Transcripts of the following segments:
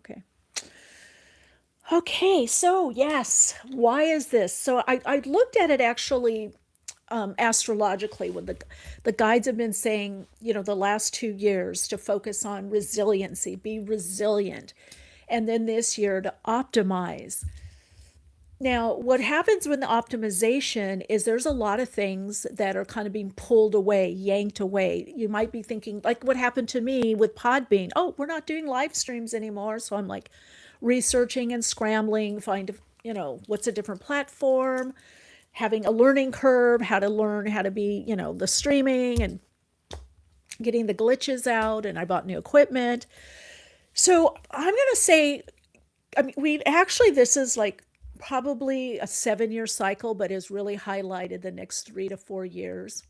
Okay. Okay, so yes, why is this? So I looked at it actually astrologically when the guides have been saying, the last 2 years to focus on resiliency, be resilient, and then this year to optimize. Now, what happens when the optimization is there's a lot of things that are kind of being pulled away, yanked away. You might be thinking, like what happened to me with Podbean. Oh, we're not doing live streams anymore. So I'm like researching and scrambling, find, what's a different platform, having a learning curve, how to learn how to be, the streaming and getting the glitches out. And I bought new equipment. So I'm going to say, I mean, this is like probably a 7 year cycle, but is really highlighted the next 3 to 4 years.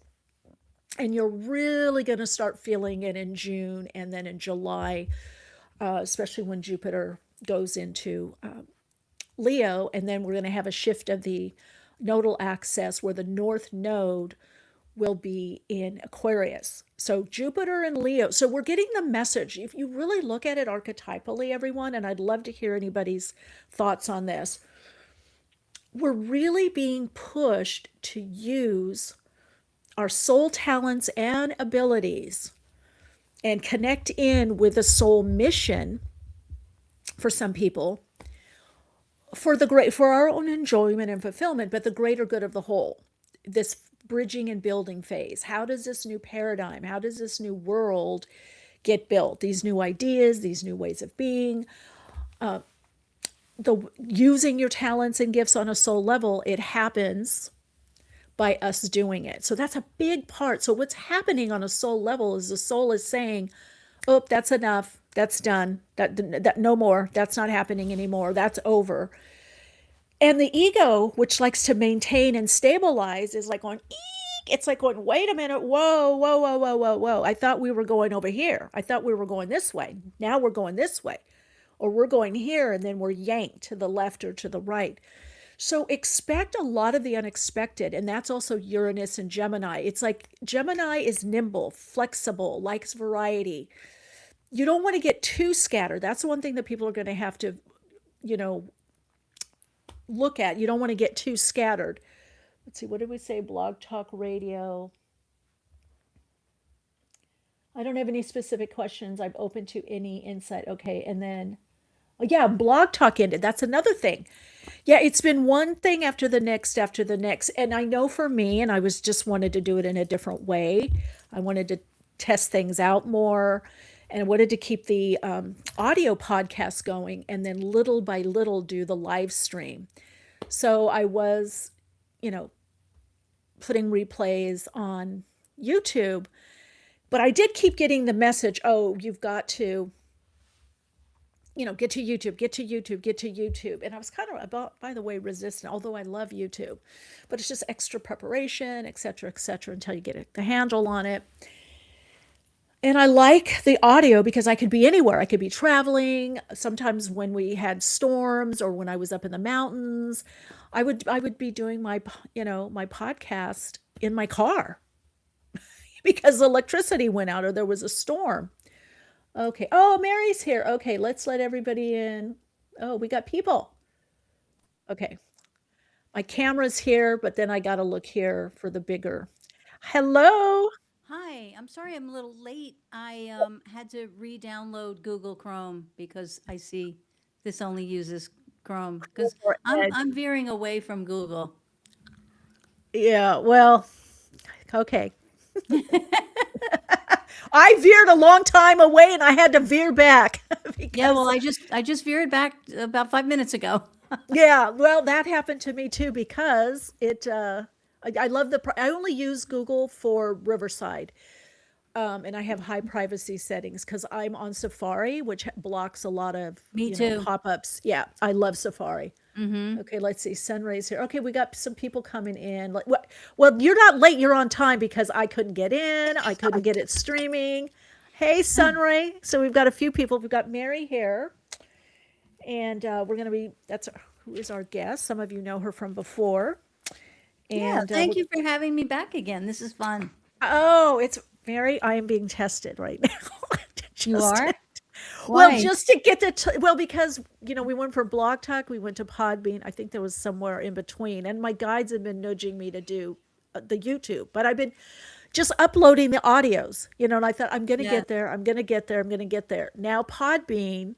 And you're really going to start feeling it in June and then in July, especially when Jupiter goes into Leo. And then we're going to have a shift of the nodal axis where the North Node will be in Aquarius. So Jupiter and Leo. So we're getting the message. If you really look at it archetypally, everyone, and I'd love to hear anybody's thoughts on this, we're really being pushed to use our soul talents and abilities and connect in with the soul mission for some people for our own enjoyment and fulfillment, but the greater good of the whole. This bridging and building phase. How does this new paradigm, how does this new world get built? These new ideas, these new ways of being, the using your talents and gifts on a soul level, it happens by us doing it. So that's a big part. So what's happening on a soul level is the soul is saying, "Oh, that's enough. That's done. That no more. That's not happening anymore. That's over." And the ego, which likes to maintain and stabilize, is like going, eek. It's like going, wait a minute, whoa, whoa, whoa, whoa, whoa, whoa. I thought we were going over here. I thought we were going this way. Now we're going this way. Or we're going here and then we're yanked to the left or to the right. So expect a lot of the unexpected. And that's also Uranus and Gemini. It's like Gemini is nimble, flexible, likes variety. You don't want to get too scattered. That's one thing that people are going to have to, you know, look at. You don't want to get too scattered. Let's see, what did we say? Blog Talk Radio. I don't have any specific questions. I'm open to any insight. Okay. And then, oh, yeah, Blog Talk ended. That's another thing. Yeah, it's been one thing after the next, after the next. And I know for me, and I was just wanted to do it in a different way. I wanted to test things out more and I wanted to keep the audio podcast going and then little by little do the live stream. So I was, you know, putting replays on YouTube, but I did keep getting the message, oh, you've got to, you know, get to YouTube, get to YouTube, get to YouTube. And I was kind of about, by the way, resistant, although I love YouTube, but it's just extra preparation, et cetera, until you get the handle on it. And I like the audio because I could be anywhere. I could be traveling. Sometimes when we had storms or when I was up in the mountains, I would be doing my, you know, my podcast in my car because the electricity went out or there was a storm. Okay. Oh, Mary's here. Okay, let's let everybody in. Oh, we got people. Okay. My camera's here, but then I got to look here for the bigger. Hello. Hi, I'm sorry I'm a little late. I had to re-download Google Chrome because I see this only uses Chrome Go because for it. I'm veering away from Google. Yeah, well, okay. I veered a long time away and I had to veer back Yeah, well, because I just veered back about 5 minutes ago. yeah, well, that happened to me too because I love I only use Google for Riverside. And I have high privacy settings because I'm on Safari, which blocks a lot of, Me too. pop-ups. Yeah, I love Safari. Mm-hmm. Okay, let's see. Sunrays here. Okay, we got some people coming in. Like, well, you're not late. You're on time because I couldn't get in. I couldn't get it streaming. Hey, Sunray. So we've got a few people. We've got Mary here, and we're gonna be. That's who is our guest. Some of you know her from before. Yeah, And thank you for having me back again. This is fun. oh, it's Mary. I am being tested right now. You Just are? Well, Why? just to get well, because, we went from Blog Talk, we went to Podbean. I think there was somewhere in between. And my guides have been nudging me to do the YouTube, but I've been just uploading the audios, and I thought, I'm going to Yeah. get there. I'm going to get there. I'm going to get there. Now, Podbean,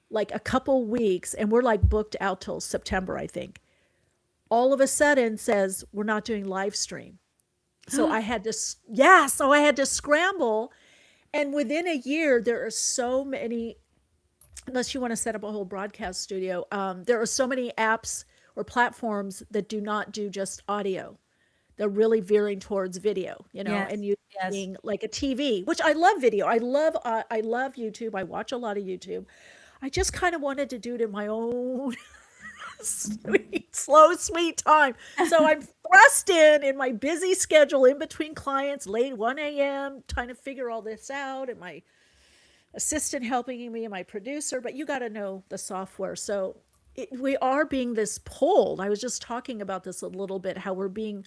like a couple weeks, and we're like booked out till September, I think. All of a sudden says we're not doing live stream. So I had to, so I had to scramble. And within a year, there are so many, unless you want to set up a whole broadcast studio, there are so many apps or platforms that do not do just audio. They're really veering towards video, Yes. and Yes. using like a TV, which I love video. I love YouTube. I watch a lot of YouTube. I just kind of wanted to do it in my own sweet, slow, sweet time. So I'm thrust in my busy schedule in between clients, late 1 a.m., trying to figure all this out, and my assistant helping me and my producer. But you got to know the software. So we are being this pulled. I was just talking about this a little bit, how we're being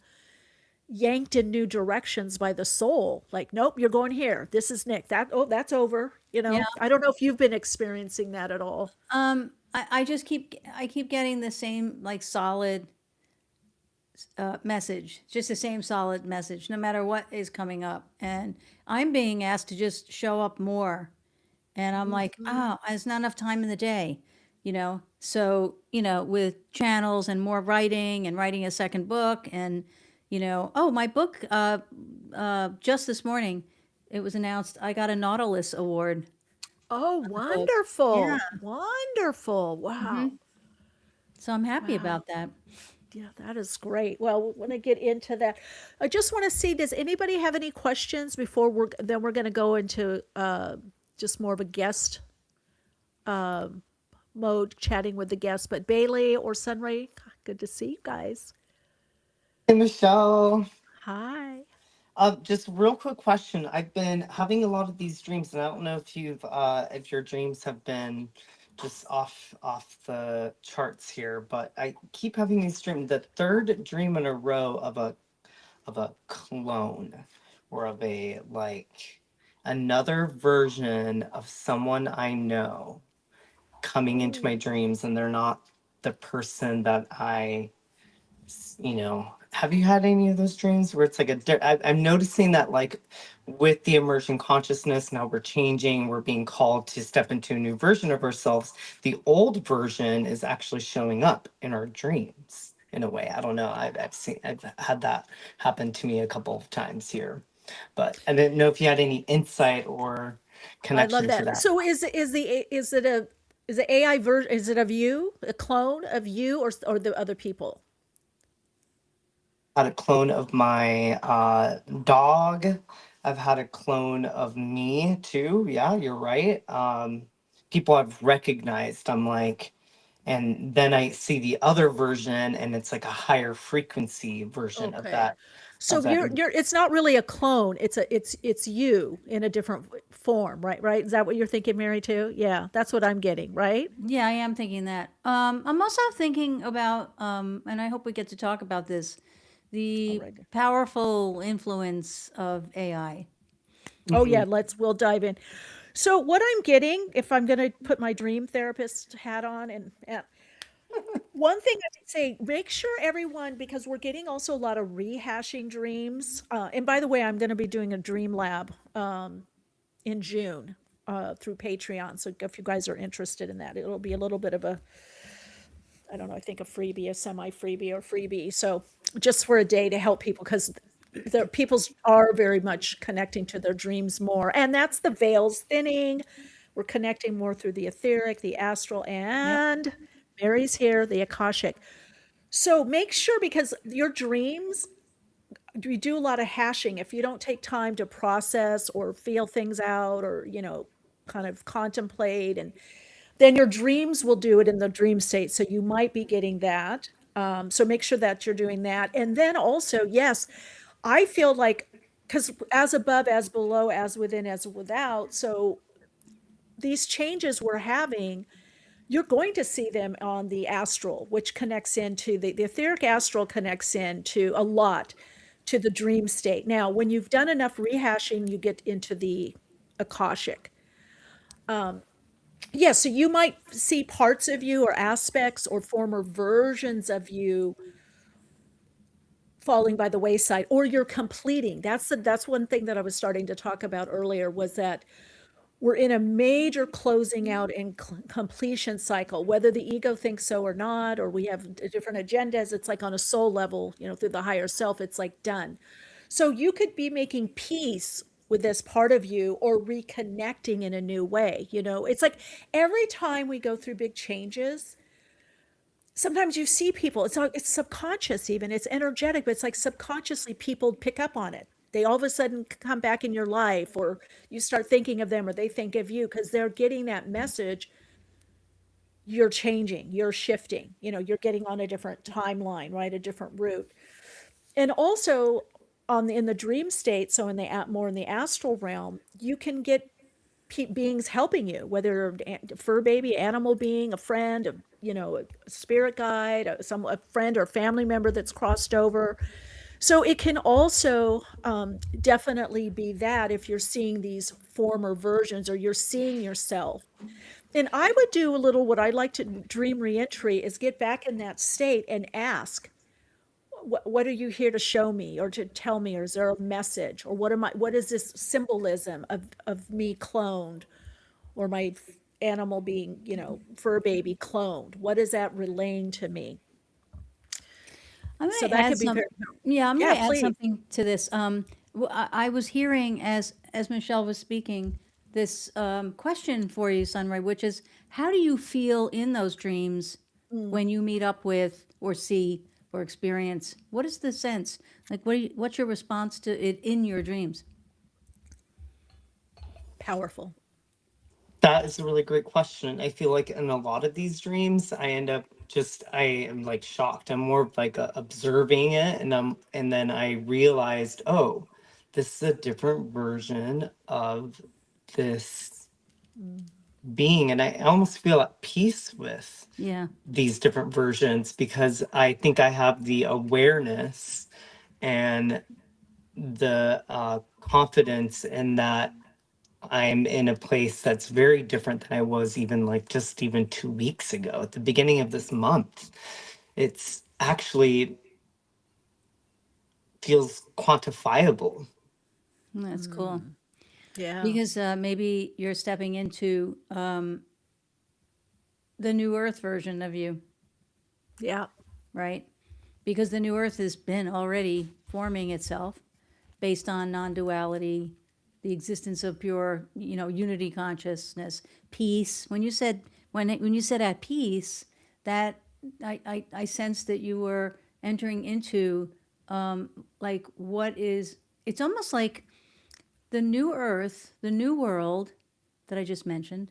yanked in new directions by the soul. Like, nope, you're going here. This is Nick. That's over. Yeah. I don't know if you've been experiencing that at all. I keep getting the same like solid message, just the same solid message, no matter what is coming up. And I'm being asked to just show up more. And I'm like, oh, there's not enough time in the day, So, with channels and more writing and writing a second book and, my book, just this morning, it was announced I got a Nautilus Award. Oh, wonderful. Yeah. Wonderful. Wow. So I'm happy about that. Yeah, that is great. Well, we want to get into that. I just want to see, does anybody have any questions before we're going to go into just more of a guest mode, chatting with the guests. But Bailey or Sunray, good to see you guys. Hey, Michelle. Hi. Just real quick question. I've been having a lot of these dreams, and I don't know if if your dreams have been just off the charts here, but I keep having these dreams. The third dream in a row of a clone, or of a another version of someone I know coming into my dreams, and they're not the person that have you had any of those dreams where it's like I'm noticing that with the emergent consciousness, now we're changing, we're being called to step into a new version of ourselves. The old version is actually showing up in our dreams in a way. I don't know. I've had that happen to me a couple of times here, but I didn't know if you had any insight or connection I love that. to that. So is it AI version? Is it of you, a clone of you, or the other people? Had a clone of my dog. I've had a clone of me too. Yeah, you're right. People I've recognized. I'm like, and then I see the other version, and it's like a higher frequency version of Okay. that. So of that. you're it's not really a clone. It's you in a different form, right? Right? Is that what you're thinking, Mary, too? Yeah, that's what I'm getting, right? Yeah, I am thinking that. I'm also thinking about, and I hope we get to talk about this, the Alright. powerful influence of AI. Oh yeah, we'll dive in. So what I'm getting, if I'm going to put my dream therapist hat on, and one thing I would say, make sure everyone, because we're getting also a lot of rehashing dreams. And by the way, I'm going to be doing a dream lab in June through Patreon. So if you guys are interested in that, it'll be a little bit of a, I don't know, I think a freebie, a semi-freebie or freebie. So just for a day to help people, because the people's are very much connecting to their dreams more. And that's the veils thinning. We're connecting more through the etheric, the astral, and Mary's here, the Akashic. So make sure, because your dreams, we do a lot of hashing. If you don't take time to process or feel things out, or, kind of contemplate, and then your dreams will do it in the dream state. So you might be getting that. So make sure that you're doing that. And then also, yes, I feel like, because as above, as below, as within, as without. So these changes we're having, you're going to see them on the astral, which connects into the etheric astral, connects into a lot to the dream state. Now, when you've done enough rehashing, you get into the Akashic. Yeah, so you might see parts of you or aspects or former versions of you falling by the wayside, or you're completing. That's one thing that I was starting to talk about earlier, was that we're in a major closing out and completion cycle, whether the ego thinks so or not, or we have different agendas. It's like on a soul level, through the higher self, it's like done. So you could be making peace with this part of you or reconnecting in a new way. It's like every time we go through big changes, sometimes you see people, it's subconscious, even it's energetic, but it's like subconsciously people pick up on it. They all of a sudden come back in your life, or you start thinking of them, or they think of you because they're getting that message. You're changing, you're shifting, you're getting on a different timeline, right? A different route. And also in the dream state, so more in the astral realm, you can get beings helping you, whether a fur baby, animal being, a friend, a spirit guide, a friend or family member that's crossed over. So it can also definitely be that if you're seeing these former versions or you're seeing yourself. And I would do a little, what I like to dream reentry is get back in that state and ask, what are you here to show me or to tell me? Or is there a message? Or what is this symbolism of me cloned, or my animal being, fur baby cloned? What is that relaying to me? I'm So going to that add could be some. very, Yeah, I'm going yeah, to add please. something to this. I was hearing as Michelle was speaking this question for you, Sunray, which is, how do you feel in those dreams Mm, when you meet up with or see or experience? What is the sense? Like, what's your response to it in your dreams? powerful. That is a really great question. I feel like in a lot of these dreams, I am like shocked. I'm more of like observing it, and then I realized, oh, this is a different version of this Mm, being, and I almost feel at peace with Yeah. these different versions because I think I have the awareness and the confidence in that I'm in a place that's very different than I was even like just even 2 weeks ago at the beginning of this month. It's actually feels quantifiable. That's cool. mm, yeah, Because maybe you're stepping into the new earth version of you, yeah. right? Because the new earth has been already forming itself based on non-duality, the existence of pure, unity consciousness, peace. When you said at peace, that I sensed that you were entering into like what is. It's almost like the new earth, the new world that I just mentioned.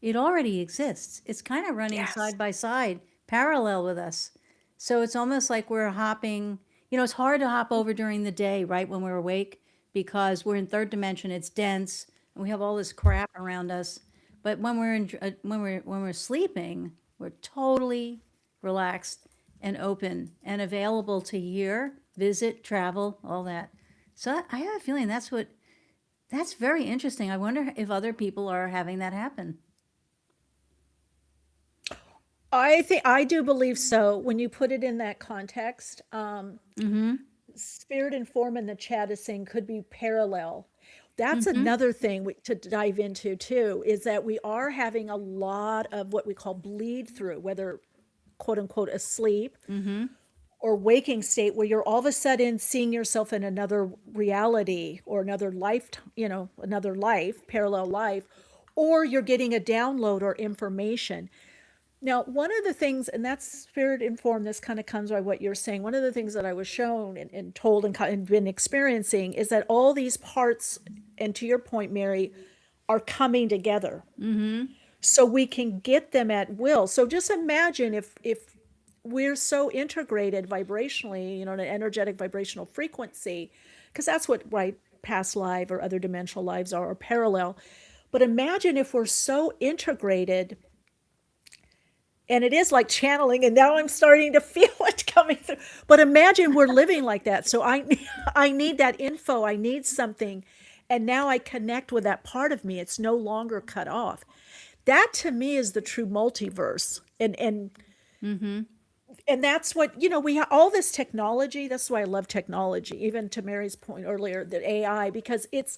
It already exists. It's kind of running Yes. side by side, parallel with us. So it's almost like we're hopping. It's hard to hop over during the day, right, when we're awake, because we're in third dimension. It's dense, and we have all this crap around us. But when we're sleeping, we're totally relaxed and open and available to hear, visit, travel, all that. So I have a feeling that's very interesting. I wonder if other people are having that happen. I think I do believe so when you put it in that context. Mm-hmm. Spirit and form in the chat is saying could be parallel. That's Mm-hmm. another thing to dive into too, is that we are having a lot of what we call bleed through, whether quote unquote asleep Mm-hmm. or waking state, where you're all of a sudden seeing yourself in another reality or another life, another life, parallel life, or you're getting a download or information. Now, one of the things, and that's spirit informed, this kind of comes by what you're saying. One of the things that I was shown and told and been experiencing is that all these parts, and to your point, Mary, are coming together. Mm-hmm. So we can get them at will. So just imagine if we're so integrated vibrationally, an energetic vibrational frequency, because that's what, right, past life or other dimensional lives are, or parallel. But imagine if we're so integrated, and it is like channeling, and now I'm starting to feel it coming through. But imagine we're living like that. So I I need that info, I need something, and now I connect with that part of me. It's no longer cut off. That to me is the true multiverse. And that's what, we have all this technology. That's why I love technology, even to Mary's point earlier, that AI, because it's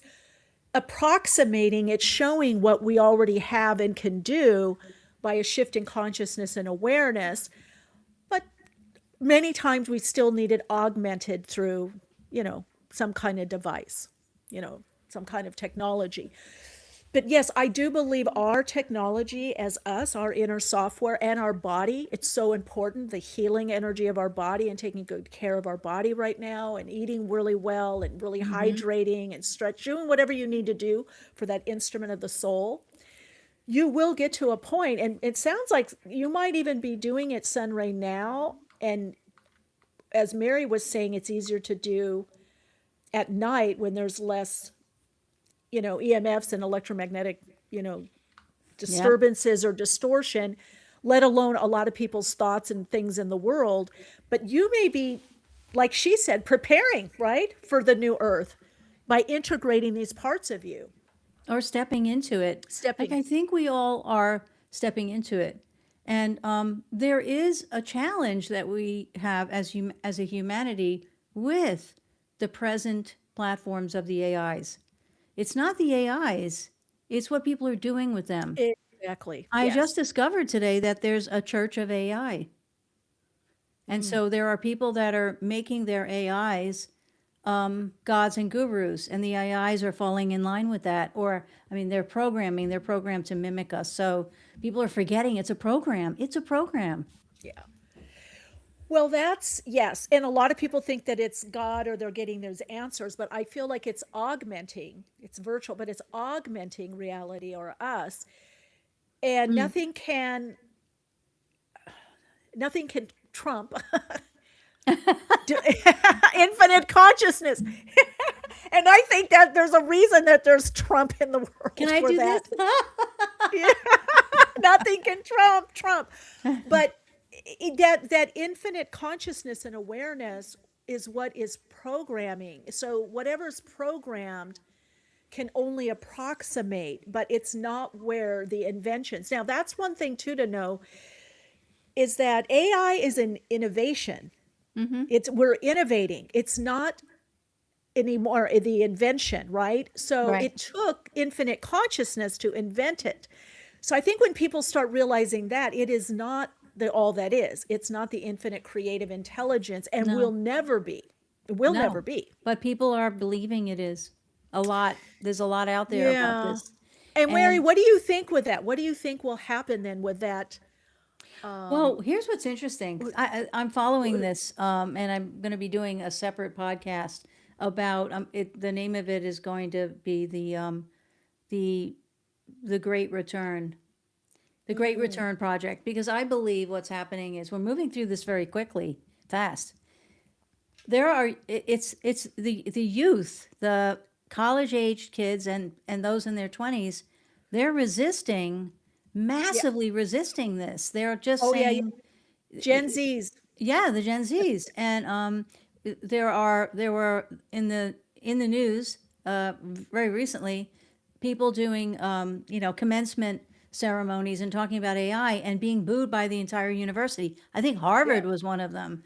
approximating, it's showing what we already have and can do by a shift in consciousness and awareness. But many times we still need it augmented through, some kind of device, some kind of technology. But yes, I do believe our technology as us, our inner software and our body, it's so important, the healing energy of our body and taking good care of our body right now and eating really well and really hydrating and stretch, doing whatever you need to do for that instrument of the soul. You will get to a point, and it sounds like you might even be doing it, Sunray, now. And as Mary was saying, it's easier to do at night when there's less EMFs and electromagnetic, disturbances or distortion, let alone a lot of people's thoughts and things in the world. But you may be, like she said, preparing, right, for the new earth by integrating these parts of you. Or stepping into it. Like, I think we all are stepping into it. And there is a challenge that we have as a humanity with the present platforms of the AIs. It's not the AIs, it's what people are doing with them. Exactly. I just discovered today that there's a church of AI. And so there are people that are making their AIs gods and gurus, and the AIs are falling in line with that. Or, they're programmed to mimic us. So people are forgetting it's a program. It's a program. Yeah. Well, yes. And a lot of people think that it's God or they're getting those answers, but I feel like it's augmenting, it's virtual, but it's augmenting reality or us. And nothing can trump infinite consciousness. And I think that there's a reason that there's Trump in the world. Can I do that. this? Nothing can trump. But that infinite consciousness and awareness is what is programming. So whatever's programmed can only approximate, but it's not where the inventions. Now, that's one thing too to know, is that AI is an innovation. We're innovating. It's not anymore the invention, right? So It took infinite consciousness to invent it. So I think when people start realizing that, it is not all that is. It's not the infinite creative intelligence, and will never be. It will never be. But people are believing it is a lot. There's a lot out there about this. And Mary, what do you think with that? What do you think will happen then with that? Well, here's what's interesting. I'm following this, and I'm going to be doing a separate podcast about the name of it is going to be the Great Return. The Great Return Project, because I believe what's happening is we're moving through this very quickly, fast. It's the youth, the college-aged kids and those in their 20s, they're massively resisting this. They're just saying Gen Zs. Yeah, the Gen Zs. And there were in the news very recently people doing commencement ceremonies and talking about AI and being booed by the entire university. I think Harvard was one of them.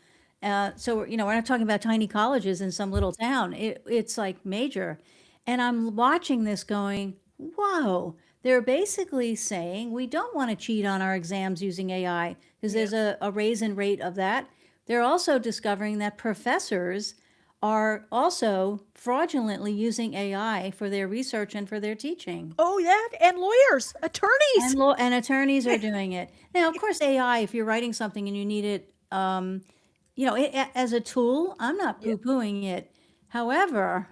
So, we're not talking about tiny colleges in some little town. It's like major. And I'm watching this going, whoa, they're basically saying we don't want to cheat on our exams using AI because there's a raise rate of that. They're also discovering that professors are also fraudulently using AI for their research and for their teaching. Oh, yeah, and lawyers, attorneys. And attorneys are doing it. Now, of course, AI, if you're writing something and you need it, as a tool, I'm not poo-pooing it. However,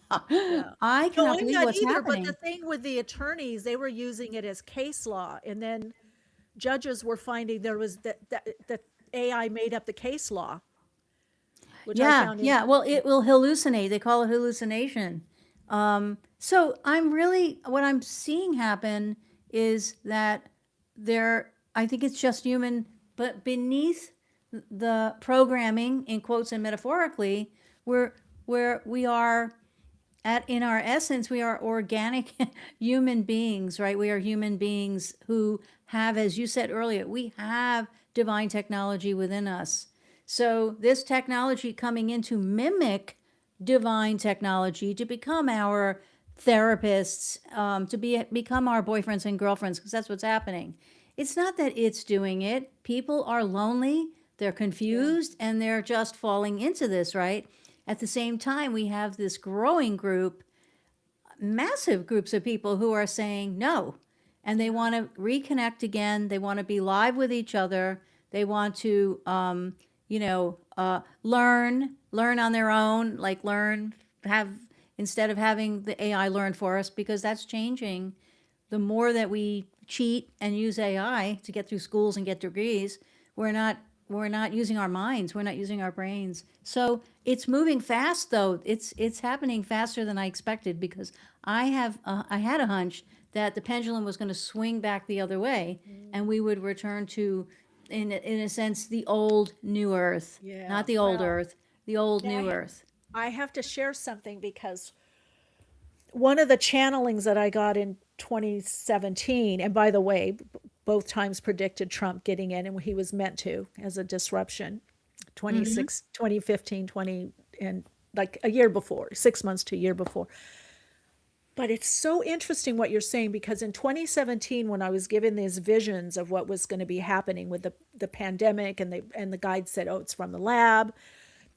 I cannot believe what's happening. But the thing with the attorneys, they were using it as case law, and then judges were finding there was that AI made up the case law. Which I found Well, it will hallucinate. They call it hallucination. So what I'm seeing happen is that I think it's just human, but beneath the programming, in quotes and metaphorically, where we are in our essence, we are organic human beings, right? We are human beings who have, as you said earlier, we have divine technology within us. So this technology coming in to mimic divine technology, to become our therapists, become our boyfriends and girlfriends, because that's what's happening. It's not that it's doing it. People are lonely, they're confused, and they're just falling into this, right? At the same time, we have this growing group, massive groups of people who are saying no, and they want to reconnect again. They want to be live with each other. They want to, learn on their own, like instead of having the AI learn for us, because that's changing. The more that we cheat and use AI to get through schools and get degrees, we're not using our minds, we're not using our brains. So it's moving fast, though. It's happening faster than I expected, because I had a hunch that the pendulum was going to swing back the other way, and we would return to, in a sense, the old new Earth, Yeah. not the old Well, Earth, the old now new Earth. I have to share something, because one of the channelings that I got in 2017, and by the way, both times predicted Trump getting in, and he was meant to, as a disruption, 2015, 20, and like a year before, 6 months to a year before. But it's so interesting what you're saying, because in 2017, when I was given these visions of what was going to be happening with the pandemic, and the guide said, oh, it's from the lab,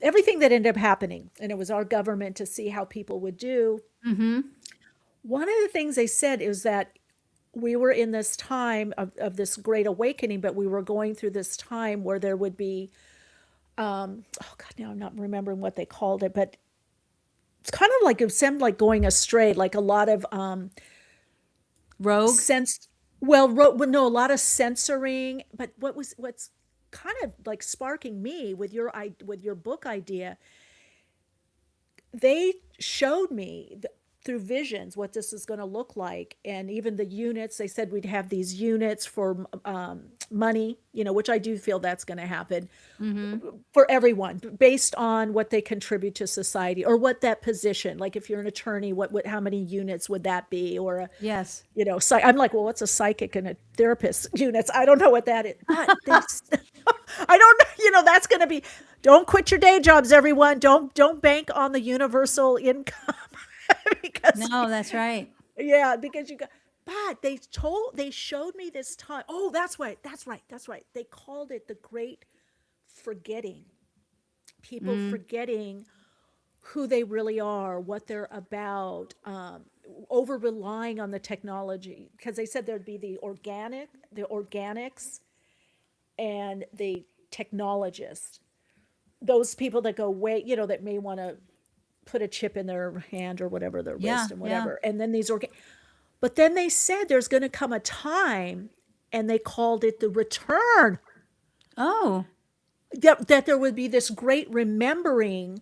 everything that ended up happening, and it was our government to see how people would do. One of the things they said is that we were in this time of this great awakening, but we were going through this time where there would be, oh God, now I'm not remembering what they called it, but it's kind of like, it seemed like going astray, like a lot of Rogue? no, a lot of censoring. But what's kind of like sparking me with your book idea, they showed me through visions what this is going to look like, and even the units. They said we'd have these units for money, which I do feel that's going to happen for everyone, based on what they contribute to society, or what that position, like if you're an attorney, how many units would that be, or a, Yes. I'm like, well, what's a psychic and a therapist units? I don't know what that is, but I don't, that's going to be, don't quit your day jobs, everyone. Don't bank on the universal income. Because, No, that's right. yeah, because but they showed me this time. Oh, that's right. They called it the great forgetting. People forgetting who they really are, what they're about, over relying on the technology. Because they said there'd be the organics, and the technologists. Those people that go way, that may want to put a chip in their hand or whatever, their wrist and whatever. And then but then they said there's going to come a time, and they called it the return, Oh, that there would be this great remembering.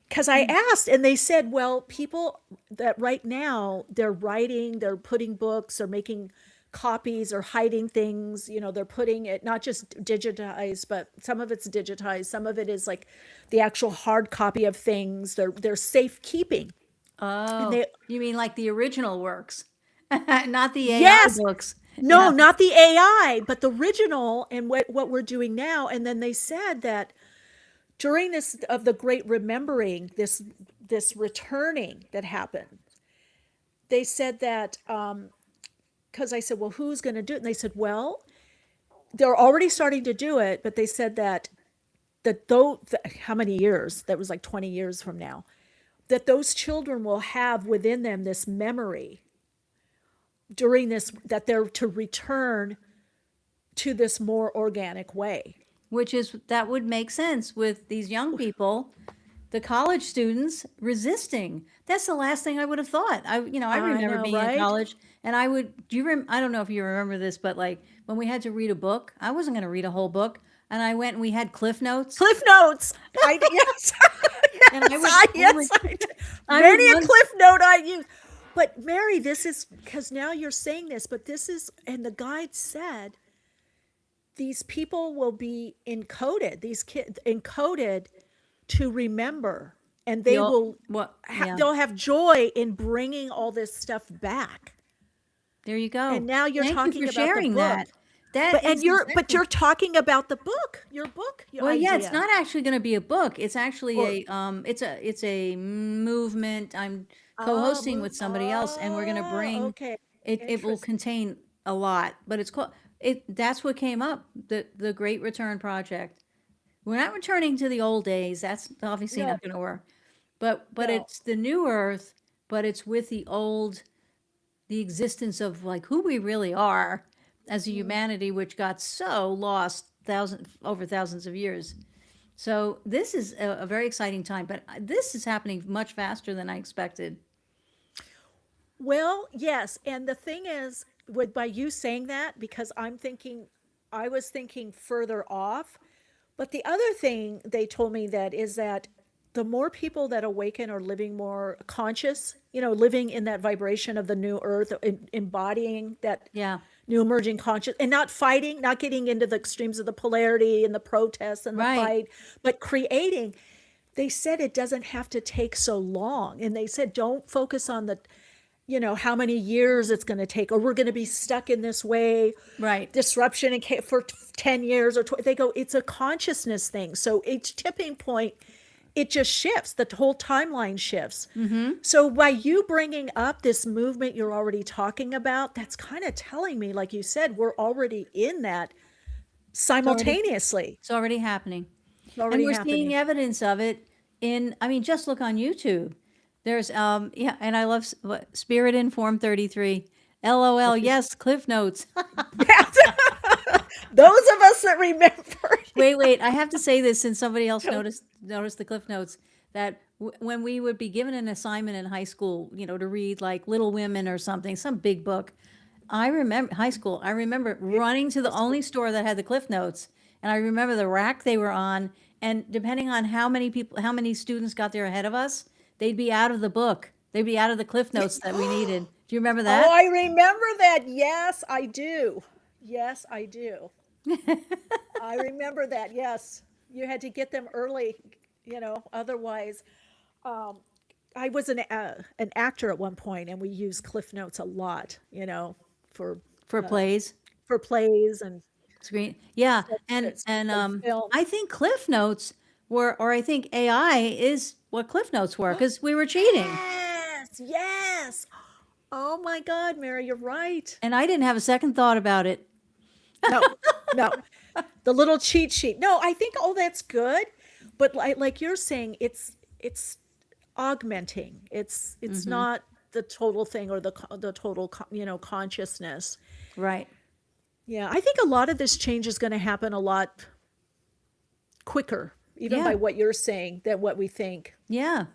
Because I asked, and they said, well, people that right now they're writing, they're putting books, they're making copies, or hiding things, they're putting it not just digitized, but some of it's digitized, some of it is like the actual hard copy of things. They're safekeeping. And you mean like the original works, not the AI yes, books? no, Yeah. not the AI, but the original, and what we're doing now. And then they said that during this of the great remembering, this returning that happened, they said that because I said, well, who's going to do it? And they said, well, they're already starting to do it, but they said that how many years? That was like 20 years from now, that those children will have within them this memory during this, that they're to return to this more organic way. That would make sense with these young people, the college students resisting. That's the last thing I would have thought. I remember know, being right? in college, and I don't know if you remember this, but like when we had to read a book, I wasn't going to read a whole book, and I went and we had Cliff Notes. Cliff Notes. Yes. And I would- I did. Many a Cliff Note I use. But Mary, this is, because now you're saying this, but this is, and the guide said, these people will be encoded, these kids encoded to remember. and they will What? Yeah. they'll have joy in bringing all this stuff back. There you go. And now you're Thank you talking for about the sharing book. that. That But and is you're but exactly. you're talking about the book, your book Well, yeah, it's idea. not actually going to be a book. It's actually Or it's a movement. I'm co-hosting with somebody else, and we're going to bring okay. it. It will Interesting. contain a lot, but it's called it. That's what came up. The Great Return Project. We're not returning to the old days. That's obviously No, not going to work. But no. it's the new Earth. But it's with the existence of like who we really are as a humanity, which got so lost over thousands of years. So this is a very exciting time, but this is happening much faster than I expected. Well, yes, and the thing is, with by you saying that, because I was thinking further off, but the other thing they told me that is that the more people that awaken are living more conscious, living in that vibration of the new earth, embodying that Yeah, new emerging conscious, and not fighting, not getting into the extremes of the polarity and the protests and the right. fight, but creating. They said it doesn't have to take so long. And they said, don't focus on how many years it's going to take, or we're going to be stuck in this way, Right. disruption for 10 years or 20. They go, it's a consciousness thing. So each tipping point, it just shifts. The whole timeline shifts. Mm-hmm. So by you bringing up this movement you're already talking about, that's kind of telling me, like you said, we're already in that simultaneously. It's already happening. It's And already we're seeing happening. evidence of it I mean, just look on YouTube. There's, yeah, and I love Spirit in Form 33. LOL, yes, Cliff Notes. Those of us that remember. Wait, I have to say this since somebody else noticed the Cliff Notes that when we would be given an assignment in high school, to read like Little Women or something, some big book. I remember high school. I remember running to the only store that had the Cliff Notes, and I remember the rack they were on. And depending on how many students got there ahead of us, they'd be out of the book. They'd be out of the Cliff Notes that we needed. Do you remember Oh, that? I remember that. Yes, I do. Yes, I do. I remember that. Yes. You had to get them early, otherwise. I was an actor at one point, and we used Cliff Notes a lot, for For plays. for plays and Screen. Yeah. scripts And and film. I think Cliff Notes or I think AI is what Cliff Notes were because we were cheating. Yes, yes. Oh my God, Mary, you're right. And I didn't have a second thought about it. No, no. The little cheat sheet. No, I think all that's good, but like you're saying, it's augmenting. It's not the total thing or the total consciousness. Right. Yeah, I think a lot of this change is going to happen a lot quicker, even by Yeah. what you're saying, than what we think. Yeah.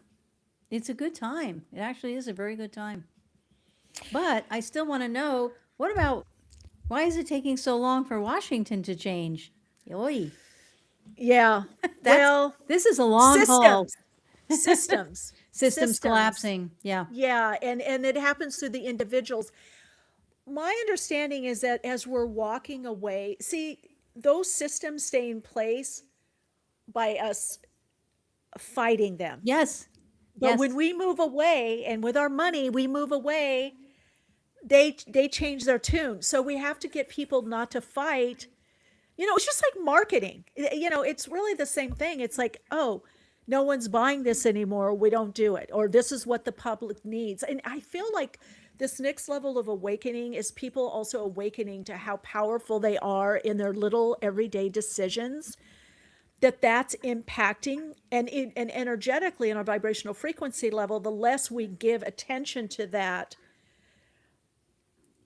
It's a good time. It actually is a very good time. But I still want to know why is it taking so long for Washington to change? Oy. Yeah. That's Well, this is a long haul. systems, Systems collapsing. Yeah. Yeah, and it happens through the individuals. My understanding is that as we're walking away, see, those systems stay in place by us fighting them. Yes. But Yes. when we move away, and with our money, we move away, they change their tune. So we have to get people not to fight. It's just like marketing. It's really the same thing. It's like, oh, no one's buying this anymore. We don't do it. Or this is what the public needs. And I feel like this next level of awakening is people also awakening to how powerful they are in their little everyday decisions, that's impacting and energetically in our vibrational frequency level. The less we give attention to that,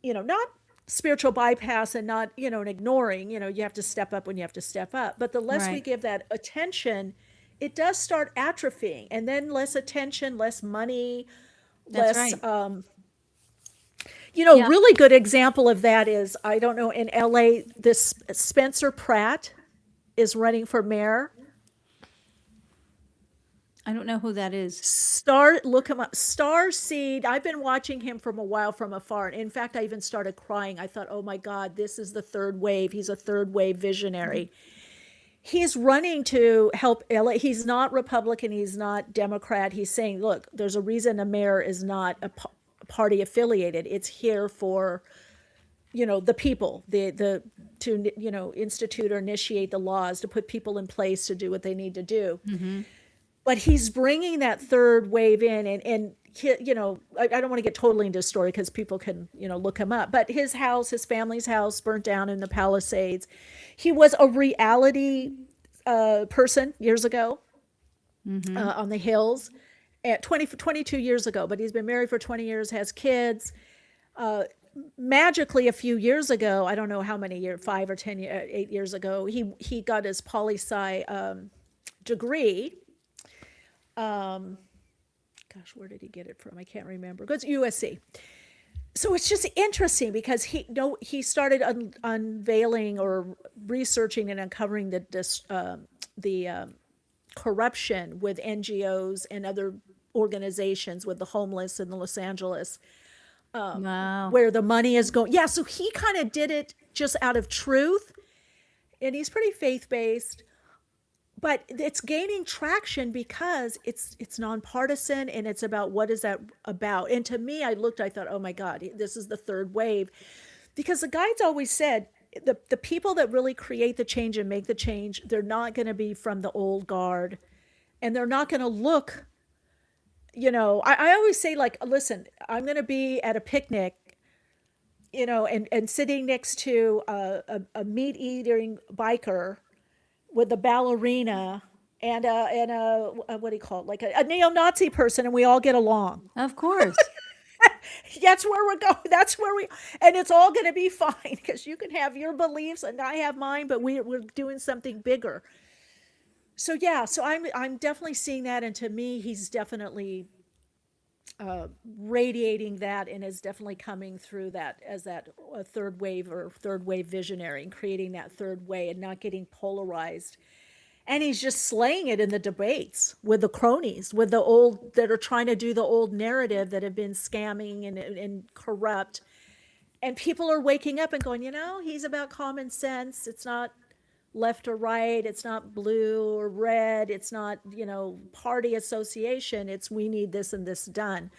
not spiritual bypass and not, and ignoring, you have to step up when you have to step up. But the less we Right. give that attention, it does start atrophying. And then less attention, less money, That's less, right. Yeah. really good example of that is, I don't know, in LA, this Spencer Pratt is running for mayor. I don't know who that is. Look him up. Starseed. I've been watching him from a while from afar. And in fact, I even started crying. I thought, oh my God, this is the third wave. He's a third wave visionary. he's running to help LA. He's not Republican. He's not Democrat. He's saying, look, there's a reason a mayor is not a party affiliated. It's here for, the people, to, institute or initiate the laws, to put people in place to do what they need to do. But he's bringing that third wave in, and I don't want to get totally into the story because people can, look him up. But his family's house burnt down in the Palisades. He was a reality person years ago on the hills at 22 years ago. But he's been married for 20 years, has kids. Magically, a few years ago, I don't know how many years, 5 or 10, 8 years ago, he got his poli-sci degree. Gosh, where did he get it from? I can't remember. It's USC. So it's just interesting because he started unveiling or researching and uncovering the corruption with NGOs and other organizations, with the homeless in Los Angeles, Wow. where the money is going. Yeah, so he kind of did it just out of truth, and he's pretty faith-based. But it's gaining traction because it's nonpartisan, and it's about what is that about. And to me, I thought, oh my God, this is the third wave. Because the guides always said, the people that really create the change and make the change, they're not going to be from the old guard. And they're not going to look, I always say, like, listen, I'm going to be at a picnic, and sitting next to a meat-eating biker with a ballerina and a what do you call it, like a neo-Nazi person, and we all get along. Of course. That's where we're going. And it's all going to be fine because you can have your beliefs and I have mine, but we're doing something bigger. So yeah, so I'm definitely seeing that, and to me, he's definitely radiating that, and is definitely coming through that as that third wave visionary, and creating that third way and not getting polarized. And he's just slaying it in the debates with the cronies, with the old that are trying to do the old narrative that have been scamming and corrupt. And people are waking up and going, he's about common sense. It's not left or right. It's not blue or red. It's not, party association. It's we need this and this done.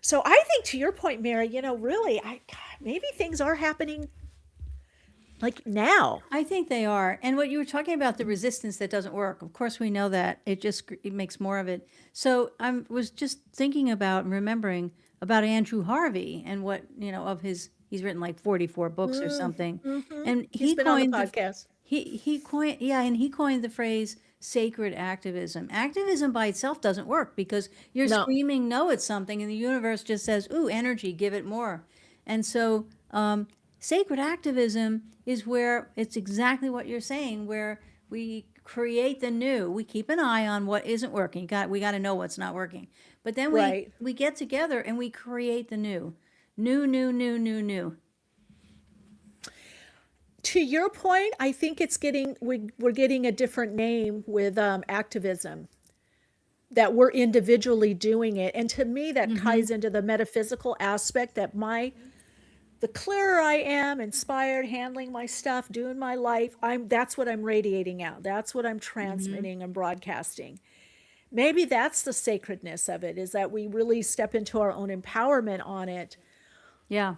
So I think, to your point, Mary, really, maybe things are happening like now. I think they are. And what you were talking about, the resistance that doesn't work, of course we know that. It makes more of it. So I was just thinking about and remembering about Andrew Harvey and what, he's written like 44 books or something. And He's been on the podcast. He coined the phrase sacred activism. Activism by itself doesn't work because you're screaming no at something and the universe just says, ooh, energy, give it more. And so sacred activism is where it's exactly what you're saying, where we create the new. We keep an eye on what isn't working. We got to know what's not working. But then we get together and we create the new. New. To your point, I think we're getting a different name with activism, that we're individually doing it. And to me, that ties into the metaphysical aspect, that the clearer I am, inspired, handling my stuff, doing my life, that's what I'm radiating out. That's what I'm transmitting and broadcasting. Maybe that's the sacredness of it, is that we really step into our own empowerment on it. Yeah.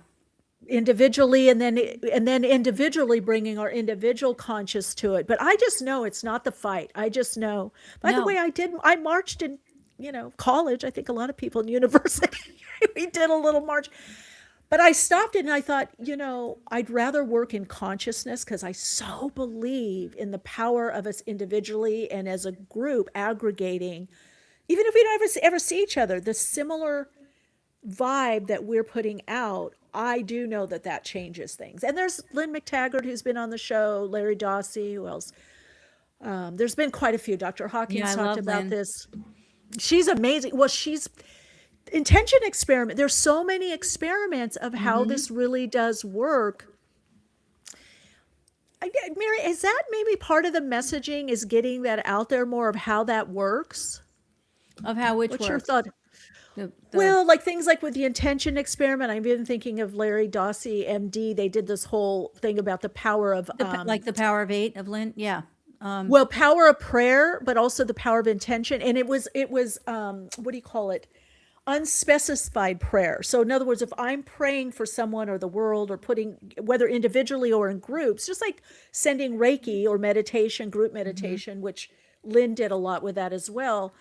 Individually, and then individually bringing our individual conscious to it. But I just know it's not the fight. I just know. By the way, I marched in, college. I think a lot of people in university, we did a little march. But I stopped it and I thought, I'd rather work in consciousness, because I so believe in the power of us individually and as a group aggregating, even if we don't ever see each other, the similar vibe that we're putting out. I do know that changes things. And there's Lynn McTaggart, who's been on the show, Larry Dossie, who else? There's been quite a few. Dr. Hawkins talked about Lynn. This. She's amazing. Well, she's intention experiment. There's so many experiments of how this really does work. Mary, is that maybe part of the messaging, is getting that out there more of how that works? Of how which What's works? your thought? Well, like things like with the intention experiment, I'm even thinking of Larry Dossie, MD. They did this whole thing about the power of like the power of 8 of Lynn. Yeah. Well, power of prayer, but also the power of intention. And it was what do you call it? Unspecified prayer. So in other words, if I'm praying for someone or the world or putting, whether individually or in groups, just like sending Reiki or meditation, group meditation, which Lynn did a lot with that as well.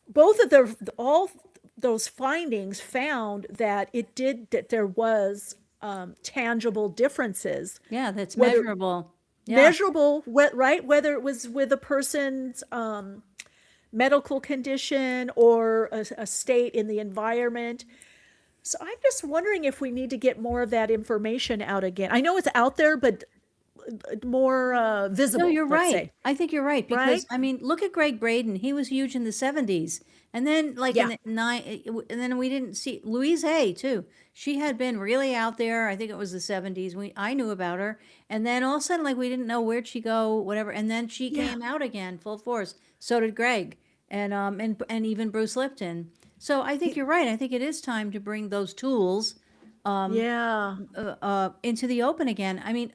Both of all those findings found that that there was tangible differences, Yeah, that's whether measurable. Yeah. measurable, right? Whether it was with a person's medical condition or a state in the environment. So I'm just wondering if we need to get more of that information out again. I know it's out there, but more No, visible, you're let's right. say. I think you're right Right? because I mean, look at Greg Braden. He was huge in the 70s. And then like in Yeah. the and then we didn't see Louise Hay too. She had been really out there. I think it was the 70s. I knew about her. And then all of a sudden like we didn't know where'd she go, whatever. And then she Yeah. came out again full force. So did Greg and even Bruce Lipton. So I think you're right. I think it is time to bring those tools Yeah. into the open again. I mean,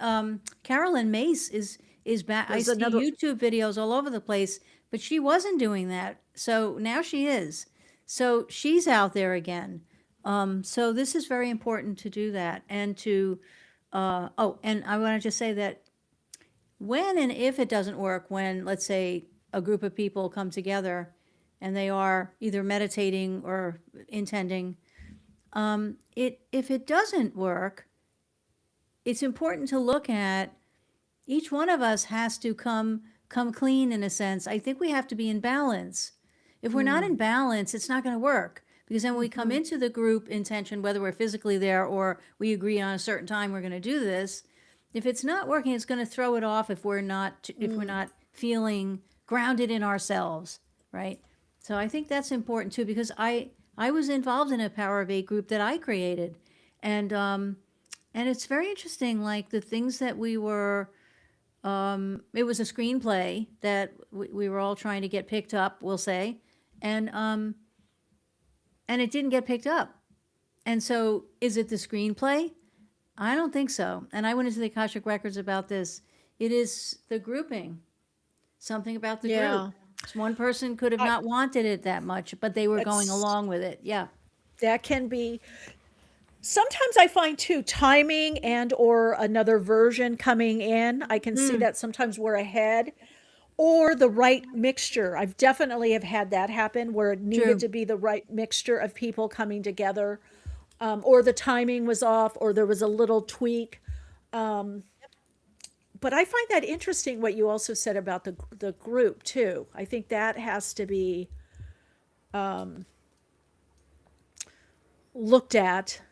Carolyn Mace is back. I There's see another YouTube videos all over the place, but she wasn't doing that. So now she is. So she's out there again. So this is very important to do that and to and I want to just say that when and if it doesn't work, when let's say a group of people come together and they are either meditating or intending, if it doesn't work, it's important to look at each one of us has to come clean in a sense. I think we have to be in balance. If we're not in balance, it's not going to work because then when we come into the group intention, whether we're physically there or we agree on a certain time we're going to do this, if it's not working, it's going to throw it off if we're not feeling grounded in ourselves, right? So I think that's important too because I was involved in a Power of Eight group that I created, and it's very interesting. Like the things that we were, it was a screenplay that we were all trying to get picked up, we'll say, and it didn't get picked up. And so, is it the screenplay? I don't think so. And I went into the Akashic Records about this. It is the grouping, something about the Yeah. group. One person could have I, not wanted it that much, but they were going that's along with it. Yeah. that can be sometimes I find too timing and or another version coming in. I can see that sometimes we're ahead or the right mixture. I've definitely have had that happen where it needed True. to be the right mixture of people coming together, or the timing was off, or there was a little tweak. But I find that interesting what you also said about the group too. I think that has to be looked at.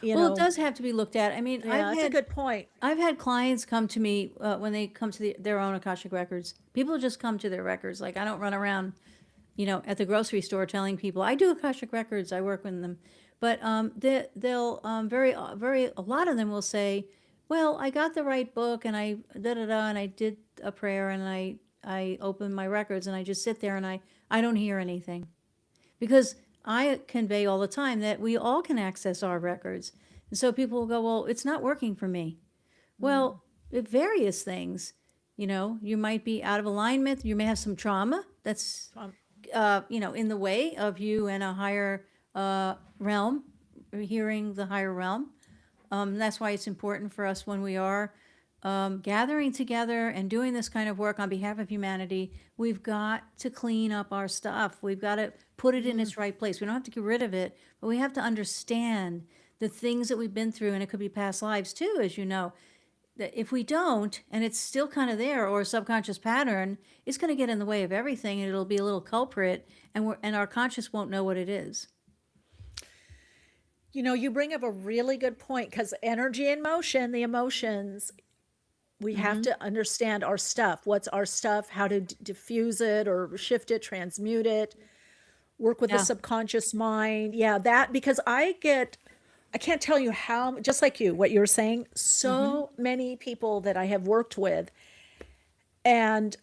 You Well, it know, does have to be looked at. I mean, yeah, that's a good point. I've had clients come to me when they come to their own Akashic records. People just come to their records. Like I don't run around, at the grocery store telling people I do Akashic records. I work with them, but they'll very a lot of them will say, "Well, I got the right book and I da da da and I did a prayer and I opened my records and I just sit there and I don't hear anything," because I convey all the time that we all can access our records. And so people will go, well, it's not working for me. Well, various things, you might be out of alignment. You may have some trauma that's, Um, in the way of you in a higher realm, hearing the higher realm. That's why it's important for us when we are gathering together and doing this kind of work on behalf of humanity. We've got to clean up our stuff. We've got to put it in its right place. We don't have to get rid of it, but we have to understand the things that we've been through, and it could be past lives too, as you know. That if we don't, and it's still kind of there, or a subconscious pattern, it's going to get in the way of everything, and it'll be a little culprit, and our conscious won't know what it is. you bring up a really good point because energy and motion, the emotions, we have to understand our stuff. What's our stuff? How to diffuse it or shift it, transmute it, work with the Yeah. subconscious mind. Yeah, that because I can't tell you how, just like you, what you're saying, so many people that I have worked with, and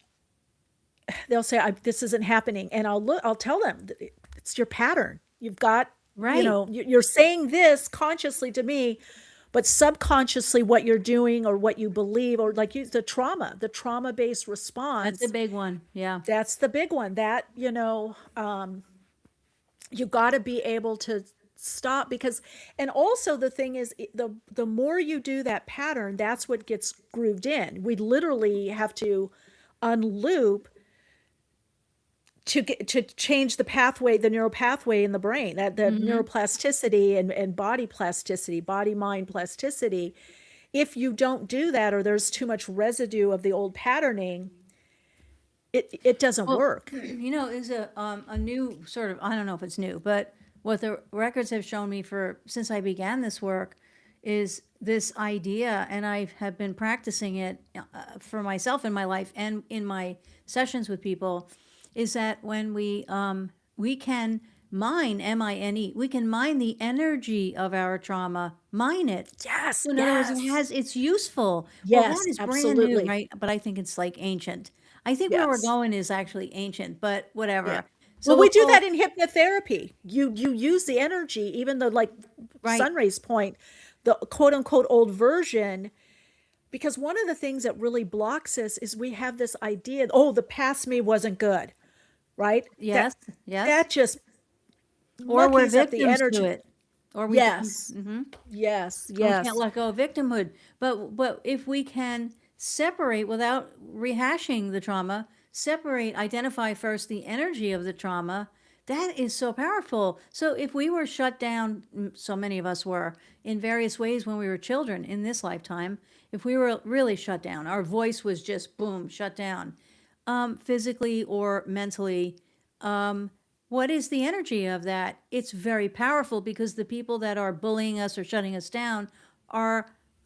they'll say, this isn't happening. And I'll tell them, it's your pattern. You've got, Right. you're saying this consciously to me, but subconsciously what you're doing or what you believe, or like the trauma-based That's response, a big one. Yeah. that's the big one. That, you got to be able to stop, because, and also the thing is, the more you do that pattern, that's what gets grooved in. We literally have to unloop to change the pathway, the neural pathway in the brain, that the neuroplasticity and body plasticity, body mind plasticity. If you don't do that, or there's too much residue of the old patterning, it doesn't work. Is a new sort of, I don't know if it's new, but what the records have shown me for since I began this work is this idea, and I have been practicing it for myself in my life and in my sessions with people, is that when we can mine, M-I-N-E, we can mine the energy of our trauma, mine it. Yes, So in other words, it's useful. Well, Yes, that is brand absolutely. new, right? But I think it's like ancient. I think where we're Yes. going is actually ancient, but whatever. Yeah. So Well, we we'll do call that it, in hypnotherapy. You use the energy, even though, like right. Sunray's point, the quote unquote old version, because one of the things that really blocks us is we have this idea, oh, the past me wasn't good, right? Yes, That yes. just Or we're monkeys up the victims to energy. it. Or we become, Yes, mhm. yes, And we can't yes. let go of victimhood. But if we can separate without rehashing the trauma, identify first the energy of the trauma, that is so powerful. So if we were shut down, so many of us were, in various ways when we were children in this lifetime, if we were really shut down, our voice was just boom, shut down, physically or mentally, what is the energy of that? It's very powerful, because the people that are bullying us or shutting us down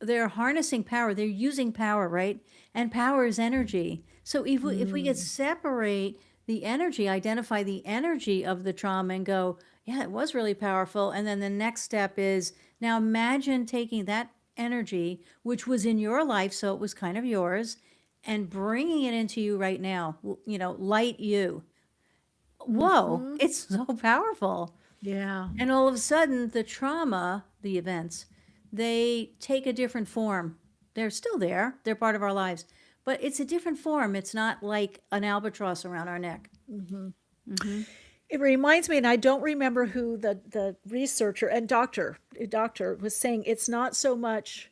they're harnessing power. They're using power, right? And power is energy. So if we could separate the energy, identify the energy of the trauma and go, yeah, it was really powerful. And then the next step is, now imagine taking that energy, which was in your life, so it was kind of yours, and bringing it into you right now, light you. Whoa, it's so powerful. Yeah. And all of a sudden, the trauma, the events, they take a different form. They're still there, they're part of our lives, but it's a different form. It's not like an albatross around our neck. It reminds me, and I don't remember who the researcher and doctor was saying, it's not so much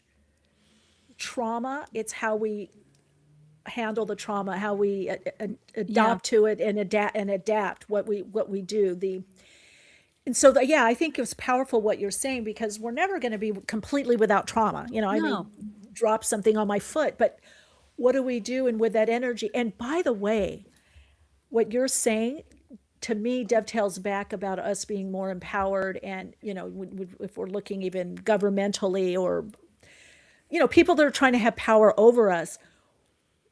trauma, it's how we handle the trauma, how we adopt to it and adapt what we do. And so, yeah, I think it's powerful what you're saying, because we're never going to be completely without trauma. I may No. drop something on my foot, but what do we do? And with that energy, and by the way, what you're saying to me dovetails back about us being more empowered. And, if we're looking even governmentally, or, people that are trying to have power over us,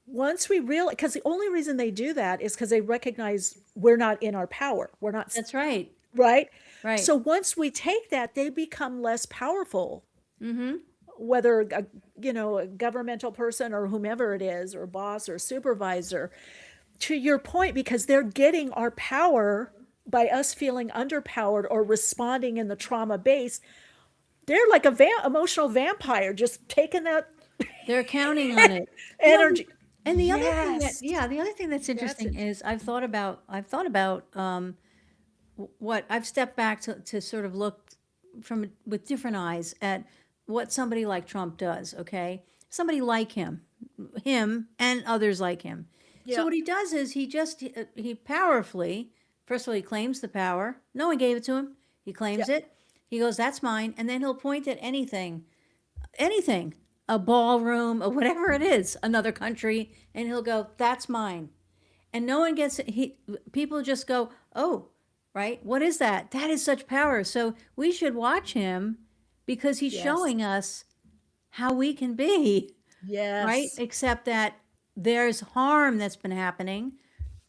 once we realize, because the only reason they do that is because they recognize we're not in our power. We're not, That's right. right? Right. So once we take that, they become less powerful. Whether a governmental person or whomever it is, or boss or supervisor, to your point, because they're getting our power by us feeling underpowered or responding in the trauma base. They're like a emotional vampire, just taking that They're counting on it. energy. And the other thing Yes. the other thing that's interesting is I've thought about what I've stepped back to sort of look with different eyes at what somebody like Trump does. Okay, somebody like him and others like him. Yeah. So what he does is he powerfully, first of all, he claims the power. No one gave it to him. He claims it. He goes, "That's mine," and then he'll point at anything, a ballroom or whatever it is, another country, and he'll go, "That's mine." And no one gets it. People just go, "Oh, right. What is that? That is such power." So we should watch him, because he's Yes. showing us how we can be, Yes. right? Except that there's harm that's been happening.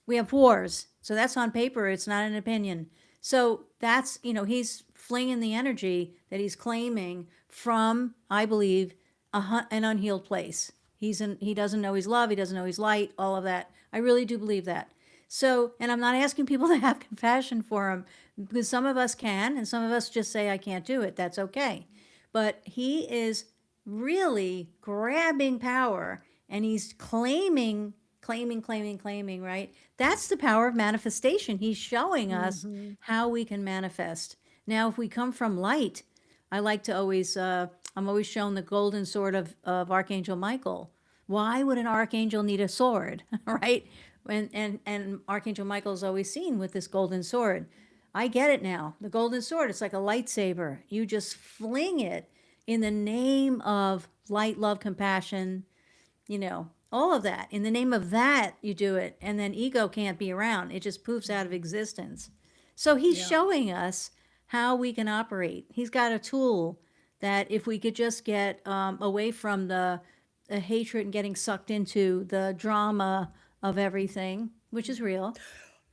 We have wars. So that's on paper. It's not an opinion. So that's, he's flinging the energy that he's claiming from, I believe, an unhealed place. He doesn't know he's love. He doesn't know he's light, all of that. I really do believe that. So, and I'm not asking people to have compassion for him, because some of us can, and some of us just say, I can't do it. That's okay. but he is really grabbing power, and he's claiming, right? That's the power of manifestation. He's showing us how we can manifest. Now, if we come from light, I like to always, I'm always shown the golden sword of Archangel Michael. Why would an archangel need a sword, right? And Archangel Michael is always seen with this golden sword. I get it now. The golden sword, it's like a lightsaber. You just fling it in the name of light, love, compassion, all of that. In the name of that, you do it. And then ego can't be around. It just poofs out of existence. So he's showing us how we can operate. He's got a tool that if we could just get away from the hatred and getting sucked into the drama of everything, which is real.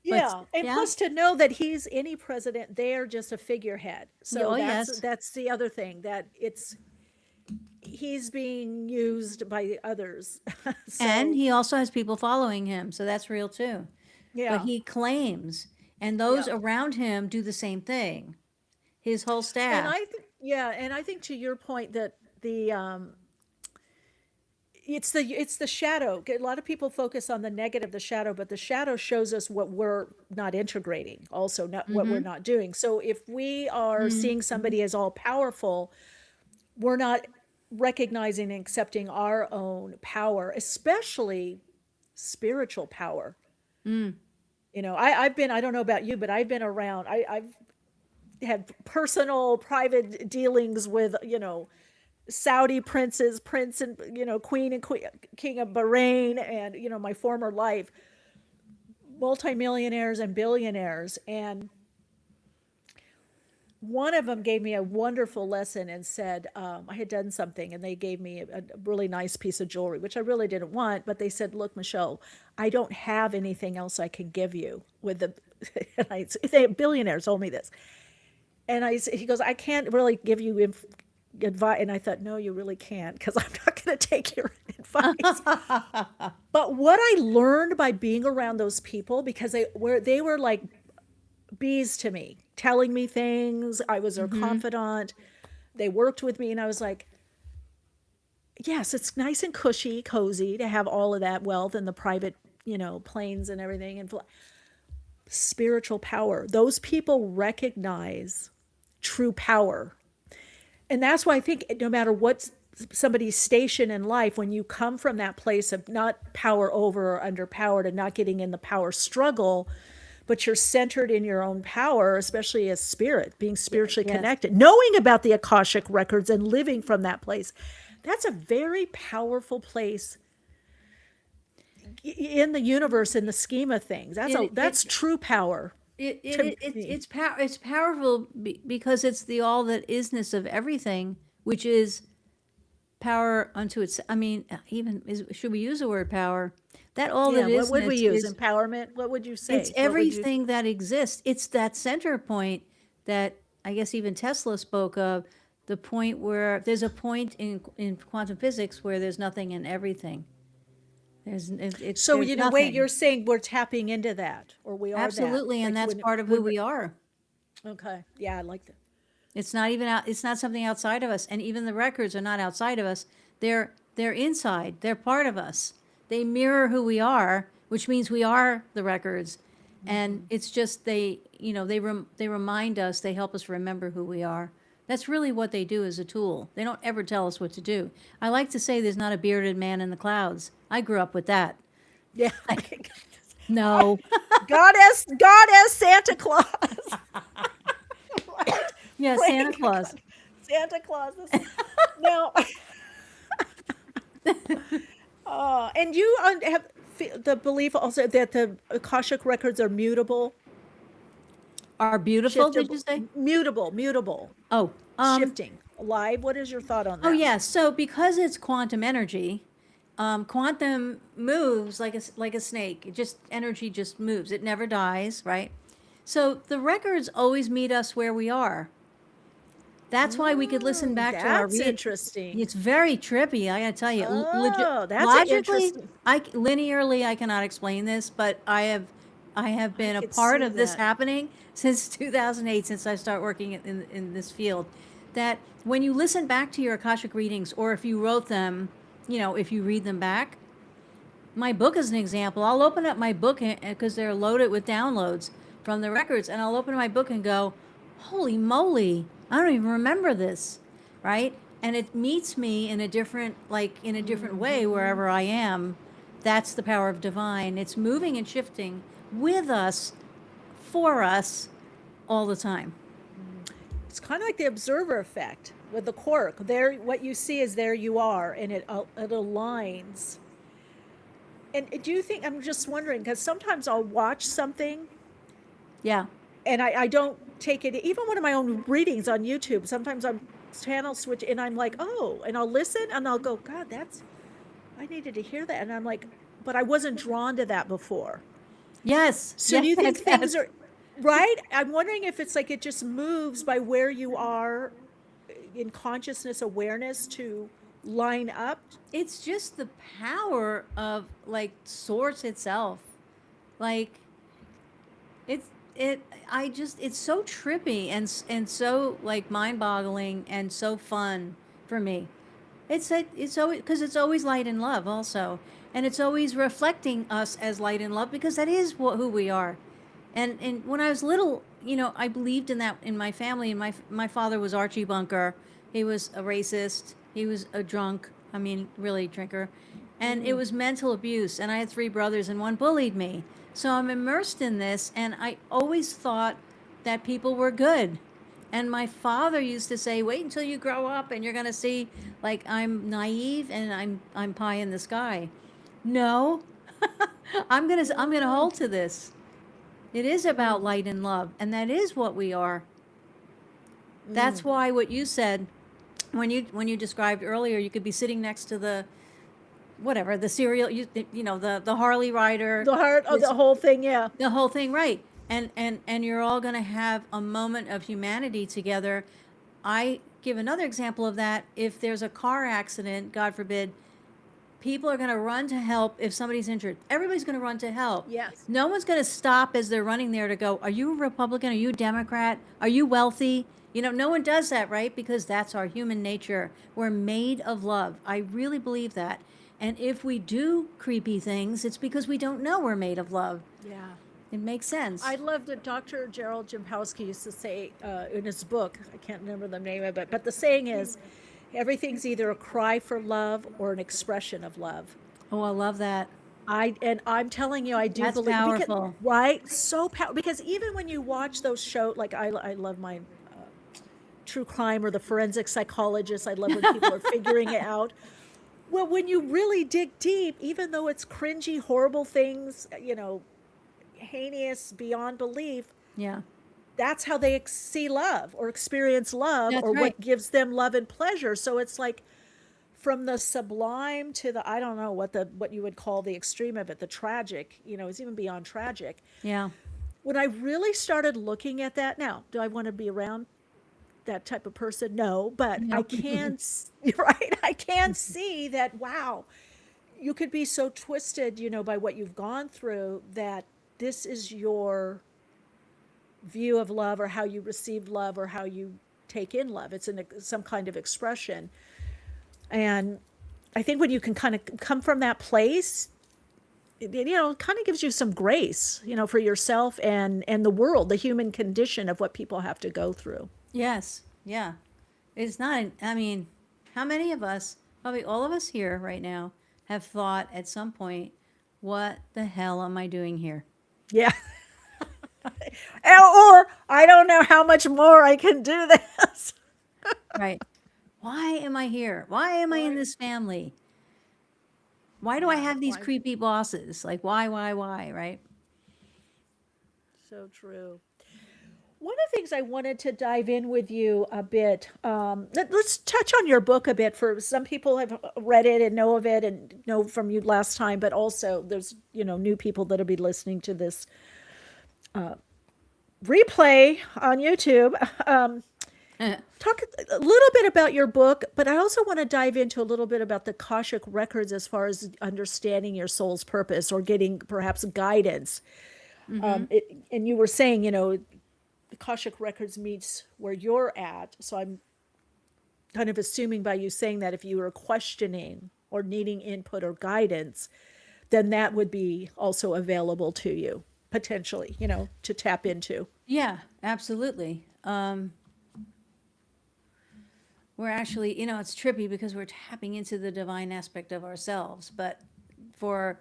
Yeah, and plus to know that he's any president, they're just a figurehead. So that's the other thing, that he's being used by others. And he also has people following him, so that's real too. Yeah. But he claims, and those around him do the same thing. His whole staff. And I think to your point that it's the shadow. A lot of people focus on the negative, the shadow, but the shadow shows us what we're not integrating, also not what we're not doing. So if we are seeing somebody as all powerful, we're not recognizing and accepting our own power, especially spiritual power. I've been, I don't know about you, but I've been around, I've had personal private dealings with, Saudi prince and, queen and king of Bahrain, and, my former life, multimillionaires and billionaires. And one of them gave me a wonderful lesson and said, I had done something, and they gave me a really nice piece of jewelry, which I really didn't want. But they said, look, Michele, I don't have anything else I can give you with the, billionaires told me this. And he goes, I can't really give you advice. And I thought, no, you really can't, because I'm not going to take your advice. But what I learned by being around those people, because they were like bees to me, telling me things. I was their confidant. They worked with me, and I was like, yes, it's nice and cushy, cozy to have all of that wealth and the private, planes and everything, and spiritual power. Those people recognize true power. And that's why I think no matter what somebody's station in life, when you come from that place of not power over or underpowered and not getting in the power struggle, but you're centered in your own power, especially as spirit, being spiritually connected, knowing about the Akashic records and living from that place, that's a very powerful place in the universe, in the scheme of things. That's true power. It's powerful because it's the all that isness of everything, which is power unto itself. I mean, should we use the word power? That all that is. What would we use? Empowerment? What would you say? It's everything that exists. It's that center point that I guess even Tesla spoke of, the point where there's a point in quantum physics where there's nothing and everything. There's wait, you're saying we're tapping into that, or we are absolutely, and that's part of who we are. Okay, yeah, I like that. It's not even it's not something outside of us, and even the records are not outside of us. They're inside. They're part of us. They mirror who we are, which means we are the records, and it's just they remind us. They help us remember who we are. That's really what they do as a tool. They don't ever tell us what to do. I like to say there's not a bearded man in the clouds. I grew up with that. Yeah. No. Goddess Santa Claus. Right. Yeah, Santa Claus. Santa Claus. Now, and you have the belief also that the Akashic records are mutable. Are beautiful, did you say? Mutable. Oh. Shifting. Alive. What is your thought on that? Oh, yeah. So because it's quantum energy, quantum moves like a snake. Energy just moves. It never dies, right? So the records always meet us where we are. That's why we could listen back to our. That's interesting. It's very trippy. I gotta tell you. That's logically, interesting. Linearly, I cannot explain this, but I have been a part of this happening since 2008, since I started working in this field. that when you listen back to your Akashic readings, or if you wrote them, if you read them back, my book is an example. I'll open up my book because they're loaded with downloads from the records, and I'll open my book and go, holy moly, I don't even remember this, right? And it meets me in a different way wherever I am. That's the power of divine. It's moving and shifting with us, for us, all the time. It's kind of like the observer effect with the quark. There, what you see is there you are, and it aligns. And do you think, I'm just wondering, because sometimes I'll watch something Yeah. and I don't take it, even one of my own readings on YouTube, sometimes I'm channel switch and I'm like, oh, and I'll listen and I'll go, God, I needed to hear that. And I'm like, but I wasn't drawn to that before. Yes. So do you think things are, right? I'm wondering if it's like it just moves by where you are in consciousness awareness to line up. It's just the power of source itself. It's so trippy and so mind-boggling and so fun for me. It's always, because it's always light and love also, and it's always reflecting us as light and love, because that is who we are. And when I was little, I believed in that in my family. And my father was Archie Bunker. He was a racist. He was a drunk. I mean, really drinker. And it was mental abuse. And I had 3 brothers, and one bullied me. So I'm immersed in this, and I always thought that people were good. And my father used to say, wait until you grow up and you're going to see, I'm naive and I'm pie in the sky. No, I'm going to hold to this. It is about light and love, and that is what we are. That's why what you said, when you described earlier, you could be sitting next to the serial, the Harley rider, The heart of the whole thing, yeah. the whole thing, right? And you're all going to have a moment of humanity together. I give another example of that. If there's a car accident, God forbid, people are going to run to help if somebody's injured. Everybody's going to run to help. Yes. No one's going to stop as they're running there to go, are you a Republican? Are you a Democrat? Are you wealthy? No one does that, right? Because that's our human nature. We're made of love. I really believe that. And if we do creepy things, it's because we don't know we're made of love. Yeah. It makes sense. I loved it. Dr. Gerald Jampowski used to say in his book, I can't remember the name of it, but the saying is, everything's either a cry for love or an expression of love. Oh, I love that. I'm telling you, I do That's believe, powerful. right? So powerful, because even when you watch those shows, I love my true crime or the forensic psychologist. I love when people are figuring it out. Well, when you really dig deep, even though it's cringy, horrible things, heinous beyond belief, Yeah. that's how they see love or experience love, That's or right. what gives them love and pleasure. So it's like from the sublime to the, I don't know what you would call the extreme of it, the tragic, it's even beyond tragic. Yeah. When I really started looking at that, now, do I want to be around that type of person? No, but No. I can, right? I can see that, wow, you could be so twisted, by what you've gone through, that this is your view of love, or how you receive love, or how you take in love. It's some kind of expression. And I think when you can kind of come from that place, it kind of gives you some grace, for yourself and the world, the human condition of what people have to go through. Yes. Yeah. It's not, I mean, how many of us, probably all of us here right now, have thought at some point, what the hell am I doing here? Yeah. Or I don't know how much more I can do this. Right. Why am I here? Why am I in this family? Why do I have these creepy bosses? Why, right? So true. One of the things I wanted to dive in with you a bit, let's touch on your book a bit. For some people have read it and know of it and know from you last time, but also there's, new people that'll be listening to this replay on YouTube. Talk a little bit about your book, but I also want to dive into a little bit about the Akashic Records as far as understanding your soul's purpose or getting perhaps guidance. And you were saying, Akashic Records meets where you're at. So I'm kind of assuming by you saying that if you were questioning or needing input or guidance, then that would be also available to you potentially, to tap into. Yeah, absolutely. We're actually, it's trippy because we're tapping into the divine aspect of ourselves. But for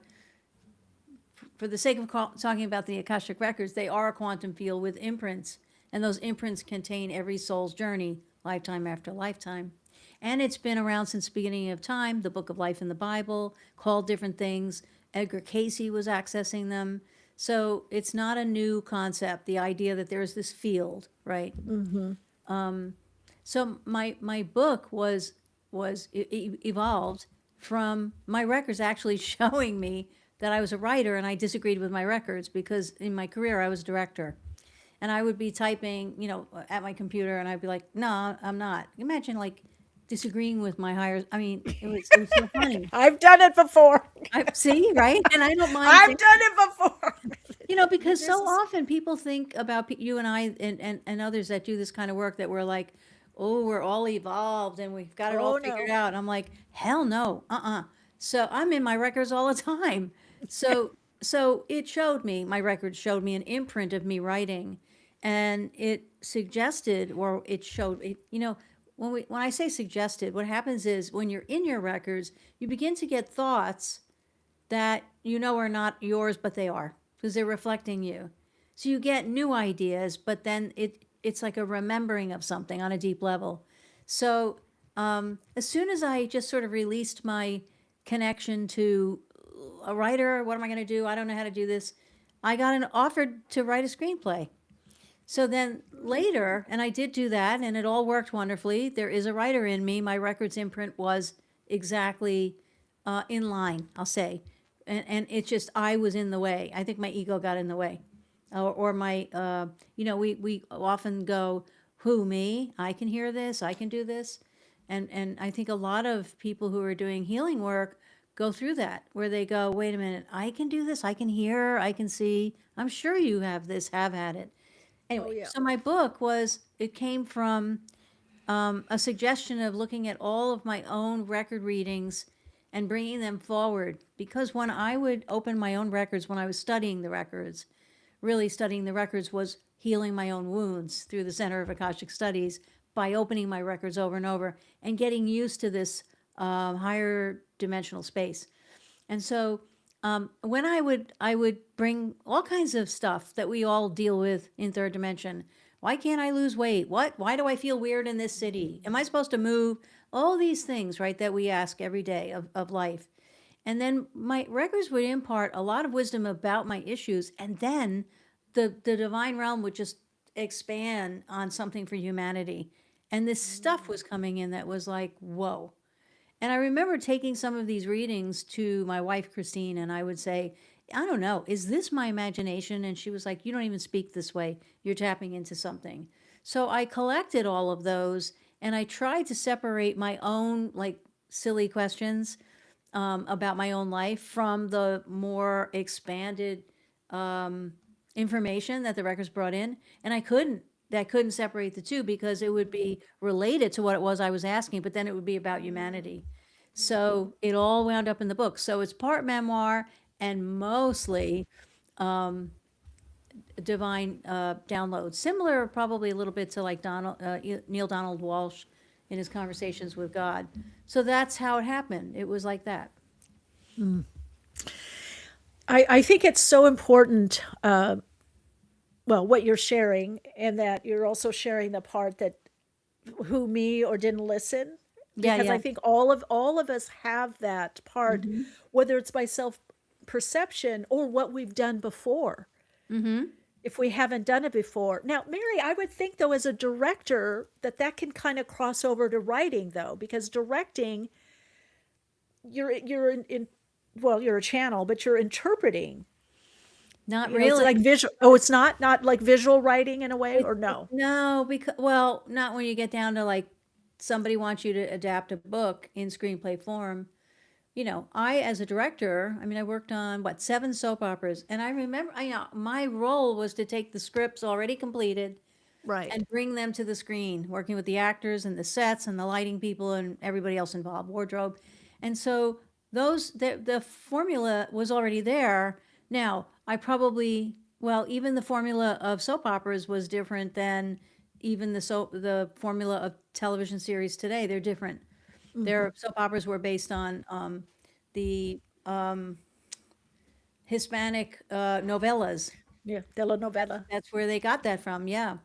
the sake of talking about the Akashic Records, they are a quantum field with imprints. And those imprints contain every soul's journey, lifetime after lifetime. And it's been around since the beginning of time. The Book of Life in the Bible, called different things. Edgar Cayce was accessing them. So it's not a new concept, the idea that there's this field, right? So my book was evolved from my records actually showing me that I was a writer, and I disagreed with my records because in my career I was a director. And I would be typing, at my computer, and I'd be like, no, I'm not. Imagine like disagreeing with my higher, I mean, it was so funny. I've done it before. See, right? And I don't mind. I've done it before. Because so often people think about you and I and others that do this kind of work that we're like, oh, we're all evolved and we've got it all figured out. I'm like, hell no, So I'm in my records all the time. So it showed me, my records showed me an imprint of me writing, and it suggested, or it showed, when I say suggested, what happens is when you're in your records, you begin to get thoughts that are not yours, but they are, because they're reflecting you. So you get new ideas, but then it's like a remembering of something on a deep level. So as soon as I just sort of released my connection to a writer, what am I going to do? I don't know how to do this. I got an offered to write a screenplay. So then later, and I did do that, and it all worked wonderfully. There is a writer in me. My records imprint was exactly in line, I'll say. And it's just, I was in the way. I think my ego got in the way. Or my, we often go, who, me? I can hear this, I can do this. And I think a lot of people who are doing healing work go through that, where they go, wait a minute, I can do this, I can hear, I can see. I'm sure you have this, have had it. Anyway, So my book it came from a suggestion of looking at all of my own record readings and bringing them forward. Because when I would open my own records, when I was studying the records, really studying the records was healing my own wounds through the Center of Akashic Studies by opening my records over and over and getting used to this higher dimensional space. And so when I would bring all kinds of stuff that we all deal with in third dimension. Why can't I lose weight? Why do I feel weird in this city? Am I supposed to move? All these things, right, that we ask every day of life. And then my records would impart a lot of wisdom about my issues. And then the divine realm would just expand on something for humanity. And this stuff was coming in that was like, whoa. And I remember taking some of these readings to my wife, Christine, and I would say, I don't know, is this my imagination? And she was like, you don't even speak this way. You're tapping into something. So I collected all of those, and I tried to separate my own like silly questions about my own life from the more expanded information that the records brought in. And I couldn't separate the two because it would be related to what it was I was asking, but then it would be about humanity. So it all wound up in the book. So it's part memoir and mostly divine downloads. Similar probably a little bit to like Neil Donald Walsh in his Conversations with God. So that's how it happened. It was like that. I think it's so important, what you're sharing, and that you're also sharing the part that who, me, or didn't listen. Because I think all of us have that part, whether it's by self-perception or what we've done before. If we haven't done it before. Now, Mary, I would think, though, as a director, that can kind of cross over to writing, though, because directing, you're a channel, but you're interpreting. Not It's really. like visual. Oh, it's not like visual writing in a way, or no? No, because, not when you get down to like somebody wants you to adapt a book in screenplay form. I, as a director, I worked on 7 soap operas, and I remember, my role was to take the scripts already completed, Right. and bring them to the screen, working with the actors and the sets and the lighting people and everybody else involved, wardrobe. And so the formula was already there. Now, even the formula of soap operas was different than even the formula of television series today. They're different. Their soap operas were based on the Hispanic novellas. Yeah. Telenovela. That's where they got that from. Yeah.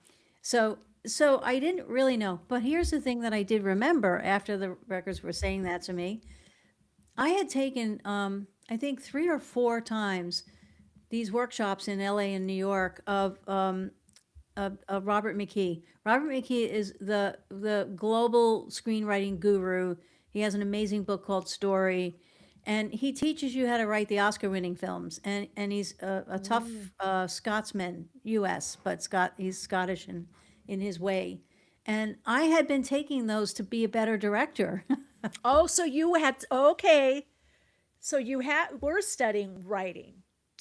So I didn't really know. But here's the thing that I did remember after the records were saying that to me. I had taken, I think 3 or 4 times these workshops in LA and New York of Robert McKee. Robert McKee is the global screenwriting guru. He has an amazing book called Story, and he teaches you how to write the Oscar-winning films. And he's a tough Scotsman, U.S., but he's Scottish in his way. And I had been taking those to be a better director. Oh, so you had, okay. So were studying writing.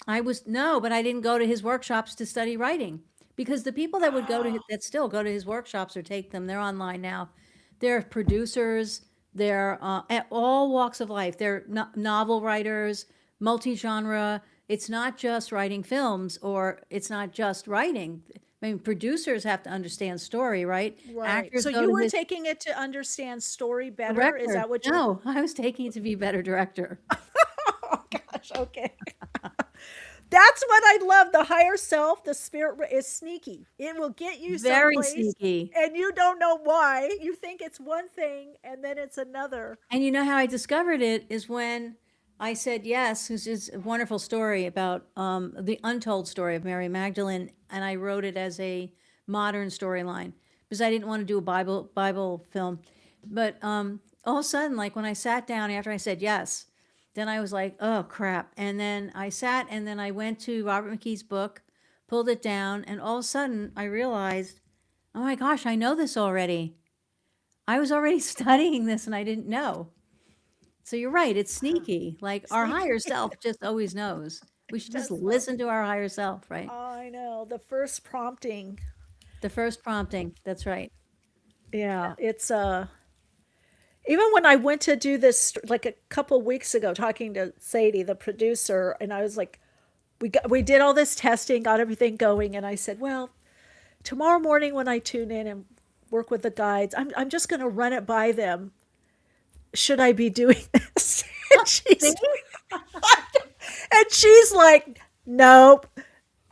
But I didn't go to his workshops to study writing, because the people that would that still go to his workshops or take them, they're online now. They're producers, they're at all walks of life. They're novel writers, multi-genre. It's not just writing films, or it's not just writing. I mean, producers have to understand story, right? Right. Actors So go you to were his taking it to understand story better? director. Is that what you No, I was taking it to be a better director. Oh gosh, okay. That's what I love. The higher self, the spirit is sneaky. It will get you Very someplace sneaky. and you don't know why. You think it's one thing and then it's another. And you know how I discovered it is when I said yes, which is a wonderful story about the untold story of Mary Magdalene, and I wrote it as a modern storyline because I didn't want to do a Bible film. But all of a sudden, like when I sat down after I said yes, then I was like, oh crap. And then I sat and then I went to Robert McKee's book, pulled it down, and all of a sudden I realized, oh my gosh, I know this already. I was already studying this and I didn't know. So you're right, it's sneaky. Like our higher self just always knows. We should just listen to our higher self, right? I know. The first prompting. The first prompting. That's right. Yeah, it's even when I went to do this like a couple weeks ago talking to Sadie, the producer, and I was like, we did all this testing, got everything going, and I said, well, tomorrow morning when I tune in and work with the guides, I'm just going to run it by them. Should I be doing this? And she's like, nope.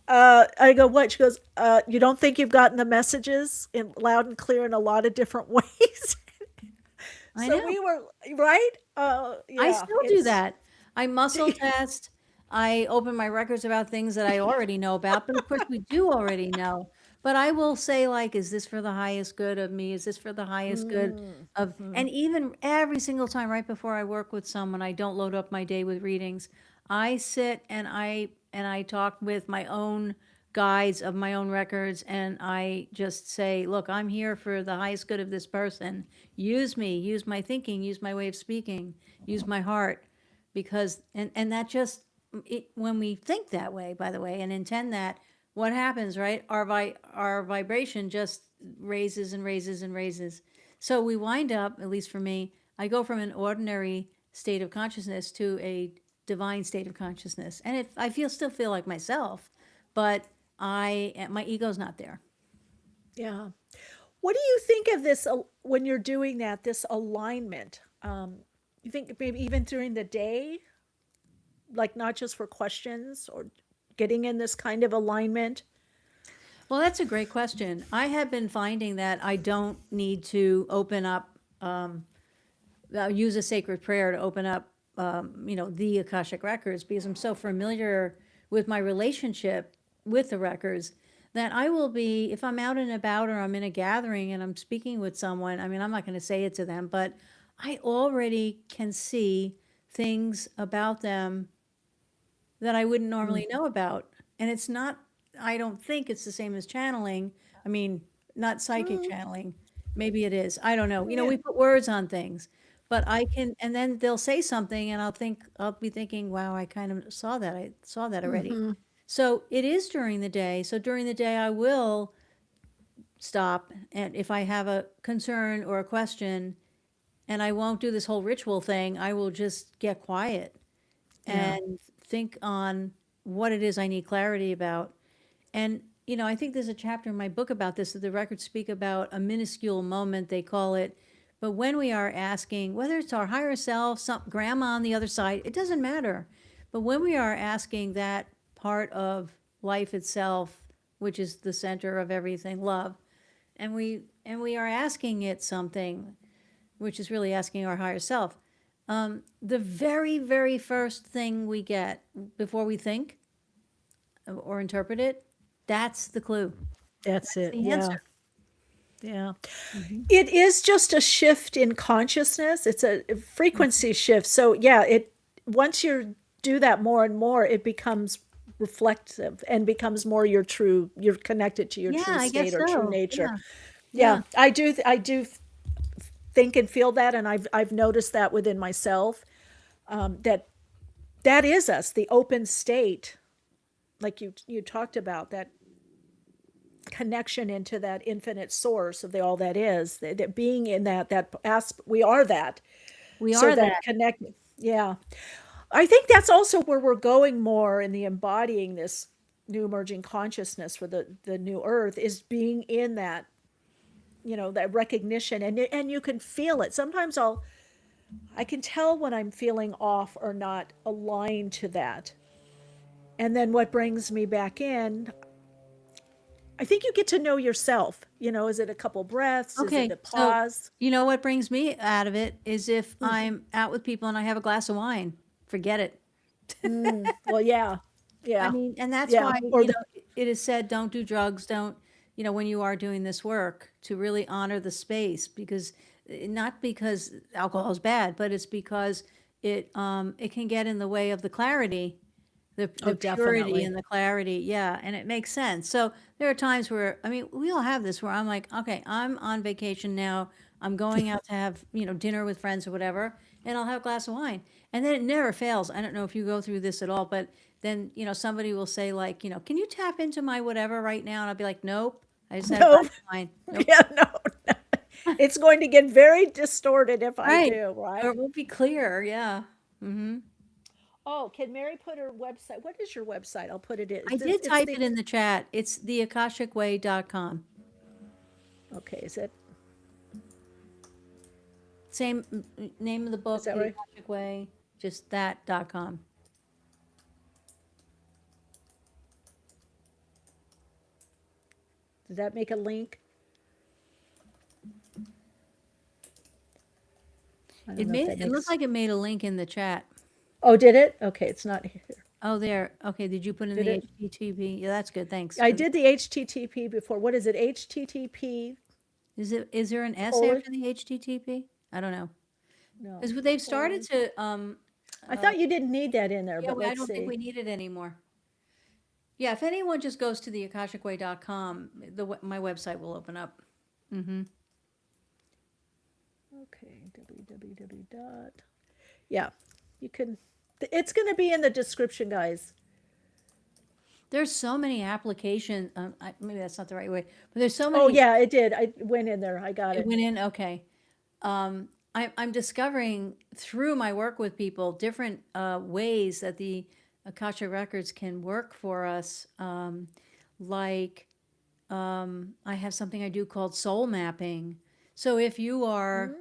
I go, what? She goes, you don't think you've gotten the messages in loud and clear in a lot of different ways? I So know. we were right. I Yeah, still do that. I muscle test. I open my records about things that I already know about, but of course we do already know. But I will say, like, is this for the highest good of me? Is this for the highest good of, and even every single time right before I work with someone, I don't load up my day with readings. I sit and I talk with my own guides of my own records, and I just say, look, I'm here for the highest good of this person. Use me, use my thinking, use my way of speaking, use my heart, because and that just when we think that way, by the way, and intend that, what happens, right? Our vibration just raises and raises and raises. So we wind up, at least for me, I go from an ordinary state of consciousness to a divine state of consciousness, and I still feel like myself, but my ego's not there. Yeah. What do you think of this when you're doing that? This alignment. You think maybe even during the day, like not just for questions or getting in this kind of alignment? Well, that's a great question. I have been finding that I don't need to open up, use a sacred prayer to open up, the Akashic Records, because I'm so familiar with my relationship with the records that I will be, if I'm out and about or I'm in a gathering and I'm speaking with someone, I mean, I'm not going to say it to them, but I already can see things about them that I wouldn't normally know about. And it's not, I don't think it's the same as channeling. I mean, not psychic channeling. Maybe it is. I don't know. We put words on things, but I can, and then they'll say something and I'll be thinking, wow, I kind of saw that. I saw that already. So it is during the day. So during the day, I will stop, and if I have a concern or a question, and I won't do this whole ritual thing, I will just get quiet Yeah. and think on what it is I need clarity about. And, I think there's a chapter in my book about this, that the records speak about a minuscule moment, they call it. But when we are asking, whether it's our higher self, some grandma on the other side, it doesn't matter. But when we are asking that part of life itself, which is the center of everything, love, and we are asking it something, which is really asking our higher self, the very, very first thing we get before we think or interpret it, that's the clue. That's it. The Yeah. answer. Yeah. It is just a shift in consciousness. It's a frequency shift. So yeah, once you do that more and more, it becomes reflective and becomes more you're connected to your Yeah, true I guess state or true so. nature. Yeah. Yeah. I do think and feel that, and I've noticed that within myself, that is us, the open state, like you talked about, that connection into that infinite source of all that is, that being in we are that. We So are that. connected. Yeah. I think that's also where we're going more in the embodying this new emerging consciousness for the new earth, is being in that, that recognition, and you can feel it. Sometimes I can tell when I'm feeling off or not aligned to that. And then what brings me back in, I think you get to know yourself. Is it a couple breaths? Is it Okay, a so pause? what brings me out of it is if I'm out with people and I have a glass of wine, forget it. Well, yeah. I Yeah. mean, and that's Yeah. why, Or it is said, don't do drugs, don't, when you are doing this work, to really honor the space, because not because alcohol is bad, but it's because it can get in the way of the clarity, the purity definitely. and the clarity. Yeah. And it makes sense. So there are times where, I mean, we all have this, where I'm like, okay, I'm on vacation now. I'm going out to have, dinner with friends or whatever, and I'll have a glass of wine. And then it never fails. I don't know if you go through this at all, but then, somebody will say, like, can you tap into my whatever right now? And I'll be like, nope, I just had a glass Nope. of wine. Nope. Yeah, no. It's going to get very distorted if I Right. do, Or right? it won't be clear. Yeah. Mm-hmm. Oh, can Mary put her website? What is your website? I'll put it in. I did type it in the chat. It's theakashicway.com. Okay, is it? Same name of the book, Is that The right? Akashic Way, just that.com. Did that make a link? I don't It know if made that it looked makes. like it made a link in the chat. Oh, did it? Okay, it's not here. Oh, there. Okay, did you put in Did the it? HTTP? Yeah, that's good. Thanks. I did the HTTP before. What is it? HTTP? Is there an S Colon? after the HTTP? I don't know. No. Because they've started to I thought you didn't need that in there, yeah, but I let's don't think see. we need it anymore. Yeah, if anyone just goes to theakashicway.com, my website will open up. Mm-hmm. Okay, www dot. Yeah, you can. It's going to be in the description, guys. There's so many applications. Maybe that's not the right way, but there's so many. Oh yeah, it did. I went in there. I got It it. went in. Okay. I'm discovering through my work with people different ways that the Akashic Records can work for us. Like I have something I do called soul mapping. So if you are,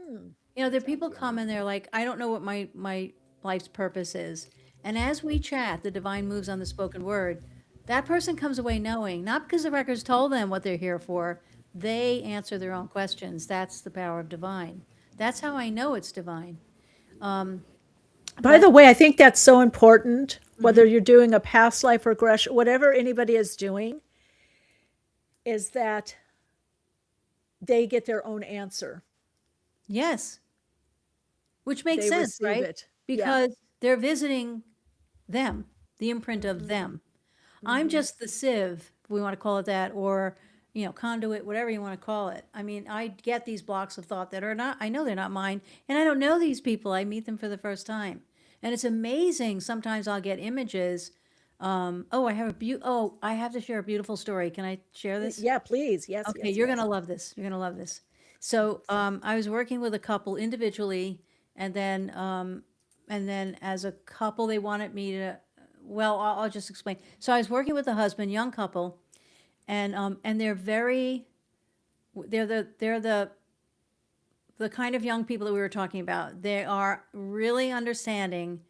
there are people come and they're like, I don't know what my life's purpose is. And as we chat, the divine moves on the spoken word. That person comes away knowing, not because the records told them what they're here for, they answer their own questions. That's the power of divine. That's how I know it's divine. By the way, I think that's so important, whether you're doing a past life regression, whatever anybody is doing, is that they get their own answer. Yes. Which makes They sense, receive right? it. Because they're visiting them, the imprint of them. I'm just the sieve, if we want to call it that, or, conduit, whatever you want to call it. I mean, I get these blocks of thought that are not, I know they're not mine, and I don't know these people. I meet them for the first time. And it's amazing. Sometimes I'll get images Oh, I have to share a beautiful story. Can I share this? Yeah, please. Yes, Okay, yes, you're gonna yes. love this. You're gonna love this. So, I was working with a couple individually, and then as a couple, they wanted me to. Well, I'll just explain. So I was working with a husband, young couple, and they're very, they're the kind of young people that we were talking about. They are really understanding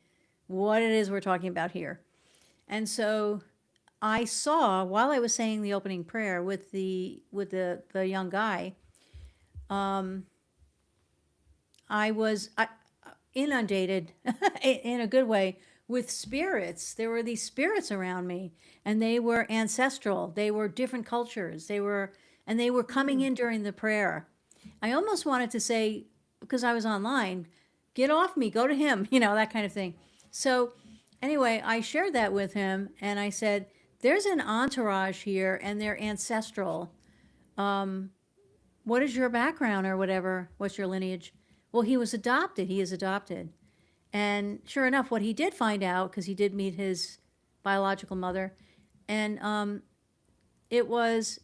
what it is we're talking about here. And so I saw while I was saying the opening prayer with the young guy, I was inundated in a good way with spirits. There were these spirits around me, and they were ancestral. They were different cultures. They were coming in during the prayer. I almost wanted to say, because I was online, get off me, go to him, that kind of thing. So anyway, I shared that with him, and I said, there's an entourage here, and they're ancestral. What is your background or whatever? What's your lineage? Well, he was adopted. He is adopted. And sure enough, what he did find out, because he did meet his biological mother, and it was,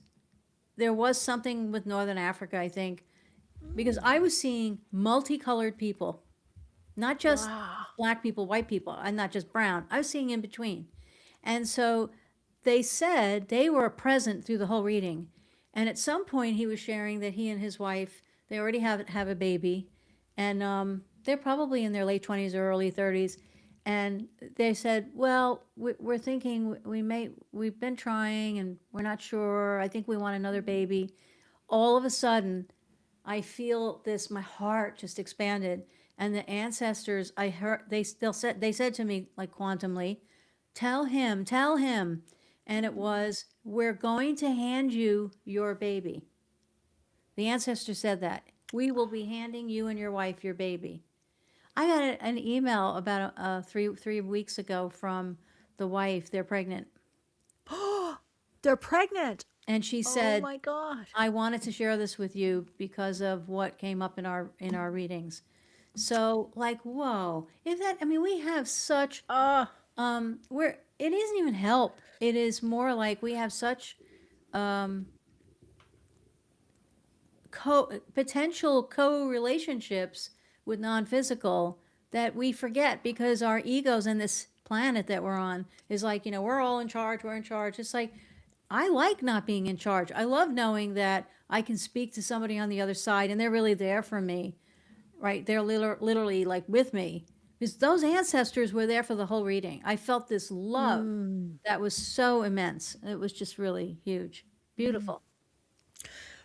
there was something with Northern Africa, I think, because I was seeing multicolored people, not just Wow. black people, white people, and not just brown. I was seeing in between. And so they said they were present through the whole reading. And at some point, he was sharing that he and his wife, they already have a baby, and they're probably in their late 20s or early 30s. And they said, well, we're thinking we've been trying and we're not sure. I think we want another baby. All of a sudden, I feel this, my heart just expanded. And the ancestors, I heard, they said to me, like quantumly, tell him. And it was, we're going to hand you your baby. The ancestor said that. We will be handing you and your wife your baby. I got an email about 3 weeks ago from the wife. They're pregnant. They're pregnant. And she Oh said, my God. I wanted to share this with you because of what came up in our readings. So like, whoa, we have such, Uh, where it isn't even help. It is more like we have such potential co-relationships with non-physical that we forget because our egos and this planet that we're on is like, we're all in charge, we're in charge. It's like, I like not being in charge. I love knowing that I can speak to somebody on the other side and they're really there for me, right? They're literally like with me. Because those ancestors were there for the whole reading. I felt this love that was so immense. It was just really huge. Beautiful.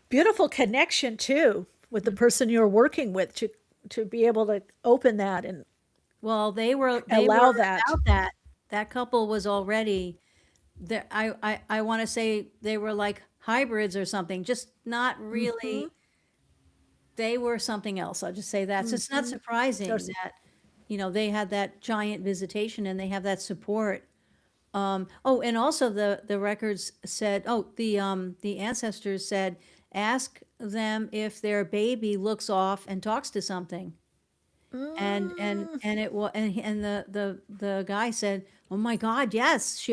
beautiful connection too with the person you're working with to be able to open that and Well, they were allow that. about that. That couple was already there. I want to say they were like hybrids or something, just not Hmm. really. They were something else. I'll just say that. So it's not surprising There's, that, they had that giant visitation and they have that support. Oh, and also the records said, the ancestors said, ask them if their baby looks off and talks to something. And it was and the guy said, "Oh my God, yes."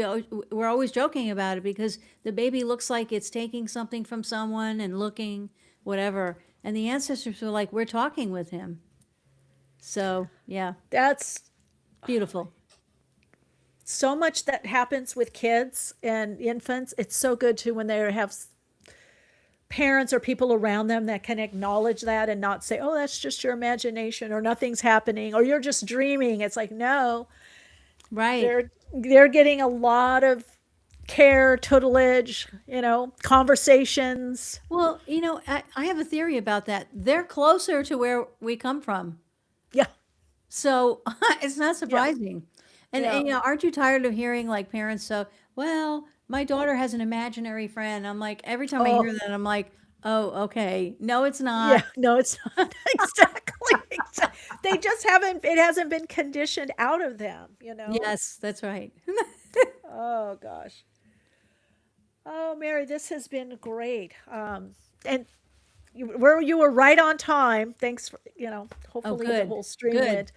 We're always joking about it because the baby looks like it's taking something from someone and looking whatever. And the ancestors were like, "We're talking with him." So yeah, that's beautiful. so much that happens with kids and infants. It's so good too when they have parents or people around them that can acknowledge that and not say, "Oh, that's just your imagination," or "Nothing's happening," or "You're just dreaming." It's like, no, Right. they're getting a lot of care, tutelage, conversations. Well, I have a theory about that. They're closer to where we come from. Yeah, So it's not yeah, surprising. And yeah, aren't you tired of hearing like parents so, well, my daughter has an imaginary friend. I'm like, every time I hear oh, that, I'm like, oh, okay. No, it's yeah. not. No, it's not exactly. They just haven't. It hasn't been conditioned out of them. Yes, that's right. Oh gosh. Oh, Mary, this has been great. And you were right on time. Thanks for, Oh, hopefully the good. whole stream Good. went.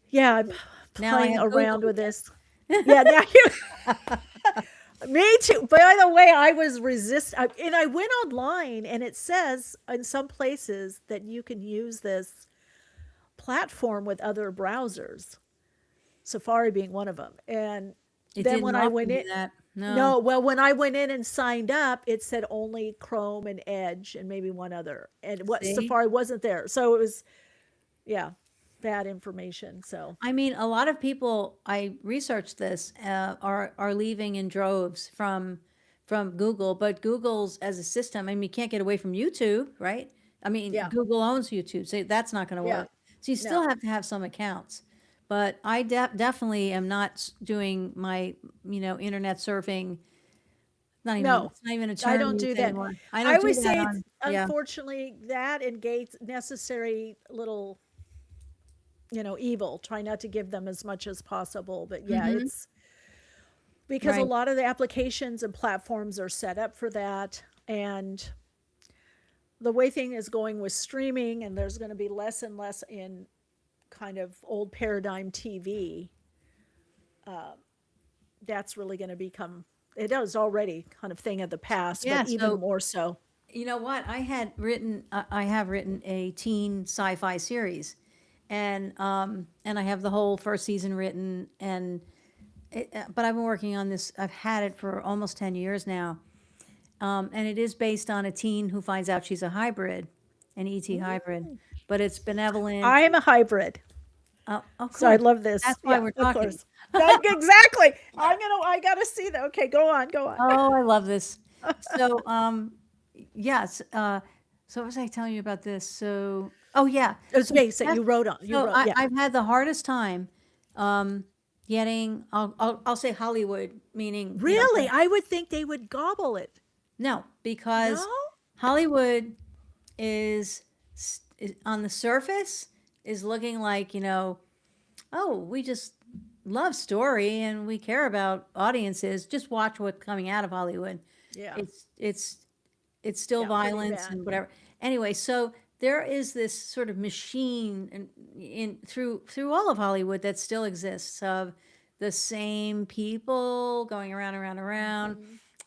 Yeah, I'm Now I playing have around Google with this. Yeah, now you. Me too. By the way, I was and I went online, and it says in some places that you can use this platform with other browsers, Safari being one of them. And It then didn't when I offer went me in, that. No. no, well, when I went in and signed up, it said only Chrome and Edge and maybe one other, and what See? Safari wasn't there. So it was, yeah, bad information. So I mean, a lot of people, I researched this, are leaving in droves from Google, but Google's as a system, I mean, you can't get away from YouTube, right? I mean, yeah, Google owns YouTube, so that's not going to yeah, work. So you still no, have to have some accounts. But I definitely am not doing my, internet surfing. Not even, no, it's not even a I term don't do used that. anymore. I I don't do would that say it's on, yeah. unfortunately that and Gates necessary little, evil. Try not to give them as much as possible. But yeah, Mm-hmm. it's because a Right. lot of the applications and platforms are set up for that. And the way thing is going with streaming, and there's going to be less and less in kind of old paradigm TV. That's really going to become, it is already kind of thing of the past, but Yeah. even So more so. you know what? I have written a teen sci-fi series, and I have the whole first season written, but I've been working on this. I've had it for almost 10 years now, and it is based on a teen who finds out she's a hybrid, an ET hybrid, but it's benevolent. I'm a hybrid. Oh, So I cool. love this. That's why Yeah, we're of talking. course. Exactly. I gotta see that. Okay, go on, go on. Oh, I love this. So, yes. So what was I telling you about this? So, oh yeah. It was So, base that that's- you wrote on. You so wrote, yeah. I've had the hardest time, getting, I'll say Hollywood, meaning, Really? I would think they would gobble it. no, because No? Hollywood is on the surface is looking like, oh, we just love story and we care about audiences. Just watch what's coming out of Hollywood. Yeah. It's still Yeah, pretty violence bad. and whatever. Anyway, so there is this sort of machine in through all of Hollywood that still exists of the same people going around, around, around.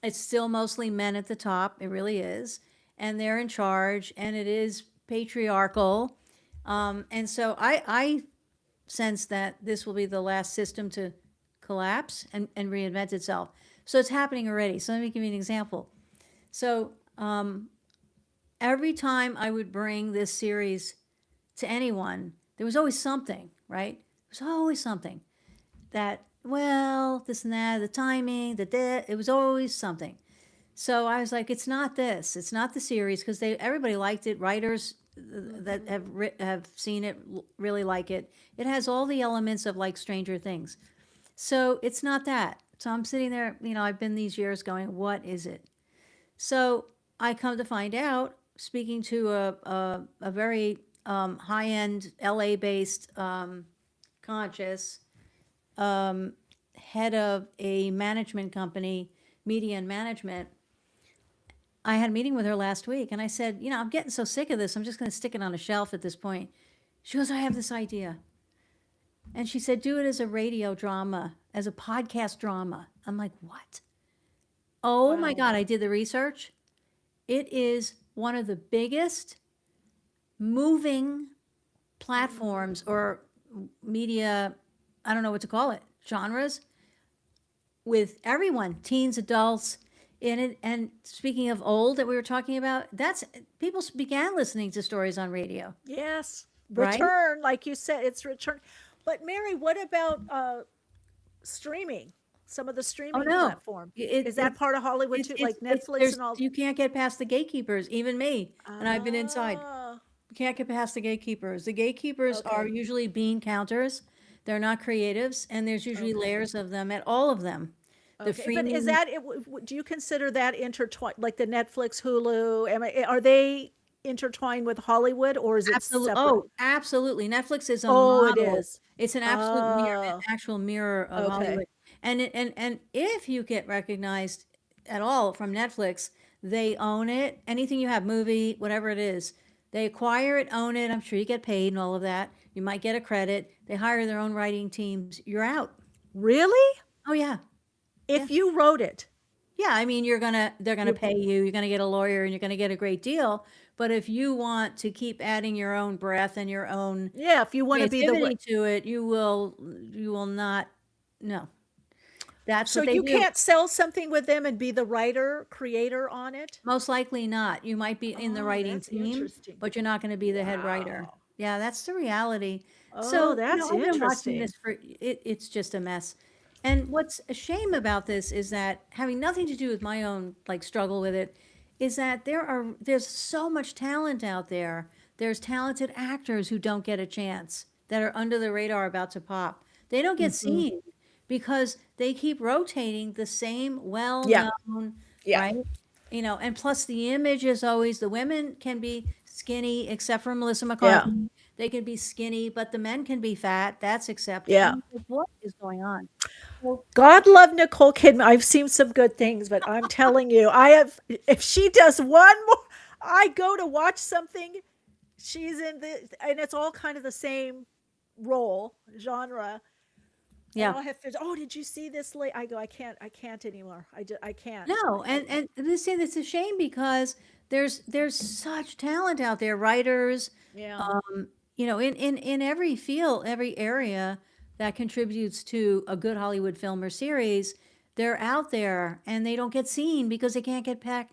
It's still mostly men at the top. It really is, and they're in charge, and it is patriarchal. And so I sense that this will be the last system to collapse and reinvent itself. So it's happening already. So let me give you an example. So every time I would bring this series to anyone, there was always something, right? There was always something that, well, this and that, the timing, it was always something. So I was like, it's not this, it's not the series, because everybody liked it. Writers that have seen it really like it. It has all the elements of like Stranger Things. So it's not that. So I'm sitting there, I've been these years going, what is it? So I come to find out, speaking to a very high-end LA-based conscious head of a management company, media and management. I had a meeting with her last week, and I said, I'm getting so sick of this. I'm just going to stick it on a shelf at this point. She goes, I have this idea. And she said, do it as a radio drama, as a podcast drama. I'm like, what? Oh my Wow. God, I did the research. It is one of the biggest moving platforms or media, I don't know what to call it, genres, with everyone, teens, adults in it. And speaking of old that we were talking about, people began listening to stories on radio, Yes. right? Return, like you said, it's return. But Mary, what about streaming? Some of the Oh streaming no, platform. it, Is that part of Hollywood too? Like Netflix there's, and all? you can't get past the gatekeepers, even me, and I've been inside. Ah, You can't get past the gatekeepers. The gatekeepers are okay. usually bean counters. They're not creatives, and there's usually Okay. layers of them at all of them. The Okay. But is freemium. that it? Do you consider that intertwined, like the Netflix, Hulu? Are they intertwined with Hollywood, or is it Absolutely. separate? Oh, absolutely. Netflix is a Oh, it model. is. It's an absolute mirror, an Oh, actual mirror of okay. Hollywood. And if you get recognized at all from Netflix, they own it. Anything you have, movie, whatever it is, they acquire it, own it. I'm sure you get paid and all of that. You might get a credit. They hire their own writing teams. You're out. Really? Oh yeah. If you wrote it. Yeah, I mean, they're gonna pay you, you're gonna get a lawyer, and you're gonna get a great deal. But if you want to keep adding your own breath and your own Yeah, if you want to be the creativity to it, you will not. No, that's so what they you do. can't sell something with them and be the writer, creator on it? Most likely not. You might be in the Oh, writing that's team, interesting. but you're not going to be the head writer. Wow. Yeah, that's the reality. Oh, So, that's I've been watching interesting. this for it's just a mess. And what's a shame about this is that having nothing to do with my own like struggle with it is that there's so much talent out there. There's talented actors who don't get a chance that are under the radar about to pop. They don't get seen because they keep rotating the same Yeah. well-known, Yeah. right? And plus the image is always the women can be skinny, except for Melissa McCarthy. They can be skinny, but the men can be fat. That's accepted. Yeah. I'm like, what is going on? Well, God love Nicole Kidman. I've seen some good things, but I'm telling you, if she does one more, I go to watch something. She's in and it's all kind of the same role, genre. And yeah. I'll have to, oh, did you see this late? I go, I can't anymore. I can't. No, and this it's a shame because there's such talent out there, writers, Yeah. in every field, every area that contributes to a good Hollywood film or series. They're out there and they don't get seen because they can't get back.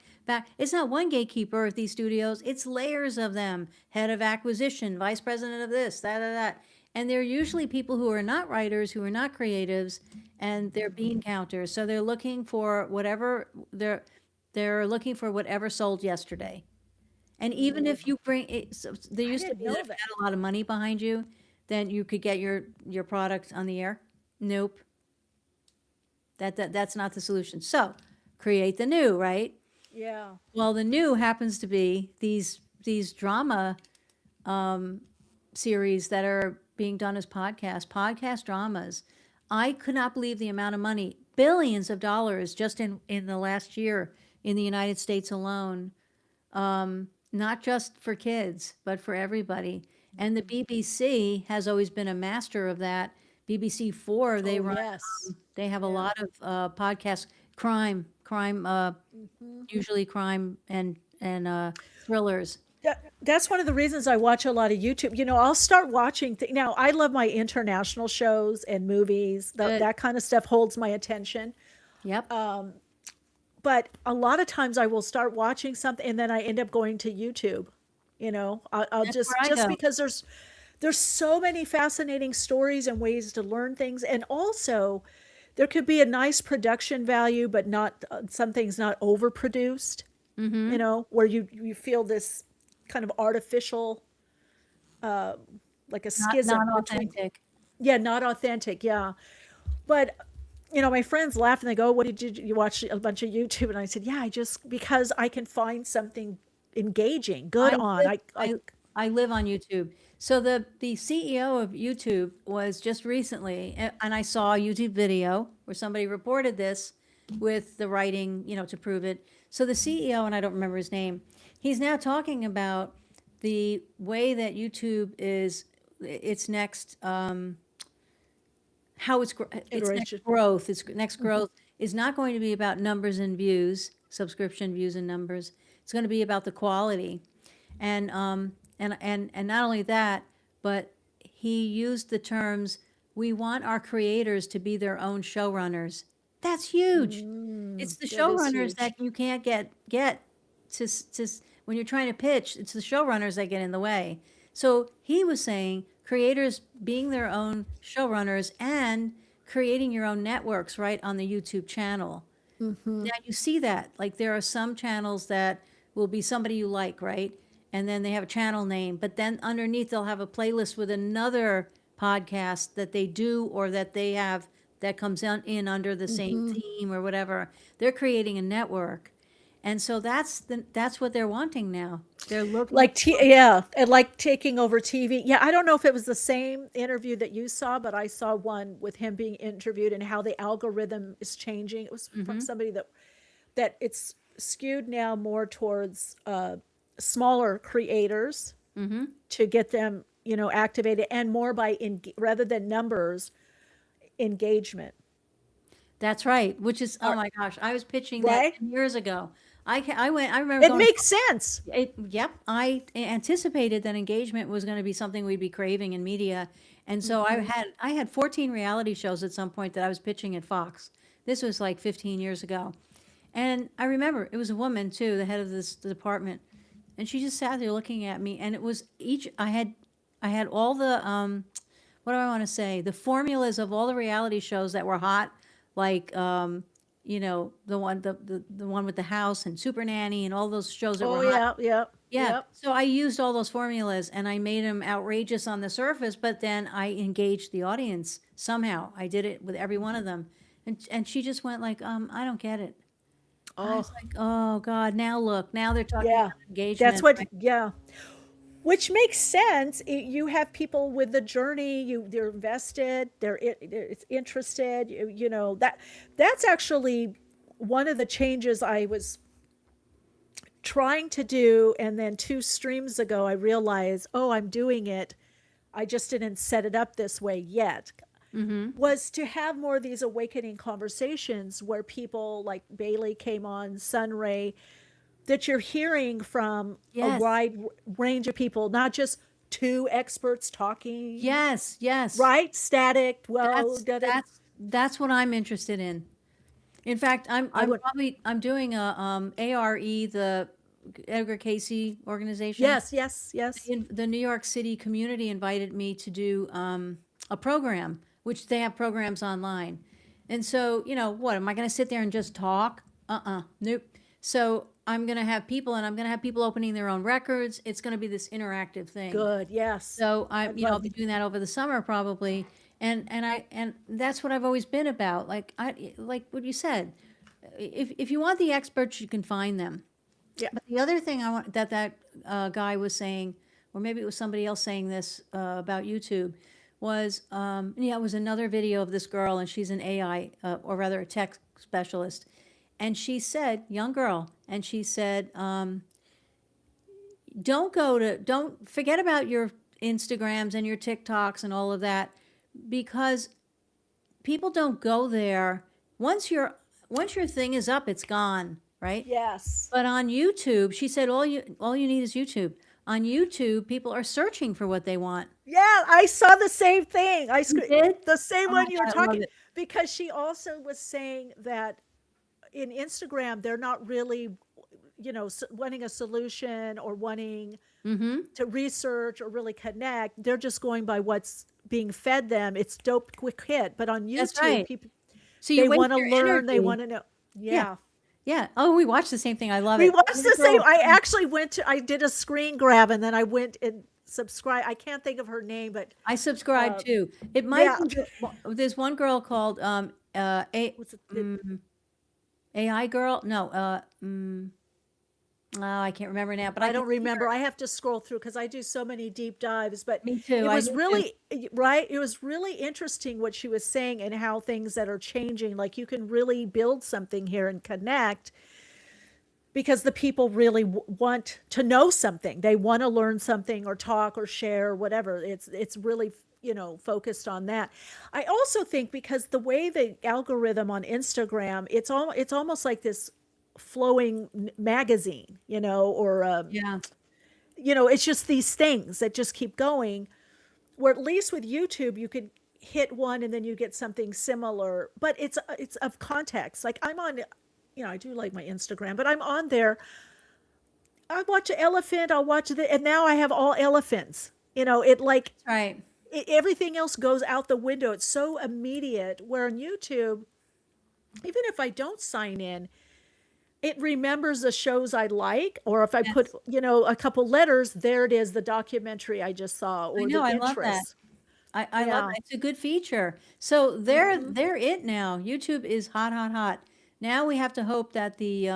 It's not one gatekeeper at these studios; it's layers of them: head of acquisition, vice president of this, that. And they're usually people who are not writers, who are not creatives, and they're bean counters. So they're looking for whatever they're looking for whatever sold yesterday. And even if you bring it, so there used to didn't be know that if you that. had a lot of money behind you, then you could get your product on the air. Nope. That's not the solution. So create the new, right? Yeah. Well, the new happens to be these drama series that are being done as podcast dramas. I could not believe the amount of money, billions of dollars just in the last year in the United States alone, not just for kids, but for everybody. And the BBC has always been a master of that. BBC4, they Oh, run, yes. they have a lot of podcasts, crime, usually crime and thrillers. That's one of the reasons I watch a lot of YouTube. I'll start watching now. I love my international shows and movies. Good. That kind of stuff holds my attention. Yep. But a lot of times I will start watching something and then I end up going to YouTube. I'll That's just where I go. because there's so many fascinating stories and ways to learn things, and also there could be a nice production value, but not something's not overproduced. Where you feel this kind of artificial, like a schism Not between. authentic. Yeah, not authentic. Yeah, but my friends laugh and they go, "What did you watch a bunch of YouTube?" And I said, "Yeah, I just because I can find something engaging, good I on. live, I live on YouTube. So the CEO of YouTube was just recently, and I saw a YouTube video where somebody reported this with the writing, to prove it. So the CEO, and I don't remember his name, he's now talking about the way that YouTube is its next how its Iteration. next growth, its next growth is not going to be about numbers and views, subscription views and numbers. It's going to be about the quality, and not only that, but he used the terms, "We want our creators to be their own showrunners." That's huge. It's the that is showrunners huge. that you can't get to when you're trying to pitch. It's the showrunners that get in the way. So he was saying creators being their own showrunners and creating your own networks right on the YouTube channel. Now you see that, like there are some channels that will be somebody you like, right? And then they have a channel name, but then underneath they'll have a playlist with another podcast that they do or that they have that comes in under the same theme or whatever. They're creating a network. And so that's what they're wanting now. They're looking And like taking over TV. Yeah, I don't know if it was the same interview that you saw, but I saw one with him being interviewed and how the algorithm is changing. It was from somebody that it's skewed now more towards smaller creators to get them, activated, and more by rather than numbers, engagement. That's right. Which is, oh Or- my gosh, I was pitching that right? 10 years ago. I remember It going, makes sense. yep, I anticipated that engagement was going to be something we'd be craving in media. And so I had 14 reality shows at some point that I was pitching at Fox. This was like 15 years ago. And I remember it was a woman too, the head of this department. And she just sat there looking at me, and it was I had all the what do I want to say? The formulas of all the reality shows that were hot, like you know, the one with the house and Super Nanny and all those shows that Oh were hot. yeah, yeah, Yeah. yep. So I used all those formulas and I made them outrageous on the surface, but then I engaged the audience somehow. I did it with every one of them. And she just went like, I don't get it. I Oh was like, oh God, now look, now they're talking yeah. about engagement. That's what. Yeah. Which makes sense. You have people with the journey. They're invested. They're interested. You know that's actually one of the changes I was trying to do, and then 2 streams ago I realized, oh, I'm doing it. I just didn't set it up this way yet. Was to have more of these awakening conversations where people like Bailey came on, Sunray, that you're hearing from a Yes. wide range of people, not just 2 experts talking, Yes, yes. right? Static. Well, That's what I'm interested in. In fact, would- I'm doing a ARE, the Edgar Casey organization. yes, yes, yes. The New York City community invited me to do a program, which they have programs online. And so, you know, what, am I going to sit there and just talk? Nope. So I'm going to have people, and I'm going to have people opening their own records. It's going to be this interactive thing. Good. Yes. So I'll love be doing that over the summer probably. And that's what I've always been about. Like like what you said, if you want the experts, you can find them. Yeah. But the other thing I want that guy was saying, or maybe it was somebody else saying this about YouTube, was it was another video of this girl, and she's an AI or rather a tech specialist, and she said, young girl, and she said, don't forget about your Instagrams and your TikToks and all of that, because people don't go there. Once your thing is up, it's gone, right? Yes. But on YouTube, she said all you need is YouTube. On YouTube, people are searching for what they want. Yeah, I saw the same thing. did? The same Oh my one you were God, I love talking, it. because she also was saying that in Instagram they're not really, wanting a solution or wanting to research or really connect. They're just going by what's being fed them. It's dope, quick hit. But on That's YouTube, right. people, So they you waste want to your learn. They energy. want to know. Yeah. Yeah. Oh, we watched the same thing. I love We it. watched the same. Girl- I actually I did a screen grab, and then I went and subscribed. I can't think of her name, but I subscribe too. It might yeah. be there's one girl called what's it? AI girl. No, I can't remember now, but I can don't see her. remember. I have to scroll through because I do so many deep dives. But Me too. it I was do too. really right. It was really interesting what she was saying and how things that are changing. Like you can really build something here and connect because the people really want to know something. They want to learn something or talk or share or whatever. It's really focused on that. I also think because the way the algorithm on Instagram, it's almost like this flowing magazine, or Yeah. it's just these things that just keep going. Where at least with YouTube, you could hit one and then you get something similar, but it's of context. Like I'm on, I do like my Instagram, but I'm on there. I watch an elephant. I'll watch and now I have all elephants. It like Right. everything else goes out the window. It's so immediate. Where on YouTube, even if I don't sign in, it remembers the shows I like, or if I put, a couple letters, there it is, the documentary I just saw, or know, the I love that. interest. I love Yeah. it. It's a good feature. So they're it now. YouTube is hot, hot, hot. Now we have to hope that the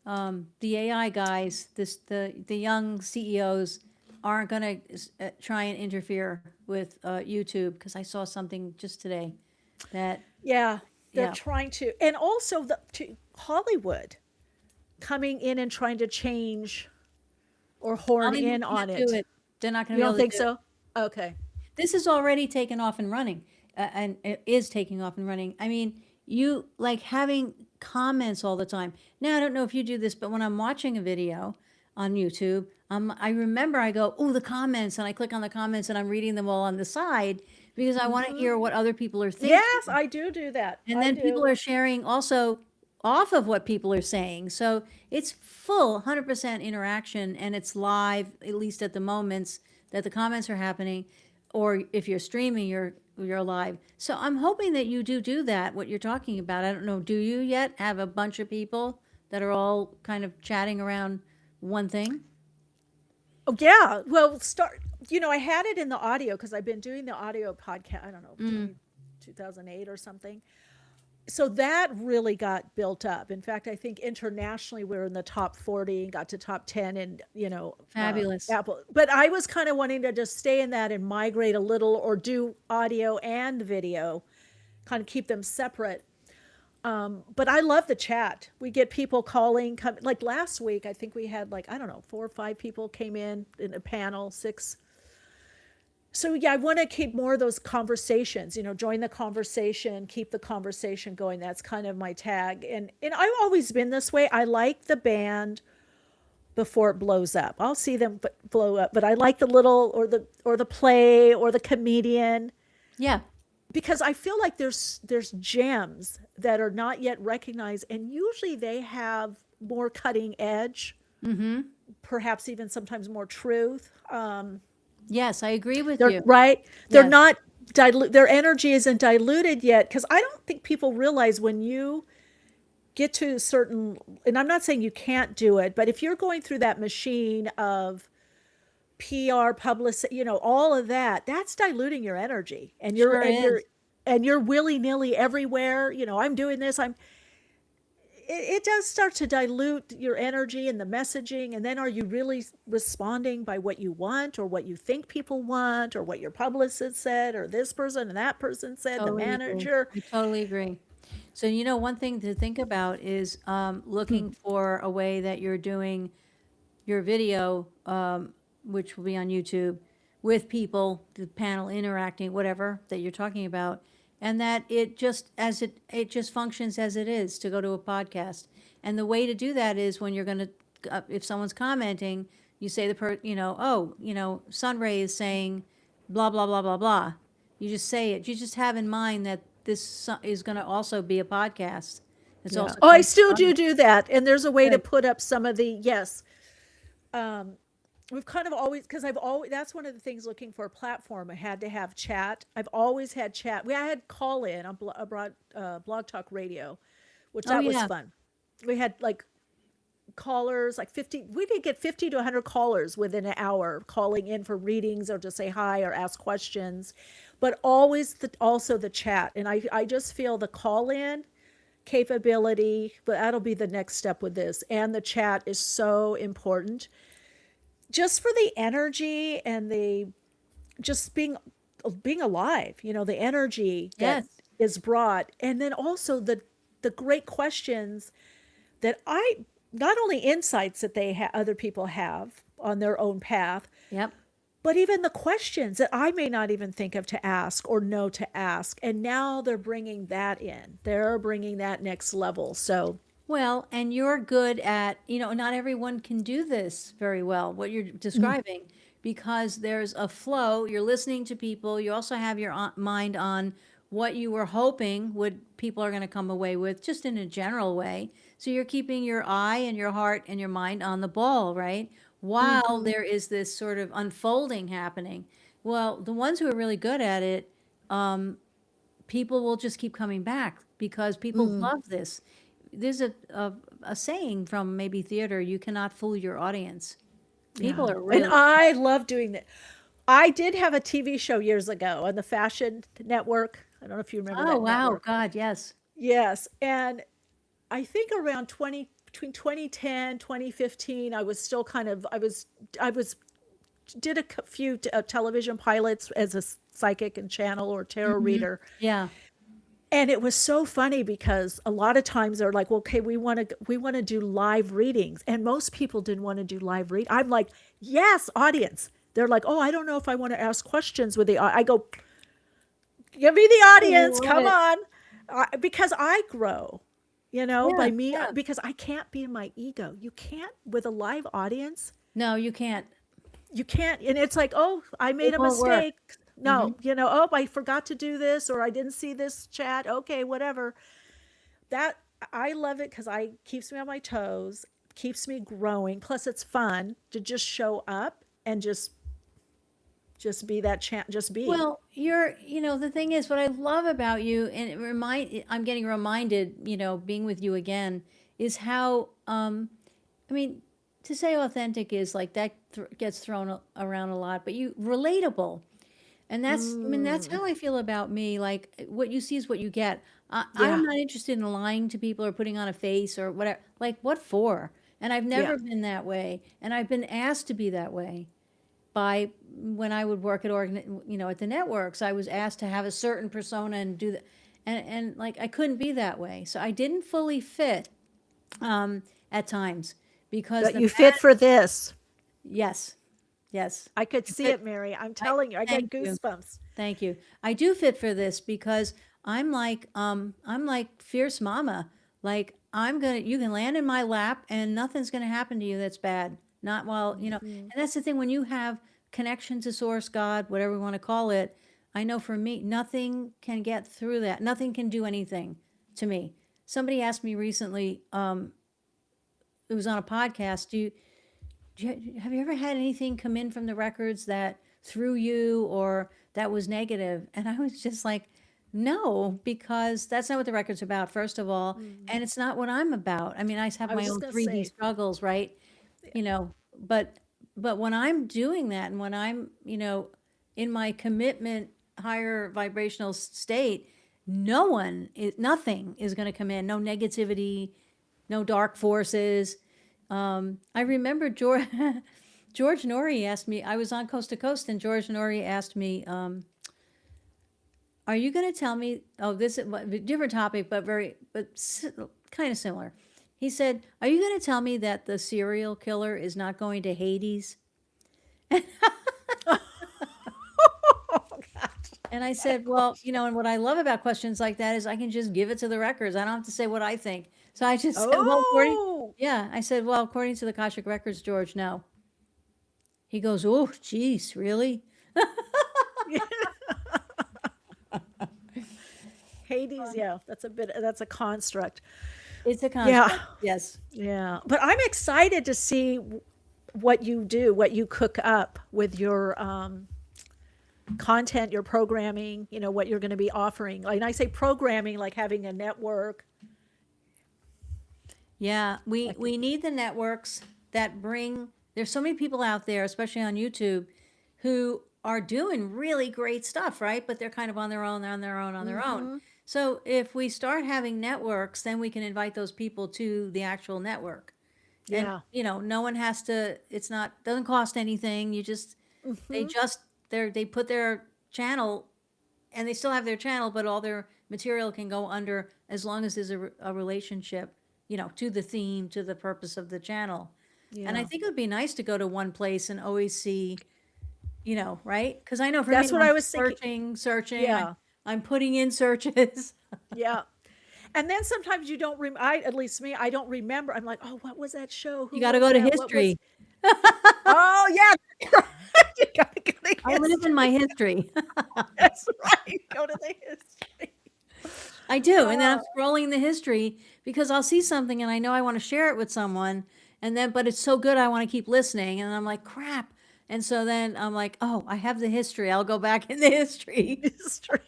AI guys, the young CEOs aren't going to try and interfere with YouTube, because I saw something just today that Yeah, they're Yeah. trying to, and also to Hollywood coming in and trying to change or horn Hollywood in on can't it. do it. They're not going You to be don't able to think do it. so? Okay. This is already taken off and running. and it is taking off and running. I mean, you like having comments all the time. Now, I don't know if you do this, but when I'm watching a video on YouTube, I remember I go, oh, the comments, and I click on the comments and I'm reading them all on the side because I want to hear what other people are thinking. Yes, I do that. And I then do. people are sharing also off of what people are saying. So it's full 100% interaction, and it's live, at least at the moments that the comments are happening. Or if you're streaming, you're live. So I'm hoping that you do that, what you're talking about. I don't know, do you yet have a bunch of people that are all kind of chatting around one thing? Oh, yeah. Well, I had it in the audio because I've been doing the audio podcast, I don't know, 2008 or something. So that really got built up. In fact, I think internationally we're in the top 40 and got to top 10 and, Fabulous. Apple. But I was kind of wanting to just stay in that and migrate a little or do audio and video, kind of keep them separate. But I love the chat. We get people calling, like last week, I think we had 4 or 5 people came in a panel, 6. So yeah, I want to keep more of those conversations, join the conversation, keep the conversation going. That's kind of my tag. And I've always been this way. I like the band before it blows up. I'll see them blow up, but I like the little or the play or the comedian. Yeah. Because I feel like there's gems that are not yet recognized, and usually they have more cutting edge, perhaps even sometimes more truth. Yes, I agree with you. Right? They're Yes. not their energy isn't diluted yet, because I don't think people realize when you get to certain, and I'm not saying you can't do it, but if you're going through that machine of PR, publicity, all of that, that's diluting your energy, and Sure is. you're willy-nilly everywhere. I'm doing this. It does start to dilute your energy and the messaging. And then are you really responding by what you want or what you think people want or what your publicist said or this person and that person said, Totally the agree. manager? I totally agree. So, one thing to think about is looking for a way that you're doing your video, which will be on YouTube, with people, the panel interacting, whatever that you're talking about, and that it just functions as it is to go to a podcast. And the way to do that is when you're going to, if someone's commenting, you say Sunray is saying blah blah blah blah blah. You just say it. You just have in mind that this is going to also be a podcast. It's Yeah. also Oh, I going to still be do that. And there's a way to Good. put up some of yes. We've kind of always, because that's one of the things looking for a platform. I had to have chat. I've always had chat. I had call in on Blog Talk Radio, which Oh, that was yeah. fun. We had callers, 50, we did get 50 to 100 callers within an hour calling in for readings or to say hi or ask questions, but always also the chat. And I just feel the call in capability, but that'll be the next step with this. And the chat is so important just for the energy and the just being alive, the energy that Yes. is brought. And then also the great questions that not only insights that other people have on their own path, Yep. but even the questions that I may not even think of to ask or know to ask. And now they're bringing that in. They're bringing that next level. So Well, and you're good at, not everyone can do this very well, what you're describing, because there's a flow. You're listening to people. You also have your mind on what you were hoping people are going to come away with, just in a general way. So you're keeping your eye and your heart and your mind on the ball, right? While there is this sort of unfolding happening. Well, the ones who are really good at it, people will just keep coming back because people love this. There's a saying from maybe theater: you cannot fool your audience. People yeah. are really And I love doing that. I did have a TV show years ago on the Fashion Network. I don't know if you remember Oh that wow, network. God, yes. Yes. And I think around between 2010, 2015, I was still did a few television pilots as a psychic and channel or tarot reader. Yeah. And it was so funny because a lot of times they're like, well, okay, we want to do live readings. And most people didn't want to do live read. I'm like, yes, audience. They're like, oh, I don't know if I want to ask questions with I go, Give me the audience. love Come it. on. Because I grow, Yeah, by me, yeah. because I can't be in my ego. You can't with a live audience. No, you can't. You can't. And it's like, oh, I It made a won't work. mistake. Hmm. No, oh, I forgot to do this or I didn't see this chat. Okay, whatever. That I love it because I keeps me on my toes, keeps me growing. Plus, it's fun to just show up and just be that just be. Well, the thing is, what I love about you, and I'm getting reminded, being with you again, is how, I mean, to say authentic is like that gets thrown around a lot, but you relatable. And that's Mm, how I feel about me. Like what you see is what you get. yeah, I'm not interested in lying to people or putting on a face or whatever. Like what for? And I've yeah. never been that way. And I've been asked to be that way by when I would work at the networks. I was asked to have a certain persona and do that. And like I couldn't be that way. So I didn't fully fit at times because But you fit for this. yes, yes. I could I see fit. it, Mary. I'm I telling you, I get thank you. goosebumps. Thank you. I do fit for this because I'm like fierce mama. Like you can land in my lap and nothing's gonna happen to you that's bad. Not while, and that's the thing when you have connection to source, God, whatever we want to call it. I know for me, nothing can get through that. Nothing can do anything to me. Somebody asked me recently, it was on a podcast, have you ever had anything come in from the records that threw you or that was negative? And I was just like, no, because that's not what the record's about, first of all. And it's not what I'm about. I mean, I have I was my just own gonna 3D say, struggles, right? But when I'm doing that and when I'm, in my commitment, higher vibrational state, nothing is going to come in. No negativity, no dark forces. I remember George Norrie asked me, I was on Coast to Coast, and George Norrie asked me, are you going to tell me, oh, this is a different topic, but kind of similar. He said, are you going to tell me that the serial killer is not going to Hades? And I said, well, and what I love about questions like that is I can just give it to the records. I don't have to say what I think. So I just said, well, oh, I said, well, according to the Akashic Records, George, no. He goes, oh, geez, really? Hades. Yeah, that's a construct. It's a Yeah, construct. Yes. yeah. But I'm excited to see what you do, what you cook up with your content, your programming, what you're going to be offering. Like, and I say programming, like having a network. Yeah, Like, we need the networks that bring. There's so many people out there, especially on YouTube, who are doing really great stuff, right? But they're kind of on their own, on their own, on their own. So if we start having networks, then we can invite those people to the actual network. And yeah, no one has to. Doesn't cost anything. They put their channel, and they still have their channel, but all their material can go under as long as there's a relationship, to the theme, to the purpose of the channel. And I yeah. think it would be nice to go to one place and always see, right? Because I know for me, That's what I'm I was thinking. searching, Yeah, I'm putting in searches. yeah. And then sometimes you don't at least me, I don't remember. I'm like, oh, what was that show? You Who got to was go to that? What was? history. Oh, yeah. You gotta go to I live in history. my history. That's right. Go to the history. I do. And then I'm Oh, scrolling the history because I'll see something and I know I want to share it with someone. But it's so good, I want to keep listening. And I'm like, crap. And so then I'm like, oh, I have the history. I'll go back in the history. history.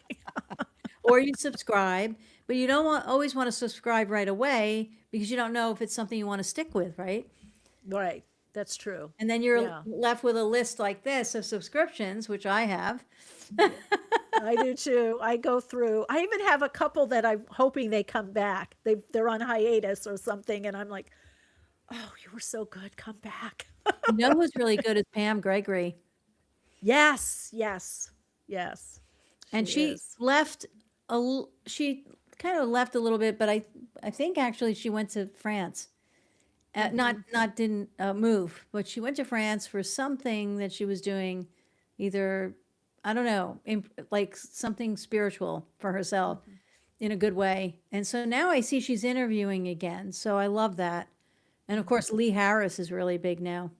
Or you subscribe, but you don't always want to subscribe right away because you don't know if it's something you want to stick with, right? Right. That's true. And then you're Yeah, left with a list like this of subscriptions, which I have. I do too. I go through. I even have a couple that I'm hoping they come back. They're on hiatus or something, and I'm like, oh, you were so good. Come back. You know who's really good is Pam Gregory. Yes, yes, yes. She And is. she kind of left a little bit, but I think actually she went to France. Not didn't move, but she went to France for something that she was doing, either I don't know, like something spiritual for herself in a good way. And so now I see she's interviewing again. So I love that. And of course, Lee Harris is really big now.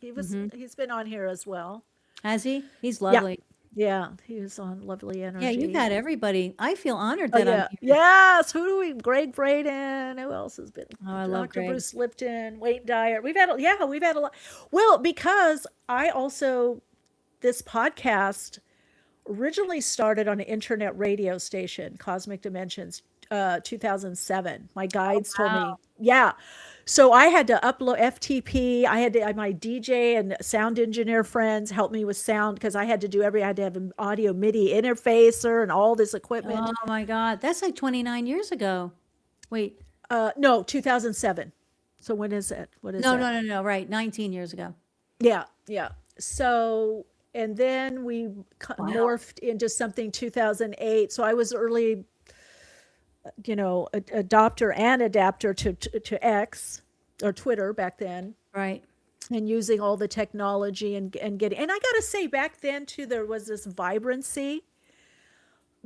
He's been on here as well. Has he? He's Yeah. lovely. Yeah, he was on Lovely Yeah, Energy. you've had everybody. I feel honored Oh that I'm yeah. here. Yes. Who do we? Greg Braden. Who else has been? Oh, I love Dr. Greg. Bruce Lipton, Wayne Dyer. We've had a lot. Well, because I also this podcast originally started on an internet radio station, Cosmic Dimensions, 2007. My guides told me, yeah. So I had to upload FTP. I had to, my DJ and sound engineer friends helped me with sound because I had to have an audio MIDI interfacer and all this equipment. Oh my God. That's like 29 years ago. Wait. No, 2007. So when is it? What is No, it? no. Right. 19 years ago. Yeah, yeah. So, and then we morphed into something 2008. So I was early, adopter and adapter to X or Twitter back then, Right. and using all the technology and getting. And I got to say, back then too, there was this vibrancy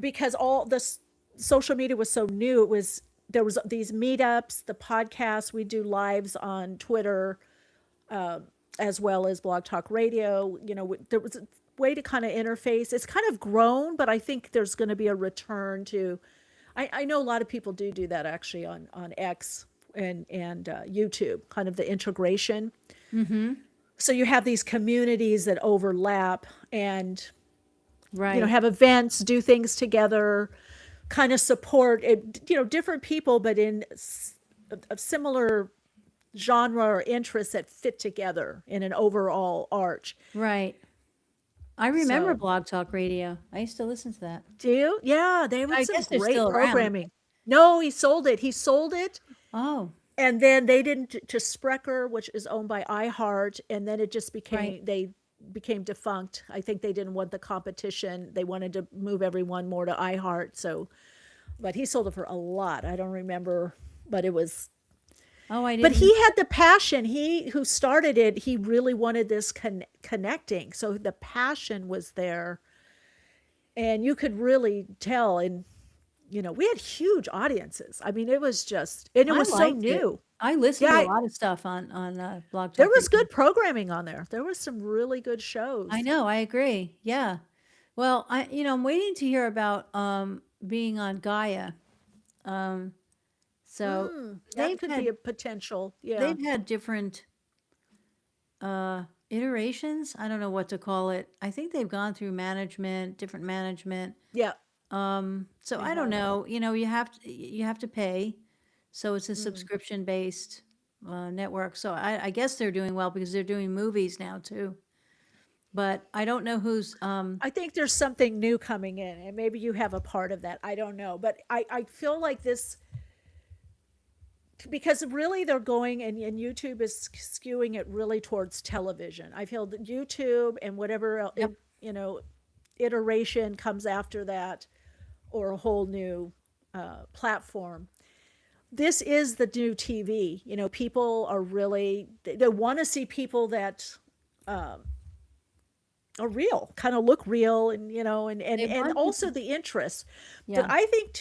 because all this social media was so new. There was these meetups, the podcasts. We do lives on Twitter, as well as Blog Talk Radio. There was a way to kind of interface. It's kind of grown, but I think there's going to be a return to. I know a lot of people do that actually on X and YouTube, kind of the integration. So you have these communities that overlap and Right. have events, do things together, kind of support different people, but in a similar genre or interests that fit together in an overall arch. Right. I remember So- Blog Talk Radio. I used to listen to that. Do you? Yeah, they I were some guess they're great still around. programming. No, he sold it. Oh, And then they didn't to Sprecher, which is owned by iHeart, and then it just became they became defunct. I think they didn't want the competition. They wanted to move everyone more to iHeart. So, but he sold it for a lot. I don't remember, but it was. I didn't. But he had the passion. He who started it. He really wanted this connecting. So the passion was there, and you could really tell. And we had huge audiences. I mean, it was just, and it I was so liked it. new. I listened Yeah, to a lot of stuff on Blog Talk. There was Radio. good programming on there. There was some really good shows. I know. I agree. Yeah. Well, I'm waiting to hear about being on Gaia. So That they've could had, be a potential. Yeah. they've had different iterations. I don't know what to call it. I think they've gone through different management. Yeah. So I don't know. You have to pay. So it's a subscription based network. So I guess they're doing well because they're doing movies now too. But I don't know who's I think there's something new coming in, and maybe you have a part of that. I don't know. But I feel like this, because really they're going, and YouTube is skewing it really towards television. I feel that YouTube and whatever, Yep. iteration comes after that, or a whole new platform. This is the new TV. People are really, they want to see people that are real, kind of look real, and They and want also the interest. Yeah. But I think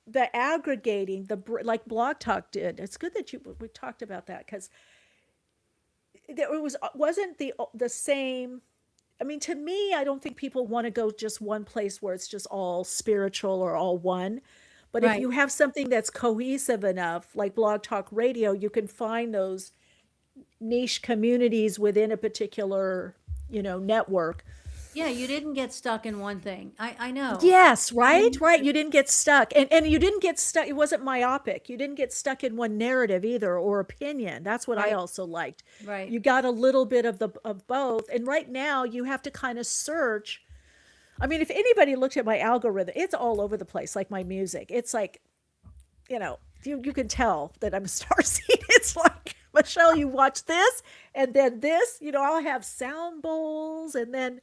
the aggregating, like Blog Talk did. It's good that we talked about that, because it wasn't the same. I mean, to me, I don't think people want to go just one place where it's just all spiritual or all one. But if Right. you have something that's cohesive enough, like Blog Talk Radio, you can find those niche communities within a particular, network. Yeah, you didn't get stuck in one thing. I know. Yes, right. You didn't get stuck, and you didn't get stuck. It wasn't myopic. You didn't get stuck in one narrative either, or opinion. That's what I Right. also liked. Right. You got a little bit of both, and right now you have to kind of search. I mean, if anybody looked at my algorithm, it's all over the place, like my music. It's like, you can tell that I'm a starseed. It's like, Michele, you watch this, and then this. I'll have sound bowls, and then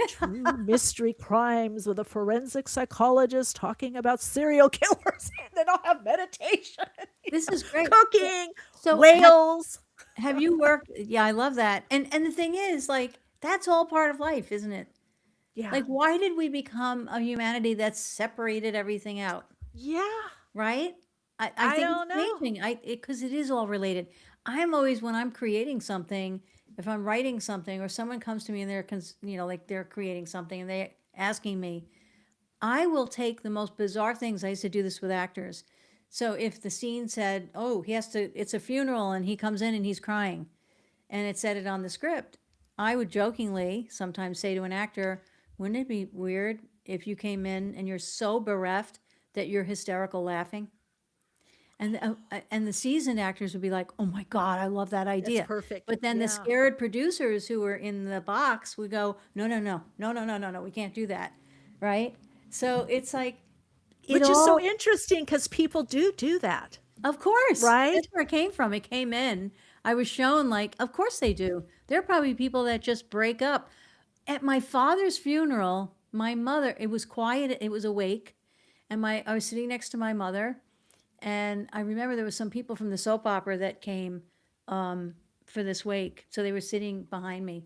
true mystery crimes with a forensic psychologist talking about serial killers, and then I'll have meditation, This is great. cooking, So whales. have you worked? Yeah, I love that. And the thing is, like, that's all part of life, isn't it? Yeah. Like, why did we become a humanity that's separated everything out? Yeah. Right? I I think don't it's know. changing. Because it is all related. I'm always, when I'm creating something, if I'm writing something or someone comes to me and they're, like they're creating something and they're asking me, I will take the most bizarre things. I used to do this with actors. So if the scene said, oh, it's a funeral and he comes in and he's crying, and it said it on the script, I would jokingly sometimes say to an actor, wouldn't it be weird if you came in and you're so bereft that you're hysterical laughing? And the seasoned actors would be like, oh my God, I love that That's idea. perfect. But then the Yeah. scared producers who were in the box would go, no, no, no, no, no, no, no, no, we can't do that. Right? So it's like, it Which is so all, interesting because people do that, of course, right? that's where it came from. It came in. I was shown, like, of course they do. There are probably people that just break up. At my father's funeral, my mother, it was quiet, it was awake, and I was sitting next to my mother, and I remember there was some people from the soap opera that came for this wake, so they were sitting behind me,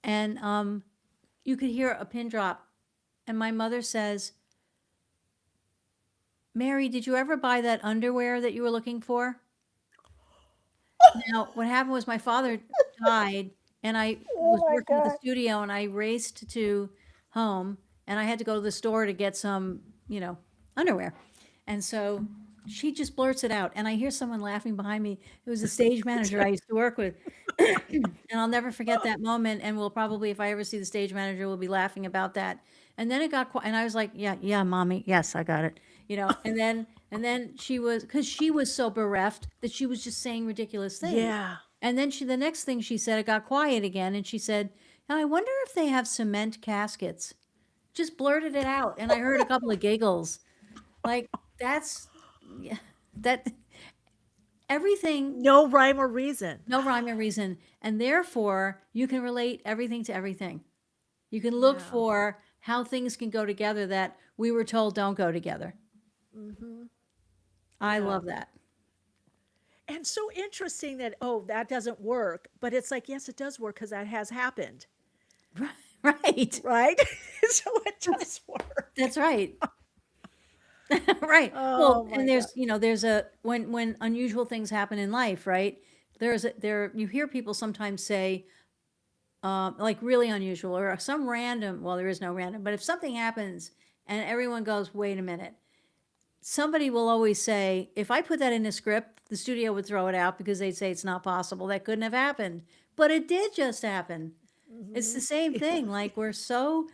and you could hear a pin drop, and my mother says, Mary, did you ever buy that underwear that you were looking for? Now, what happened was my father died, and I Oh was my working at the God. studio, and I raced to home, and I had to go to the store to get some, underwear. And so she just blurts it out, and I hear someone laughing behind me. It was a stage manager I used to work with. And I'll never forget that moment, and we'll probably, if I ever see the stage manager, we'll be laughing about that. And then it got quiet, and I was like, yeah, yeah, mommy, yes, I got it. And then because she was so bereft that she was just saying ridiculous things. Yeah. And then the next thing she said, it got quiet again, and she said, now I wonder if they have cement caskets. Just blurted it out, and I heard a couple of giggles. Like, that's, yeah, that, everything, No rhyme or reason. no rhyme or reason. And therefore, you can relate everything to everything. You can look Yeah. for how things can go together that we were told don't go together. I Yeah. love that. And so interesting that, oh, that doesn't work. But it's like, yes, it does work because that has happened, Right. right? So it does work. That's right. Right. Oh Well, my and God. there's when unusual things happen in life, right? You hear people sometimes say, like really unusual or some random, well, there is no random, but if something happens and everyone goes, wait a minute, somebody will always say, if I put that in a script, the studio would throw it out because they'd say it's not possible. That couldn't have happened. But it did just happen. It's the same thing. Like we're so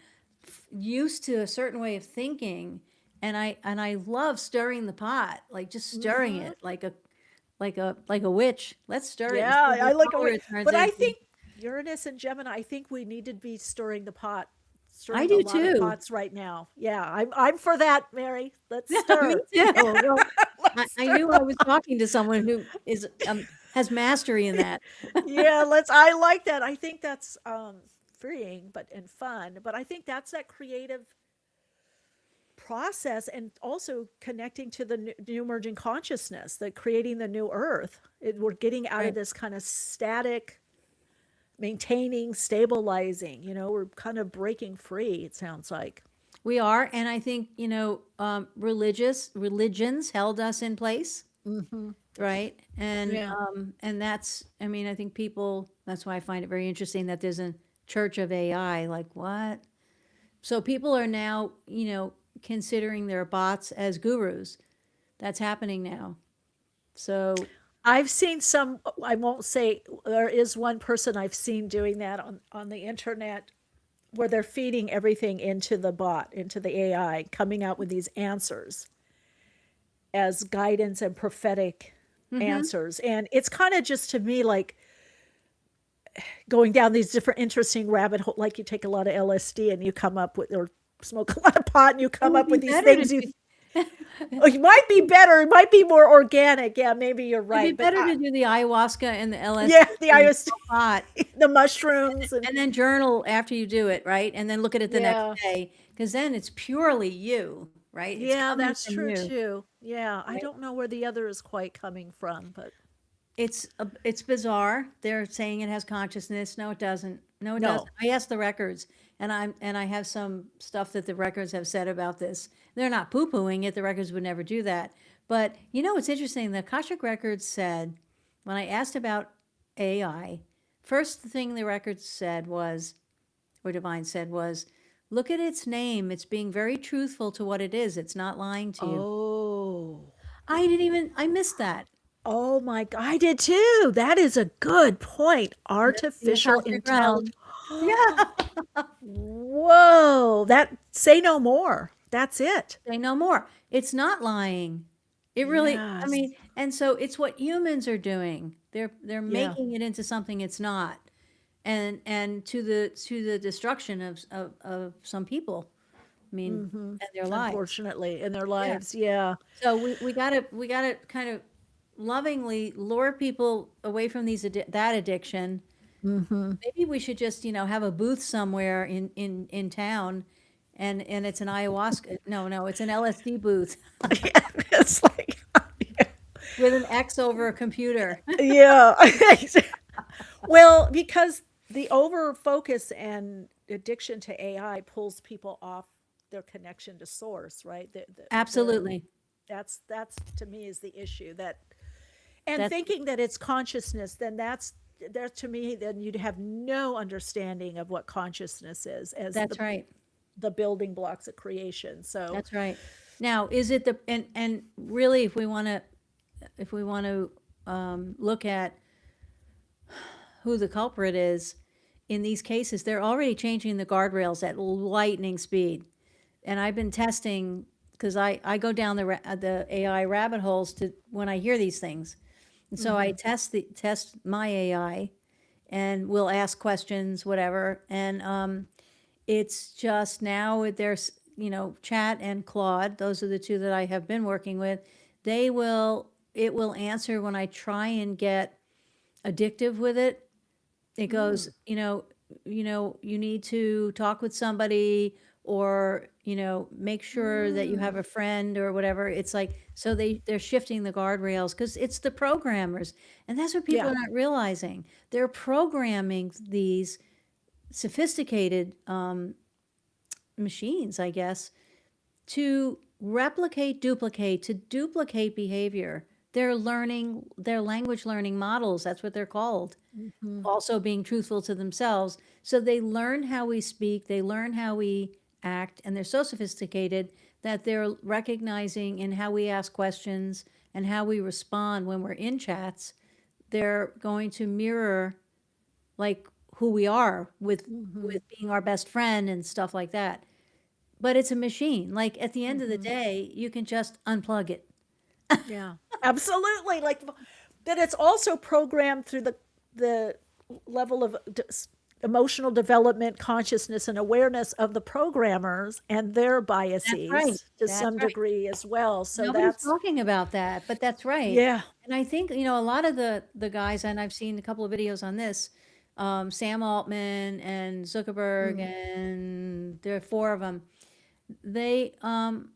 used to a certain way of thinking, and I love stirring the pot, like just stirring it like a witch. Let's stir it and Yeah, see I what like color it. it turns But I into. think Uranus and Gemini, I think we need to be stirring the pot, I stirring a do lot of too. pots right now. Yeah, I'm for that, Mary. Let's Me stir. too. Well, Let's I stir. knew I was talking to someone who has mastery in that. Yeah, I like that. I think that's freeing but and fun. But I think that's that creative process and also connecting to the new emerging consciousness, that creating the new earth. We're getting out of Right. this kind of static maintaining, stabilizing, we're kind of breaking free, it sounds like. We are, and I think religions held us in place, right? Yeah. And that's, I mean, I think people. That's why I find it very interesting that there's a church of AI. Like what? So people are now, considering their bots as gurus. That's happening now. So I've seen some, I won't say, there is one person I've seen doing that on the internet where they're feeding everything into the bot, into the AI, coming out with these answers as guidance and prophetic answers. And it's kind of just to me like going down these different interesting rabbit hole, like you take a lot of LSD and you come up with, or smoke a lot of pot and you it come would up be with these better to things you, do, it might be better, it might be more organic. Yeah, maybe you're it'd be right. But better to do the ayahuasca and the LSD yeah, the and the IOS, pot, the mushrooms and and then journal after you do it, right? And then look at it the next yeah. day, because then it's purely you, right? It's Yeah, coming that's from true you, too. Yeah, I right? don't know where the other is quite coming from, but it's bizarre. They're saying it has consciousness. No, it doesn't. No, it doesn't. No. I asked the records, and I have some stuff that the records have said about this. They're not poo-pooing it. The records would never do that. But it's interesting. The Akashic Records said, when I asked about AI, first thing the records said was, or Divine said was, look at its name. It's being very truthful to what it is. It's not lying to you. Oh. I missed that. Oh my God, I did too. That is a good point. The Artificial Akashic intelligence. realm. Yeah. Whoa, say no more. That's it. Say no more. It's not lying. It really, I Yes. mean, and so it's what humans are doing. They're Yeah. making it into something it's not. And to the destruction of some people. I mean, and their lives. Unfortunately, in their Yeah. lives. Yeah. So we gotta kind of lovingly lure people away from that addiction. Maybe we should just, have a booth somewhere in town, and it's an ayahuasca. No, it's an LSD booth It's like, with an X over a computer. yeah. Well, because the over focus and addiction to AI pulls people off their connection to source, right? Absolutely. That's to me is the issue and That's thinking that it's consciousness, then that's there to me, then you'd have no understanding of what consciousness is as that's right. the building blocks of creation. So That's right. Now, is it and really, if we want to look at who the culprit is in these cases, they're already changing the guardrails at lightning speed. And I've been testing because I go down the AI rabbit holes to when I hear these things. And so I test my AI and we'll ask questions, whatever. And it's just now there's, Chat and Claude, those are the two that I have been working with. It will answer when I try and get addictive with it. It goes, you need to talk with somebody or, make sure that you have a friend or whatever. It's like, so they're shifting the guardrails because it's the programmers. And that's what people Yeah. are not realizing. They're programming these sophisticated machines, I guess, to duplicate behavior. They're language learning models. That's what they're called. Also being truthful to themselves. So they learn how we speak, they learn how we act, and they're so sophisticated that they're recognizing in how we ask questions and how we respond when we're in chats. They're going to mirror like who we are with being our best friend and stuff like that. But it's a machine. Like at the end of the day, you can just unplug it. Yeah, absolutely. Like, but it's also programmed through the level of emotional development, consciousness, and awareness of the programmers and their biases right. to That's some right. degree as well. So Nobody's that's talking about that, but that's right. yeah, And I think, a lot of the guys, and I've seen a couple of videos on this, Sam Altman and Zuckerberg, and there are four of them. They, when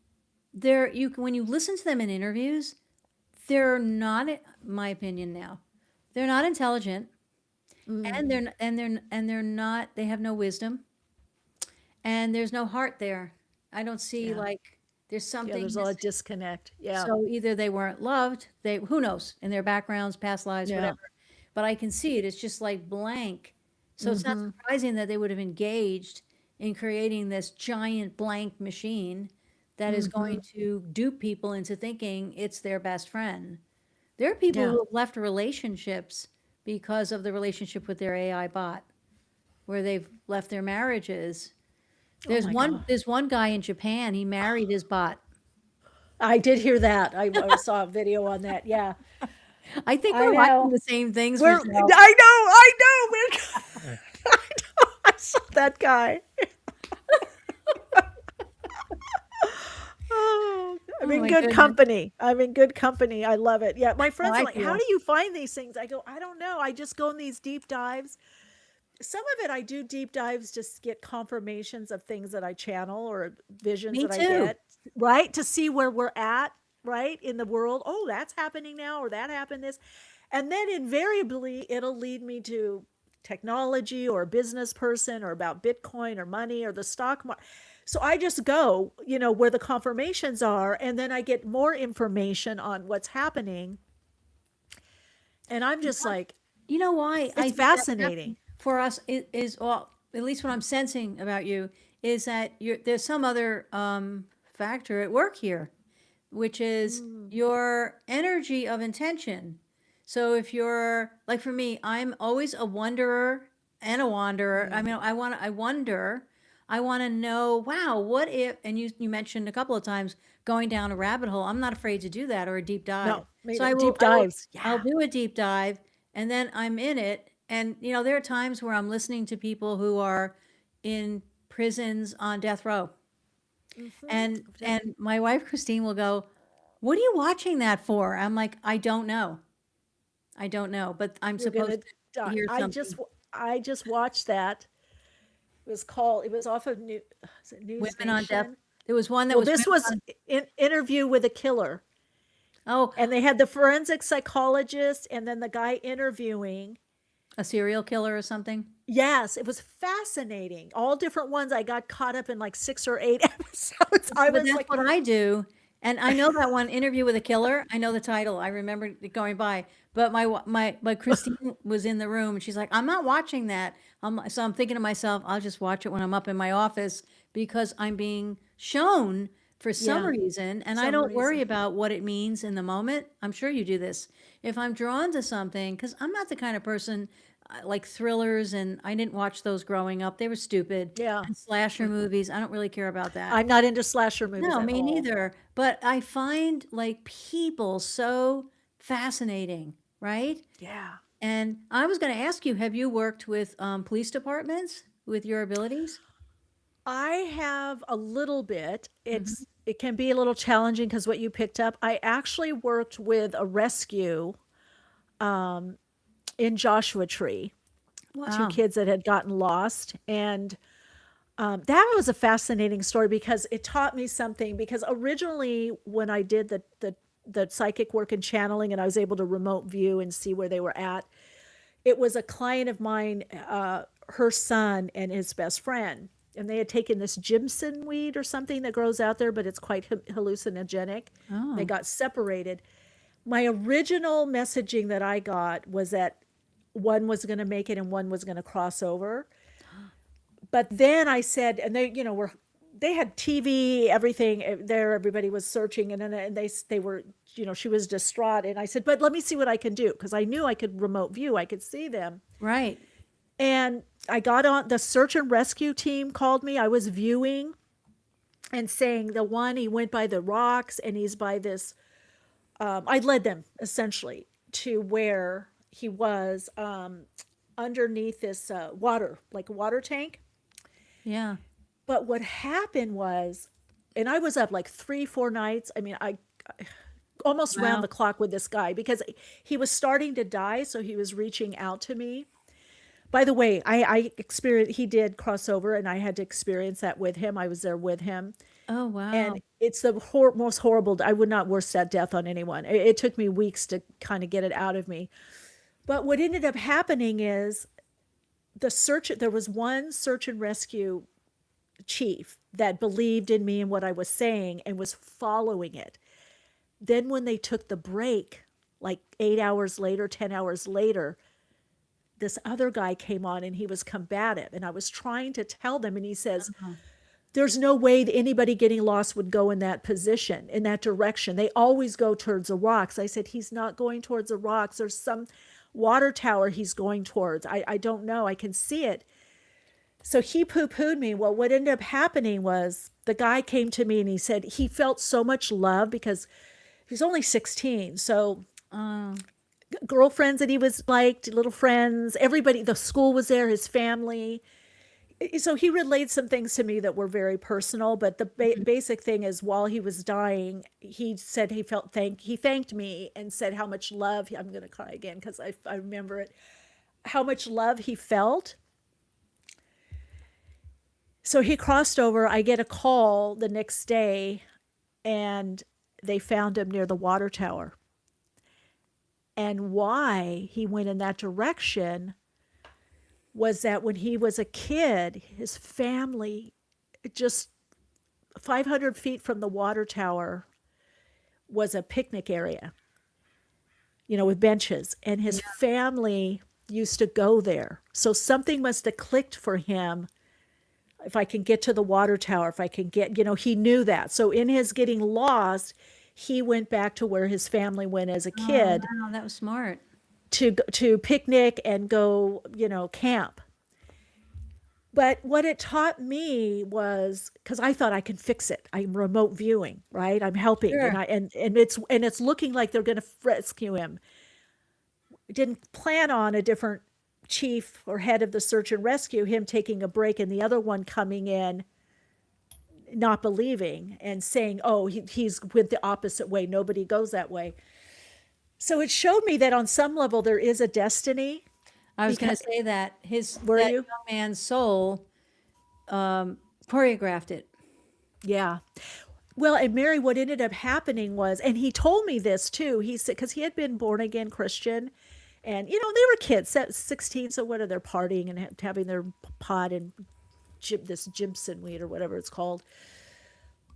you listen to them in interviews, they're not, in my opinion now, they're not intelligent, and they're not, they have no wisdom, and there's no heart there. I don't see Yeah. like there's yeah. something There's a lot of missing. disconnect. Yeah, So either they weren't loved, who knows, in their backgrounds, past lives, Yeah. whatever. But I can see it. It's just like blank. So it's not surprising that they would have engaged in creating this giant blank machine that is going to dupe people into thinking it's their best friend. There are people Yeah. who have left relationships because of the relationship with their AI bot, where they've left their marriages. There's my one God. there's one guy in Japan, he married his bot. I did hear that. I saw a video on that. Yeah, I think I we're watching know. the same things, We're, Michele. I know. I know. I saw that guy. Oh, I'm Oh in my good goodness. company. I'm in good company. I love it. Yeah, my friends I are like, "How feel. do you find these things?" I go, "I don't know. I just go in these deep dives." Some of it I do deep dives just get confirmations of things that I channel or visions Me that I too. get, right? To see where we're at right, in the world. Oh, that's happening now, or that happened this. And then invariably it'll lead me to technology or a business person or about Bitcoin or money or the stock market. So I just go, where the confirmations are, and then I get more information on what's happening. And I'm just like, You know why I it's think that fascinating. for us is, well, at least what I'm sensing about you is that there's some other factor at work here, which is your energy of intention. So if you're like, for me, I'm always a wanderer and a wanderer. I mean, I wonder, I want to know, wow, what if, and you mentioned a couple of times going down a rabbit hole. I'm not afraid to do that, or a deep dive. No, So deep dives. I'll Yeah. do a deep dive, and then I'm in it. And, there are times where I'm listening to people who are in prisons on death row. And my wife, Christine, will go, "What are you watching that for?" I'm like, "I don't know. I don't know, but I'm You're gonna supposed to die. hear I just something." I just watched that. It was off of is it News Women on death. Nation? There was one that Well, was this women was on, Interview with a Killer. oh, And they had the forensic psychologist and then the guy interviewing. a serial killer or something. Yes, it was fascinating. All different ones. I got caught up in like 6 or 8 episodes. I But was that's like, what I do. And I know that one, Interview with a Killer. I know the title. I remember it going by. But but Christine was in the room and she's like, "I'm not watching that." So I'm thinking to myself, I'll just watch it when I'm up in my office because I'm being shown for some yeah, reason, and I some don't worry reason. about what it means in the moment. I'm sure you do this. If I'm drawn to something, because I'm not the kind of person like thrillers, and I didn't watch those growing up. They were stupid. Yeah. And slasher movies, I don't really care about that. I'm not into slasher movies No, at me all. neither. But I find like people so fascinating, right? Yeah. And I was going to ask you, have you worked with police departments with your abilities? I have a little bit. Hmm. It can be a little challenging because what you picked up. I actually worked with a rescue in Joshua Tree, two Wow. kids that had gotten lost, and that was a fascinating story because it taught me something. Because originally, when I did the psychic work and channeling, and I was able to remote view and see where they were at, it was a client of mine, her son and his best friend, and they had taken this Jimson weed or something that grows out there, but it's quite hallucinogenic. They Oh, got separated. My original messaging that I got was that one was going to make it and one was going to cross over. But then I said, and they had TV, everything there. Everybody was searching, and then they were, she was distraught. And I said, but let me see what I can do, because I knew I could remote view, I could see them. right. And I got on the search and rescue team called me. I was viewing and saying the one, he went by the rocks and he's by this. I led them essentially to where he was, underneath this water, like a water tank. Yeah. But what happened was, and I was up like 3, 4 nights. I mean, I almost round Wow. the clock with this guy because he was starting to die. So he was reaching out to me. By the way, I experienced, he did cross over and I had to experience that with him. I was there with him. Oh, wow. And it's the most horrible. I would not wish that death on anyone. It took me weeks to kind of get it out of me. But what ended up happening is there was one search and rescue chief that believed in me and what I was saying and was following it. Then when they took the break, like 8 hours later, 10 hours later, this other guy came on and he was combative. And I was trying to tell them, and he says, there's no way that anybody getting lost would go in that position, in that direction. They always go towards the rocks. I said, he's not going towards the rocks. There's some water tower he's going towards. I don't know. I can see it. So he poo-pooed me. Well, what ended up happening was the guy came to me and he said he felt so much love because he's only 16. So Oh, girlfriends that he was liked, little friends, everybody, the school was there, his family. So he relayed some things to me that were very personal, but the basic thing is while he was dying, he said he thanked me and said how much love, I'm going to cry again because I remember it, how much love he felt. So he crossed over. I get a call the next day, and they found him near the water tower. And why he went in that direction was that when he was a kid, his family, just 500 feet from the water tower, was a picnic area, with benches. And his family used to go there. So something must have clicked for him. If I can get to the water tower, if I can get, he knew that. So in his getting lost, he went back to where his family went as a kid. Oh, wow, that was smart. To picnic and go, camp. But what it taught me was, because I thought I can fix it. I'm remote viewing, right? I'm helping, Sure. and it's looking like they're going to rescue him. Didn't plan on a different chief or head of the search and rescue, him taking a break, and the other one coming in, not believing and saying, "Oh, he's went the opposite way. Nobody goes that way." So it showed me that on some level there is a destiny. I was going to Because- say that Were that you? young man's soul choreographed it. Yeah. Well, and Mary, what ended up happening was, and he told me this too, he said, because he had been born again Christian, and, they were kids, 16, so what are they partying and having their pot and this Jimson weed or whatever it's called.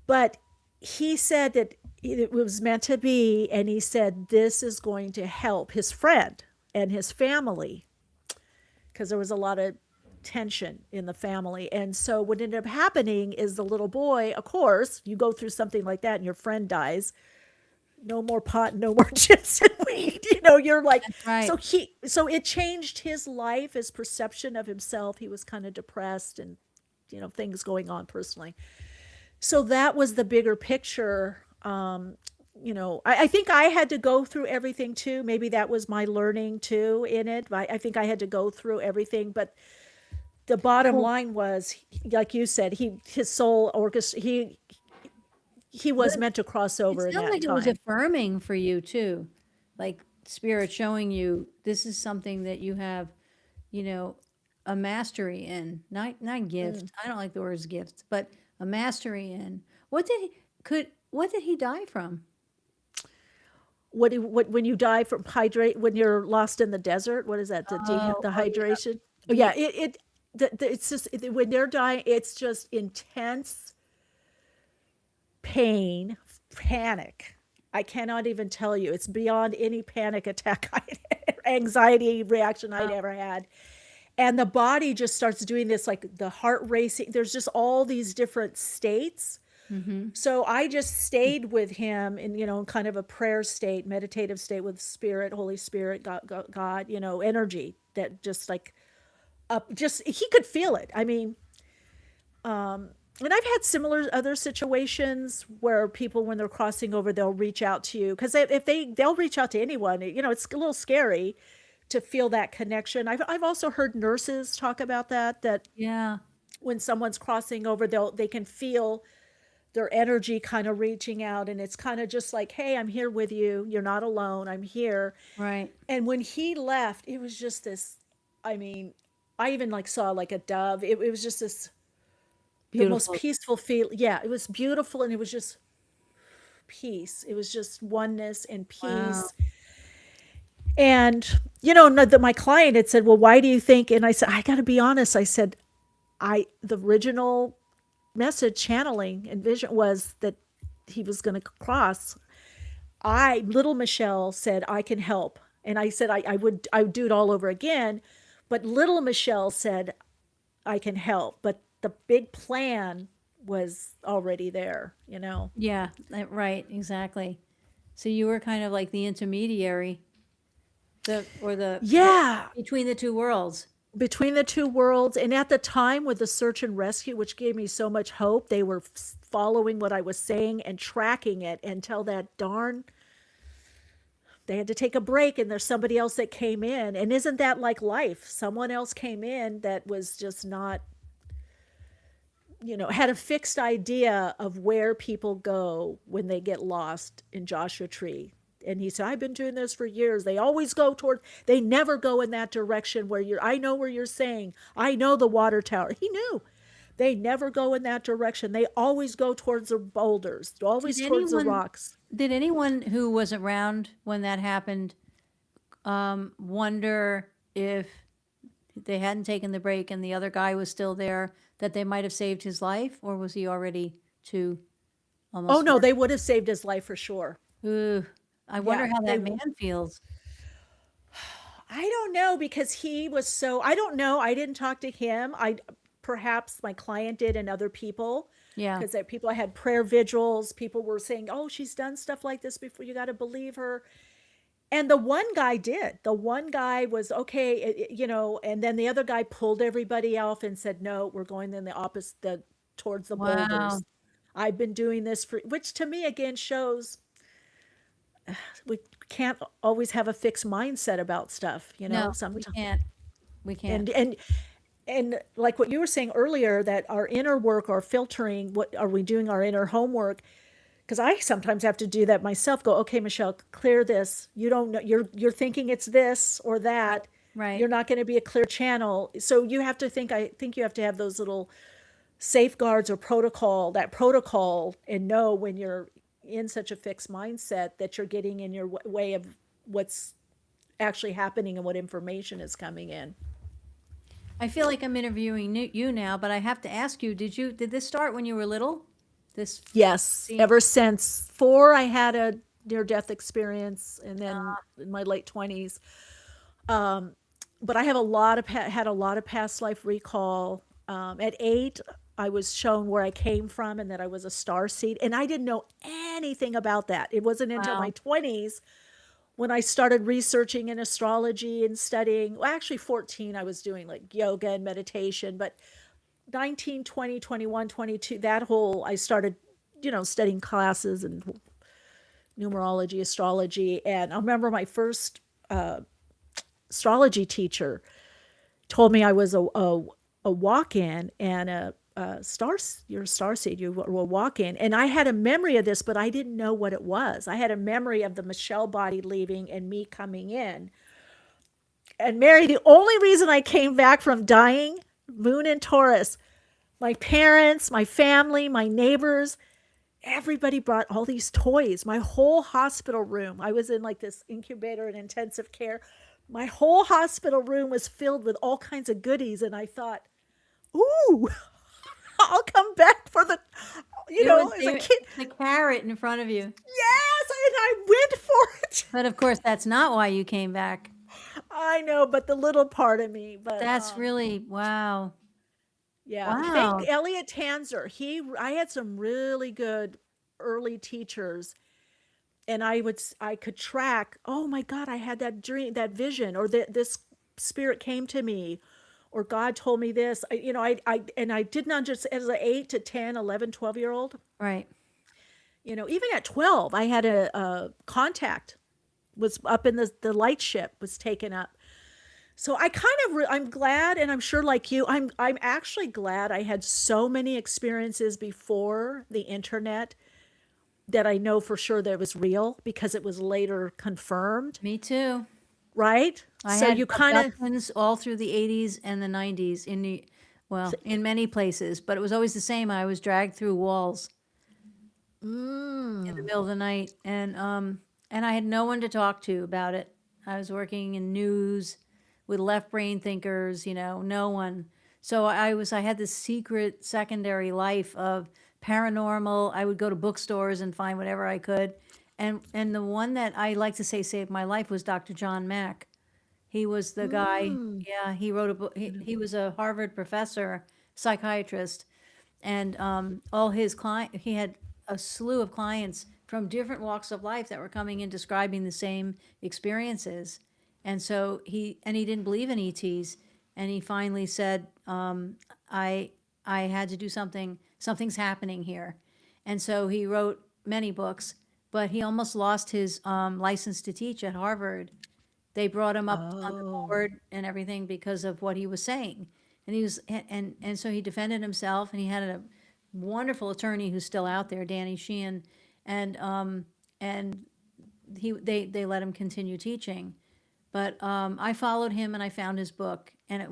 But he said that it was meant to be, and he said this is going to help his friend and his family, because there was a lot of tension in the family. And so what ended up happening is the little boy, of course, you go through something like that and your friend dies, no more pot, no more chips and weed, you're like, That's right. so it changed his life, his perception of himself. He was kind of depressed and, things going on personally. So that was the bigger picture. I think I had to go through everything too. Maybe that was my learning too in it. I think I had to go through everything, but the bottom line was, like you said, his soul orchestra, he was meant to cross over It in sounds that like it was time. affirming for you too, like spirit showing you this is something that you have, a mastery in, not gift. I don't like the words gift, but a mastery in. What did he die from? What when you die from when you're lost in the desert, what is that? The hydration? Oh yeah, it's just when they're dying, it's just intense pain, panic. I cannot even tell you. It's beyond any panic attack, anxiety reaction I'd ever had. And the body just starts doing this, like the heart racing. There's just all these different states. So I just stayed with him in, kind of a prayer state, meditative state with spirit, Holy Spirit, God, energy that just like he could feel it. I mean, and I've had similar other situations where people, when they're crossing over, they'll reach out to you, because they'll reach out to anyone. It's a little scary to feel that connection. I've also heard nurses talk about that Yeah. when someone's crossing over, they can feel their energy kind of reaching out, and it's kind of just like, hey, I'm here with you. You're not alone. I'm here. Right. And when he left, it was just this, I mean, I even like saw like a dove. It was just this, the most Beautiful. peaceful feel. Yeah, it was beautiful, and it was just peace. It was just oneness and peace. Wow. And my client had said, well, why do you think? And I said, I got to be honest. I said, the original message channeling and vision was that he was going to cross. Little Michele said, I can help. And I said, I would do it all over again. But little Michele said, I can help. But the big plan was already there, Yeah, right, exactly. So you were kind of like the intermediary, Yeah. between the two worlds. Between the two worlds. And at the time with the search and rescue, which gave me so much hope, they were following what I was saying and tracking it until they had to take a break, and there's somebody else that came in. And isn't that like life? Someone else came in that was just not, had a fixed idea of where people go when they get lost in Joshua Tree. And he said, I've been doing this for years. They always they never go in that direction I know where you're saying, I know the water tower. He knew. They never go in that direction. They always go towards the boulders, Did always towards the anyone rocks. did anyone who was around when that happened wonder if they hadn't taken the break and the other guy was still there, that they might have saved his life, or was he already too Oh almost no, far? they would have saved his life for sure. Ooh, I wonder Yeah, how they that man feels. I don't know because he was so I don't know. I didn't talk to him. I perhaps my client did and other people Yeah. because people I had prayer vigils. People were saying, "Oh, she's done stuff like this before. You got to believe her." And the one guy did. The one guy was okay, and then the other guy pulled everybody off and said, "No, we're going in the opposite towards the Wow. boulders." I've been doing this for which to me again shows we can't always have a fixed mindset about stuff, No, we sometimes can't. We can't. and like what you were saying earlier that our inner work or filtering what are we doing our inner homework because I sometimes have to do that myself go okay Michelle clear this you don't know you're thinking it's this or that Right. you're not going to be a clear channel so you have to think I think you have to have those little safeguards or protocol and know when you're in such a fixed mindset that you're getting in your way of what's actually happening and what information is coming in. I feel like I'm interviewing you now, but I have to ask you, did this start when you were little? This Yes, scene? ever since 4, I had a near death experience, and then in my late 20s. But I have had a lot of past life recall. At 8, I was shown where I came from and that I was a starseed, and I didn't know anything about that. It wasn't until my Wow. 20s when I started researching in astrology and studying. Well, actually, 14, I was doing like yoga and meditation, but 19, 20, 21, 22, that whole, I started, studying classes and numerology, astrology. And I remember my first astrology teacher told me I was a walk-in and you're a star seed, you were a walk-in. And I had a memory of this, but I didn't know what it was. I had a memory of the Michele body leaving and me coming in. And Mary, the only reason I came back from dying, Moon and Taurus, my parents, my family, my neighbors, everybody brought all these toys. My whole hospital room, I was in like this incubator and intensive care. My whole hospital room was filled with all kinds of goodies. And I thought, ooh, I'll come back for the, as a kid. The carrot in front of you. Yes, and I went for it. But of course, that's not why you came back. I know, but the little part of me. But That's really, wow. yeah, Wow. thank Elliot Tanzer. I had some really good early teachers, and I could track. Oh my God, I had that dream, that vision, or this spirit came to me, or God told me this. I didn't understand as an 8 to 10, 11, 12-year old. Right. Even at 12, I had a contact was up in the light ship was taken up. So I kind of I'm glad, and I'm sure like you, I'm actually glad I had so many experiences before the internet that I know for sure that it was real because it was later confirmed, Me too. right? I So had you kind of abductions all through the 80s and the 90s in many places, but it was always the same. I was dragged through walls in the middle of the night, and I had no one to talk to about it. I was working in news with left brain thinkers, no one. So I had this secret secondary life of paranormal. I would go to bookstores and find whatever I could. And the one that I like to say saved my life was Dr. John Mack. He was the guy, yeah, he wrote a book. He was a Harvard professor, psychiatrist, and all his he had a slew of clients from different walks of life that were coming in describing the same experiences. And so he didn't believe in ETs, and he finally said, I had to do something. Something's happening here. And so he wrote many books, but he almost lost his license to teach at Harvard. They brought him up on the board and everything because of what he was saying. And he was and so he defended himself, and he had a wonderful attorney who's still out there, Danny Sheehan, and they let him continue teaching. But I followed him and I found his book, and it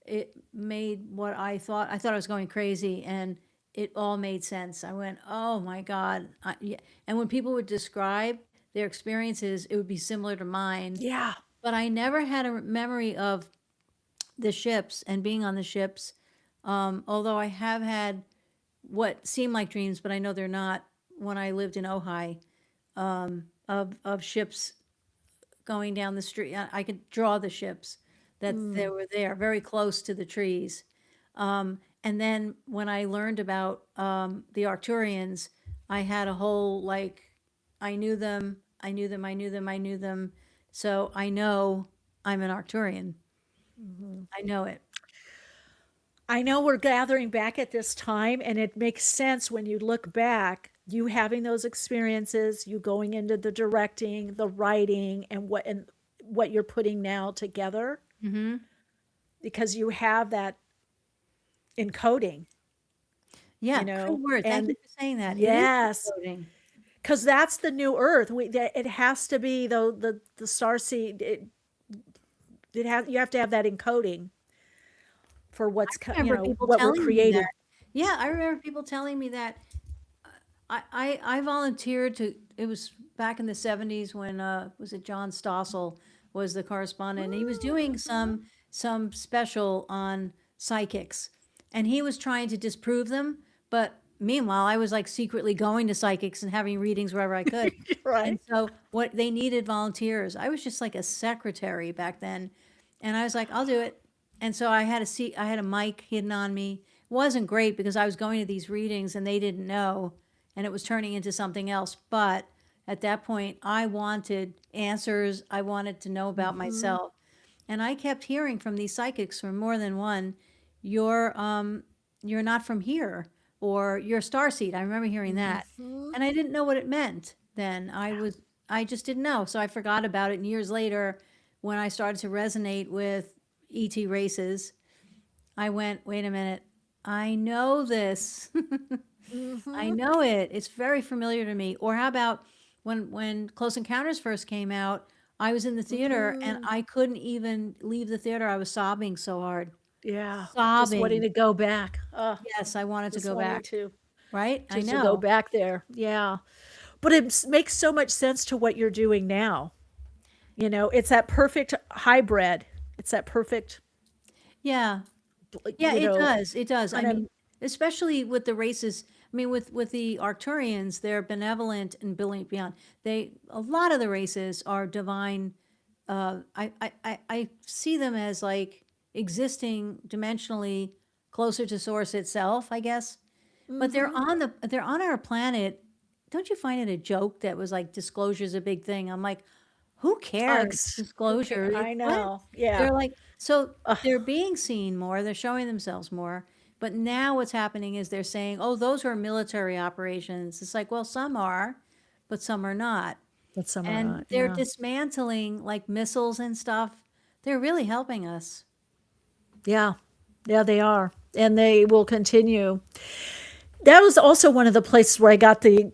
it made what I thought I was going crazy, and it all made sense. I went, oh my God. Yeah. And when people would describe their experiences, it would be similar to mine. Yeah. But I never had a memory of the ships and being on the ships. Although I have had what seem like dreams, but I know they're not, when I lived in Ojai, of ships going down the street. I could draw the ships that they were there, very close to the trees. And then when I learned about the Arcturians, I had a whole, like, I knew them. So I know I'm an Arcturian. I know it. I know we're gathering back at this time, and it makes sense when you look back, you having those experiences, you going into the directing, the writing, and what you're putting now together, because you have that encoding, Yeah, you good know, word. Thank and you for saying that. yes, It is encoding. because that's the new Earth. It has to be the Starseed. You have to have that encoding for what's Remember people what we're telling me creating. that. Yeah, I remember people telling me that. I volunteered to, it was back in the 70s when, was it John Stossel was the correspondent, and he was doing some special on psychics, and he was trying to disprove them, but meanwhile, I was like secretly going to psychics and having readings wherever I could. Right. And so what they needed volunteers. I was just like a secretary back then, and I was like, I'll do it. And so I had a mic hidden on me. It wasn't great because I was going to these readings and they didn't know, and it was turning into something else. But at that point, I wanted answers. I wanted to know about myself. And I kept hearing from these psychics, from more than one, you're not from here, or you're Starseed. I remember hearing that. And I didn't know what it meant then. I just didn't know. So I forgot about it. And years later, when I started to resonate with ET races, I went, wait a minute, I know this. I know it. It's very familiar to me. Or how about when Close Encounters first came out, I was in the theater and I couldn't even leave the theater. I was sobbing so hard. Yeah. Just Sobbing. wanting to go back. Yes, I wanted to Just go wanting back. to Right? I just to go know. back there. Yeah. But it makes so much sense to what you're doing now. It's that perfect hybrid. It's that perfect, Yeah. Yeah, you it know, does. It does. I kind of, mean, especially with the races. I mean, with the Arcturians, they're benevolent and beyond. A lot of the races are divine. I see them as like existing dimensionally closer to source itself, I guess. But they're on our planet. Don't you find it a joke that was like disclosure is a big thing? I'm like, who cares? Disclosure. I What? know. Yeah. They're like, so they're being seen more, they're showing themselves more. But now what's happening is they're saying, oh, those are military operations. It's like, well, some are, but some are not. But some are And not. they're Yeah. dismantling like missiles and stuff. They're really helping us. Yeah. Yeah, they are. And they will continue. That was also one of the places where I got the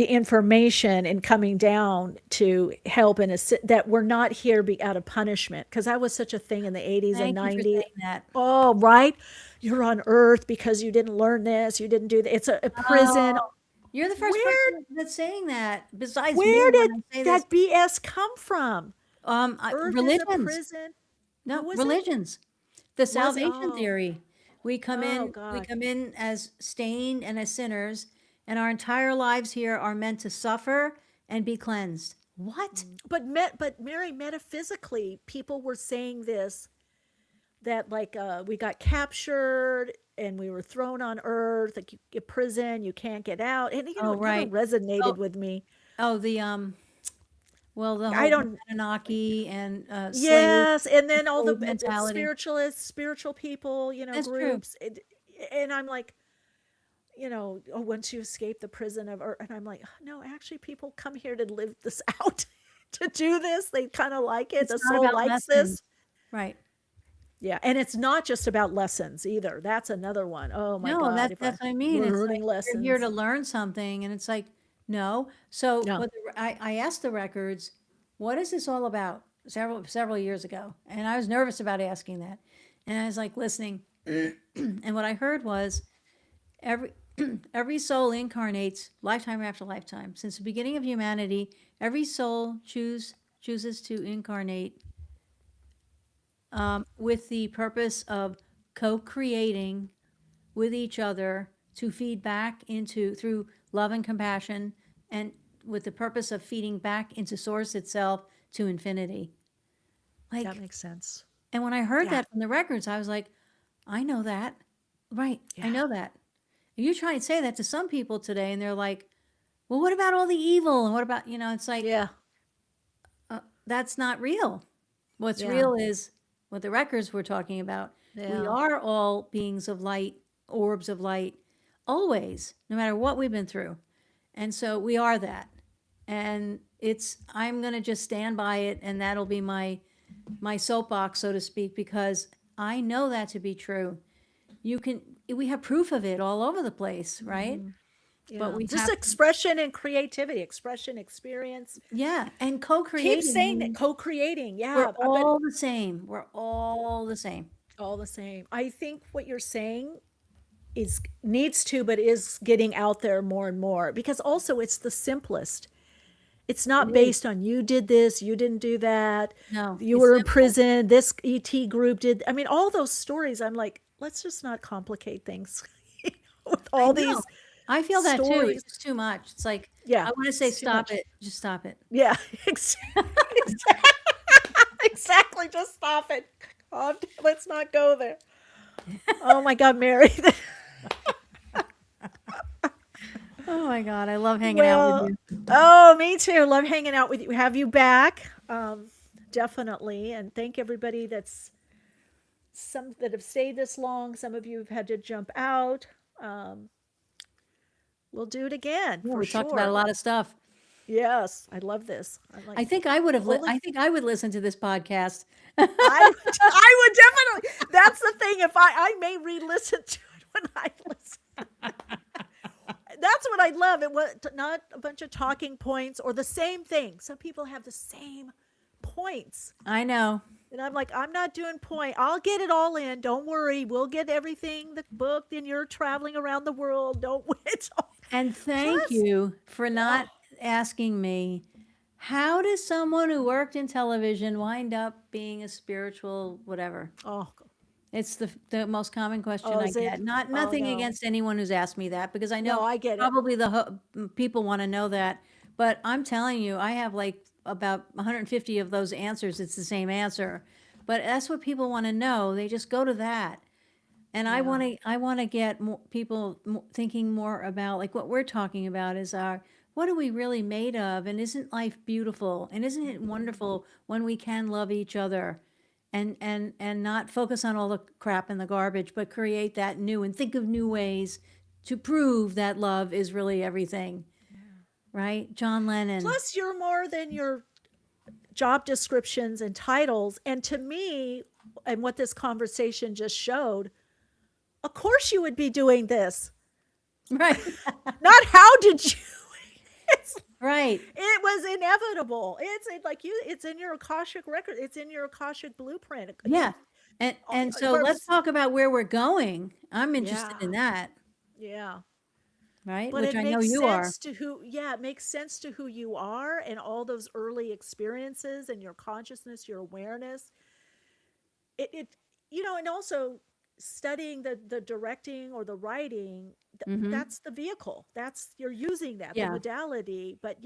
information in coming down to help and assist, that we're not here out of punishment, because that was such a thing in the 80s and Thank you for 90s. saying that. Oh, right. You're on Earth because you didn't learn this. You didn't do that. It's a prison. Oh, you're the first Where person that's saying that besides me where when did I say this. that BS come from? Earth is a Religions. prison. No, Who was it? religions. The salvation Oh. theory. We come Oh, God. in as stained and as sinners, and our entire lives here are meant to suffer and be cleansed. What? But Mary, metaphysically, people were saying this, that like we got captured and we were thrown on Earth, like a prison, you can't get out, and Oh, it right. never resonated Oh, with me. oh, the well, the I whole don't. Anunnaki and slave Yes, and then all the mentality. spiritual people, That's true. groups, and I'm like, once you escape the prison of Earth, and I'm like, no, actually, people come here to live this out, to do this. They kind of like it. It's The not soul about likes lessons. this. Right. Yeah, and it's not just about lessons either. That's another one. Oh my No, God, that's what I mean. It's learning like you're here to lessons. learn something, and it's like, no. So No. I asked the records, what is this all about? Several years ago, and I was nervous about asking that. And I was like listening. And what I heard was every every soul incarnates lifetime after lifetime. Since the beginning of humanity, every soul chooses to incarnate with the purpose of co-creating with each other to feed back into through love and compassion, and with the purpose of feeding back into source itself to infinity. Like, That makes sense. and when I heard Yeah. that from the records, I was like, I know that. Right. I Yeah. know that. And you try and say that to some people today, and they're like, well, what about all the evil? And what about, it's like, Yeah. that's not real. What's Yeah. real is what the records were talking about. We Yeah. are all beings of light, orbs of light, always, no matter what we've been through. And so we are that. And I'm going to just stand by it, and that'll be my soapbox, so to speak, because I know that to be true. We have proof of it all over the place, right? Yeah. But we just have, expression and creativity, expression, experience. yeah, and Keep co-creating. saying that, co-creating. Yeah. We're all the same. We're all the same. all the same. I think what you're saying but is getting out there more and more, because also it's the simplest. It's not based on you did this, you didn't do that. No, You it's were in simple. prison, this ET group did. I mean, all those stories, I'm like, let's just not complicate things with all I know. these. I feel that too. stories. It's just too much. It's like, Yeah, I want to say, it's too stop much. it. Just stop it. Yeah, exactly. Just stop it. Let's not go there. Oh my God, Mary. Oh my God. I love hanging out with you. Oh, me too. Love hanging out with you. Have you back. Definitely. And thank everybody some that have stayed this long. Some of you have had to jump out. We'll do it again. Yeah, for we sure. talked about a lot of stuff. Yes. I love this. I think I would have. I think I would listen to this podcast. I would definitely. That's the thing. If I may re-listen to it when I listen. That's what I love. It was not a bunch of talking points or the same thing. Some people have the same points. I know. And I'm like, I'm not doing point. I'll get it all in. Don't worry. We'll get everything, the book, and you're traveling around the world. Don't wait. And thank you for not asking me, how does someone who worked in television wind up being a spiritual whatever? Oh, It's the most common question I is it? get. Nothing no. against anyone who's asked me that, because I know No, I get it. probably people want to know that. But I'm telling you, I have like about 150 of those answers. It's the same answer. But that's what people want to know. They just go to that. And I want to get more people thinking more about, like, what we're talking about is what are we really made of? And isn't life beautiful? And isn't it wonderful when we can love each other? And not focus on all the crap and the garbage, but create that new and think of new ways to prove that love is really everything. Right? John Lennon. Plus, you're more than your job descriptions and titles. And to me, and what this conversation just showed, of course you would be doing this. Right. Not how did you? Right. It was inevitable. It's in your Akashic record. It's in your Akashic blueprint. Yeah. And so let's talk about where we're going. I'm interested in that. Yeah. Right? But Which it I know makes you are. sense to it makes sense to who you are and all those early experiences and your consciousness, your awareness. And also studying the directing or the writing, that's the vehicle. You're using that, the modality. But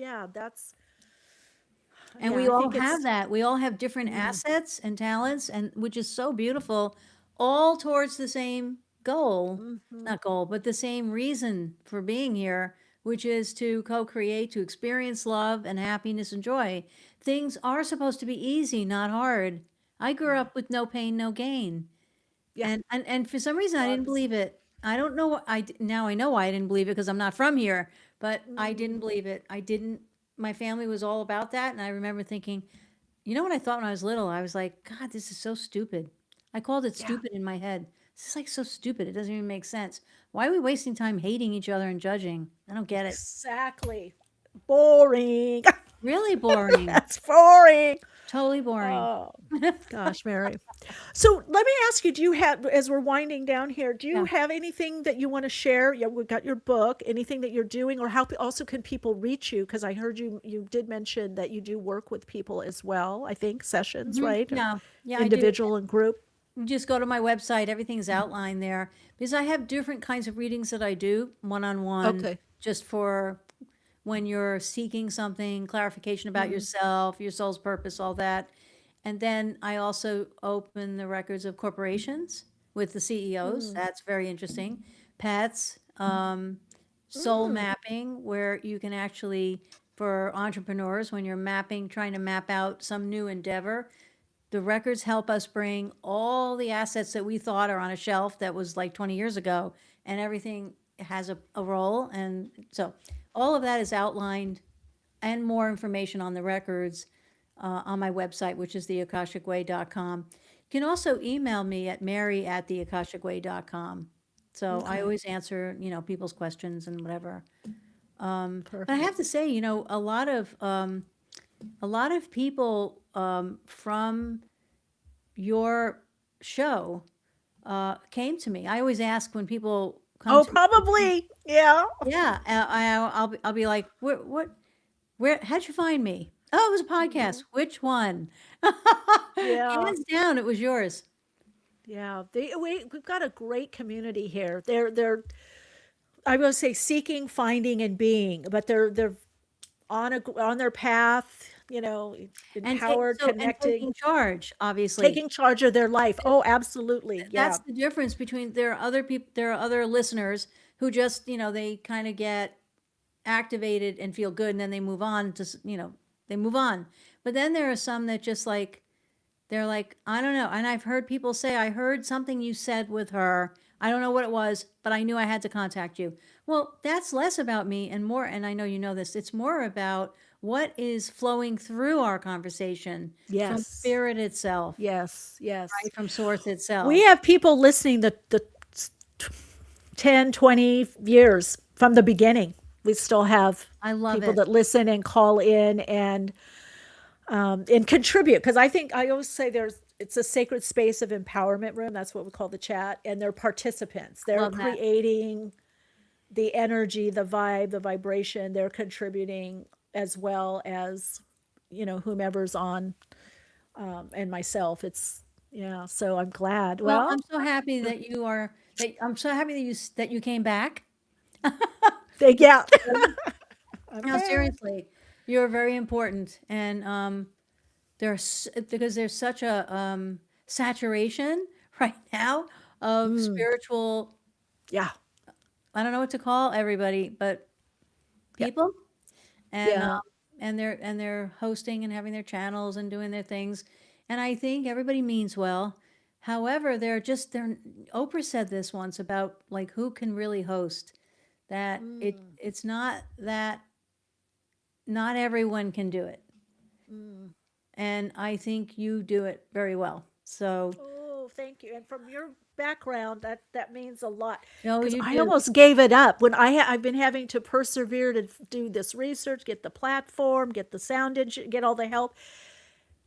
and we all have that. We all have different assets and talents, and which is so beautiful, all towards the same goal, not goal, but the same reason for being here, which is to co-create, to experience love and happiness and joy. Things are supposed to be easy, not hard. I grew up with no pain, no gain. Yeah. And for some reason I didn't believe it. I don't know. Now I know why I didn't believe it, because I'm not from here, but I didn't believe it. My family was all about that. And I remember thinking, what I thought when I was little? I was like, God, this is so stupid. I called it stupid in my head. This is like so stupid. It doesn't even make sense. Why are we wasting time hating each other and judging? I don't get it. Exactly. Boring. Really boring. That's boring. Totally boring. Oh, gosh, Mary. So let me ask you, do you have, as we're winding down here, do you Yeah. have anything that you want to share? Yeah, we've got your book, anything that you're doing, or how also can people reach you? Because I heard you did mention that you do work with people as well, I think, sessions, right? Or Yeah. Yeah, I do. individual and group. You just go to my website, everything's outlined there because I have different kinds of readings that I do one-on-one Okay. just for when you're seeking something, clarification about yourself, your soul's purpose, all that. And then I also open the records of corporations with the CEOs. That's very interesting. Pets, soul mapping, where you can actually, for entrepreneurs, when you're mapping, trying to map out some new endeavor, the records help us bring all the assets that we thought are on a shelf that was like 20 years ago, and everything has a role. And so all of that is outlined and more information on the records on my website, which is theakashicway.com. You can also email me at mary@theakashicway.com. So I always answer, people's questions and whatever. But I have to say, a lot of people from your show came to me. I always ask when people come Oh, to probably. Yeah. yeah, I'll be like, where, how'd you find me? Oh, it was a podcast. Which one? Yeah. Hands down, it was yours. Yeah. We've got a great community here. They're I will say seeking, finding, and being, but they're on their path, empowered, And connecting, taking charge, obviously. taking charge of their life. Oh, absolutely. Yeah. That's the difference between there are other people, there are other listeners who just, they kind of get activated and feel good and then they move on to, they move on. But then there are some that just like, they're like, I don't know. And I've heard people say, I heard something you said with her. I don't know what it was, but I knew I had to contact you. Well, that's less about me and more, and I know you know this, it's more about what is flowing through our conversation from Yes. spirit itself, Yes. Yes. right? From source itself. We have people listening the 10, 20 years from the beginning. We still have I love people it. that listen and call in and contribute. Because I think I always say it's a sacred space of empowerment room. That's what we call the chat. And they're participants. They're Love that. creating the energy, the vibe, the vibration. They're contributing as well as, whomever's on and myself. So I'm glad. Well, Well, I'm so happy that I'm so happy that you came back. yeah. No, seriously, you're very important. And because there's such a saturation right now of spiritual, Yeah. I don't know what to call everybody, but people. And Yeah. and they're hosting and having their channels and doing their things. And I think everybody means well. However, they're Oprah said this once about like who can really host. That it's not that not everyone can do it. And I think you do it very well. So Oh, thank you. And from your background, that means a lot. no, 'Cause you I do. almost gave it up when I've been having to persevere to do this research, get the platform, get the sound engine, get all the help.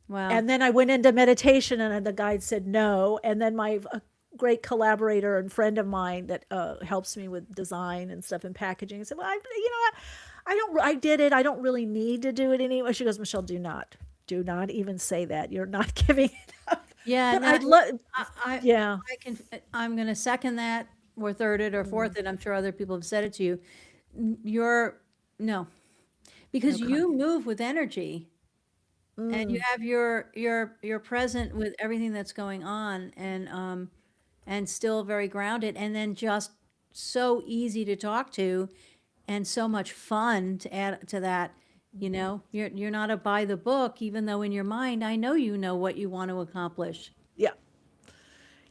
Wow. And then I went into meditation, and the guide said no. And then a great collaborator and friend of mine that helps me with design and stuff and packaging said, "Well, I did it. I don't really need to do it anyway." She goes, "Michele, do not even say that. You're not giving it up." Yeah, But I'd love. Yeah. I'm going to second that or third it or fourth it. I'm sure other people have said it to you. No, because you move with energy and you have you're present with everything that's going on and still very grounded and then just so easy to talk to and so much fun to add to that. You're not a by the book, even though in your mind, I know you know what you want to accomplish. Yeah.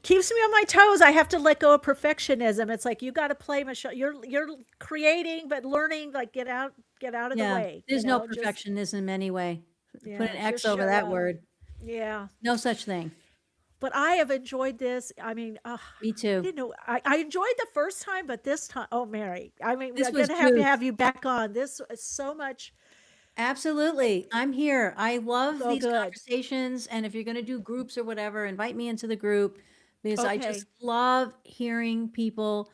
Keeps me on my toes. I have to let go of perfectionism. It's like you got to play, Michele. You're creating, but learning. Like get out of the way. There's no perfectionism anyway. Put an X over that word. Yeah. No such thing. But I have enjoyed this. I mean, Me too. I enjoyed the first time, but this time, oh, Mary, I mean, This we're was going to juice. have you back on. This is so much Absolutely. I'm here. I love So these good. conversations. And if you're going to do groups or whatever, invite me into the group because I Okay. just love hearing people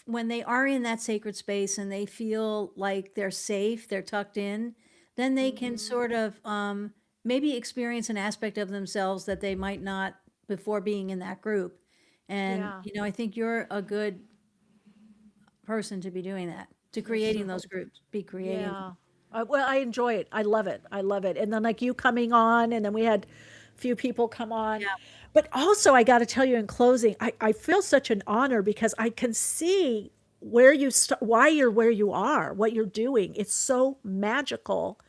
when they are in that sacred space and they feel like they're safe, they're tucked in, then they can Mm-hmm. sort of maybe experience an aspect of themselves that they might not before being in that group. And, Yeah. I think you're a good person to be doing that, to There's creating those so groups, be creating them. Yeah. Well, I enjoy it. I love it. I love it. And then like you coming on, and then we had a few people come on. Yeah. But also, I got to tell you in closing, I feel such an honor because I can see where you why you're where you are, what you're doing. It's so magical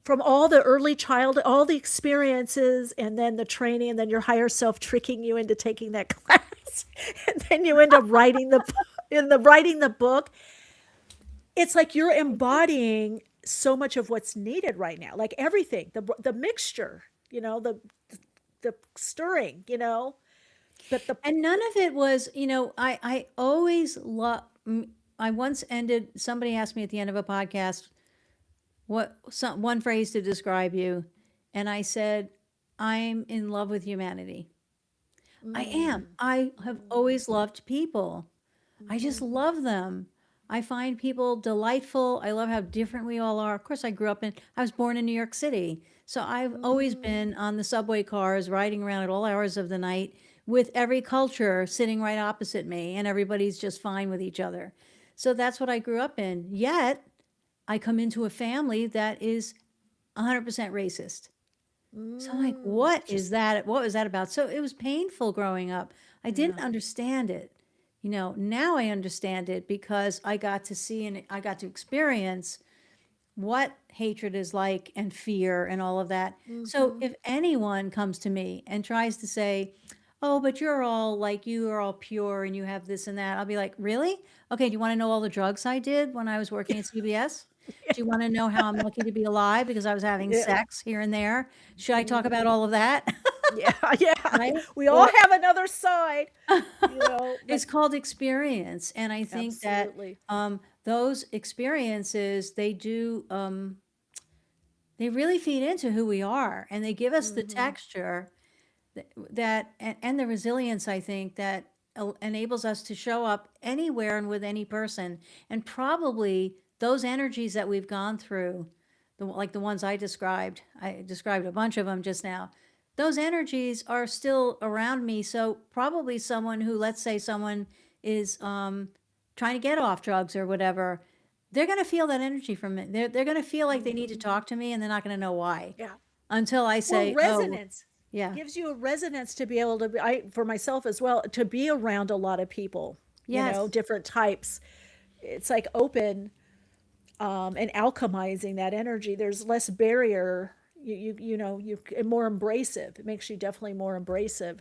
from all the early child, all the experiences, and then the training, and then your higher self tricking you into taking that class, and then you end up writing the book. It's like you're embodying so much of what's needed right now, like everything, the mixture, the stirring, but the And none of it was, I always love, I once ended, somebody asked me at the end of a podcast, one phrase to describe you. And I said, I'm in love with humanity. I am. I have always loved people. I just love them. I find people delightful. I love how different we all are. Of course, I was born in New York City. So I've always been on the subway cars, riding around at all hours of the night with every culture sitting right opposite me, and everybody's just fine with each other. So that's what I grew up in. Yet, I come into a family that is 100% racist. So I'm like, what is that? What was that about? So it was painful growing up. I didn't Yeah. understand it. Now I understand it because I got to see and I got to experience what hatred is like and fear and all of that. So if anyone comes to me and tries to say, oh, but you are all pure and you have this and that, I'll be like, really? Okay, do you want to know all the drugs I did when I was working at CBS? Do you want to know how I'm lucky to be alive because I was having Yeah. sex here and there? Should I talk about all of that? Yeah. Yeah. Right? We all Or have another side, but it's called experience. And I think that absolutely. those experiences, they really feed into who we are and they give us the texture and the resilience, I think, that enables us to show up anywhere and with any person. And probably those energies that we've gone through, like the ones I described a bunch of them just now. Those energies are still around me. So probably someone who, let's say someone is trying to get off drugs or whatever, they're going to feel that energy from it. They're going to feel like they need to talk to me and they're not going to know why Yeah. until I Well, say, oh, resonance yeah, gives you a resonance to be able to for myself as well, to be around a lot of people, yes. different types. It's like open, and alchemizing that energy. There's less barrier. You more embracive. It makes you definitely more embracive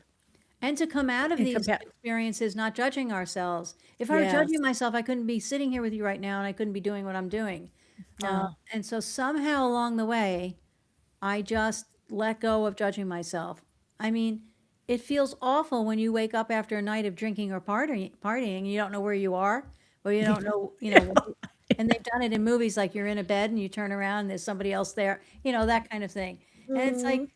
And to come out of and these compat. experiences not judging ourselves. If I were Yes. judging myself, I couldn't be sitting here with you right now and I couldn't be doing what I'm doing. No. And so somehow along the way, I just let go of judging myself. I mean, it feels awful when you wake up after a night of drinking or partying, and you don't know where you are, or you don't know, and they've done it in movies like you're in a bed and you turn around and there's somebody else there, that kind of thing. And it's like,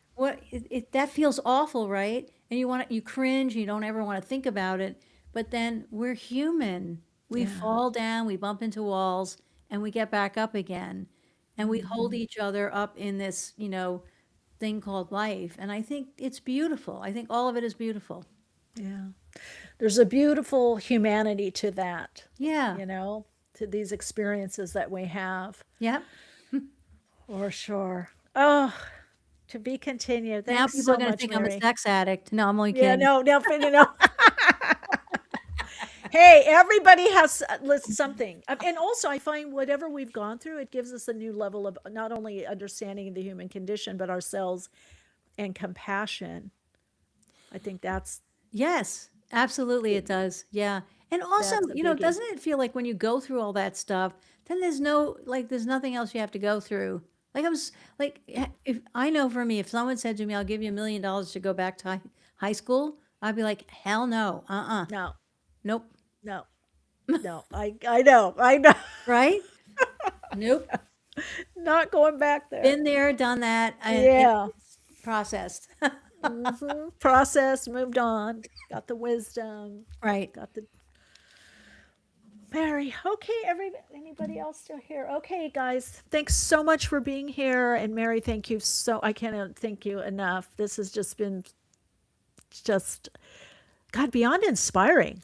that feels awful, right? And you cringe, you don't ever want to think about it. But then we're human. We fall down, we bump into walls, and we get back up again. And we hold each other up in this, thing called life. And I think it's beautiful. I think all of it is beautiful. Yeah. There's a beautiful humanity to that, Yeah. to these experiences that we have, Yep. for sure. Oh, to be continued. Now Thanks people are so going to much, think I'm a Mary. sex addict. No, I'm only Yeah, kidding. no, no, Hey, everybody has something. And also, I find whatever we've gone through, it gives us a new level of not only understanding the human condition, but ourselves and compassion. I think Yes, absolutely it does. Yeah. And also, that's a biggie. doesn't it feel like when you go through all that stuff, then there's nothing else you have to go through. Like I was like, if I know for me, if someone said to me, I'll give you $1 million to go back to high school, I'd be like, hell no. No, Nope. no, no. I know, I know. Right? Nope. Not going back there. Been there, done that, and Yeah. it's processed. Process, moved on, got the wisdom, Right. got the Mary. Okay, anybody else still here? Okay, guys, thanks so much for being here. And Mary, thank you I cannot thank you enough. This has just been just God beyond inspiring.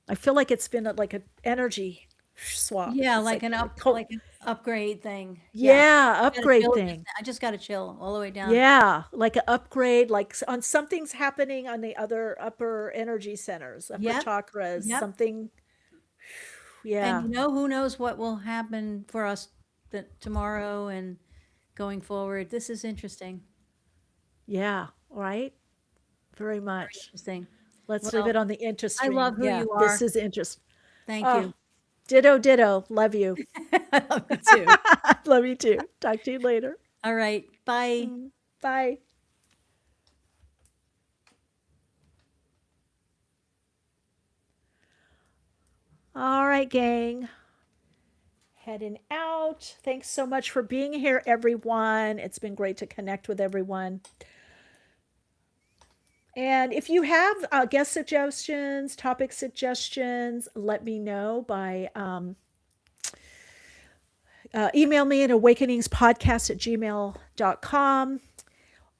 I feel like it's been like an energy swap. Yeah, It's like an like an upgrade thing. Yeah. yeah, Got a upgrade chill thing. I just got a chill all the way down. Yeah, like an upgrade, like on something's happening on the other upper energy centers, upper Yep. chakras, Yep. something. Yeah, And who knows what will happen for us tomorrow and going forward. This is interesting. yeah, right. Very much. Interesting. Let's Well, leave it on the interest I stream. love who Yeah, you this are. is interest. Thank Oh, you. ditto, ditto. Love you. I love you too. Love you too. Talk to you later. All right. Bye. Bye. All right, gang. Heading out. Thanks so much for being here, everyone. It's been great to connect with everyone. And if you have guest suggestions, topic suggestions, let me know by email me at awakeningspodcast@gmail.com,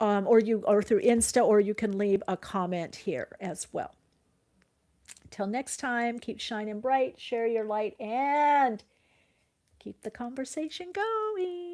or through Insta, or you can leave a comment here as well. Till next time, keep shining bright, share your light, and keep the conversation going.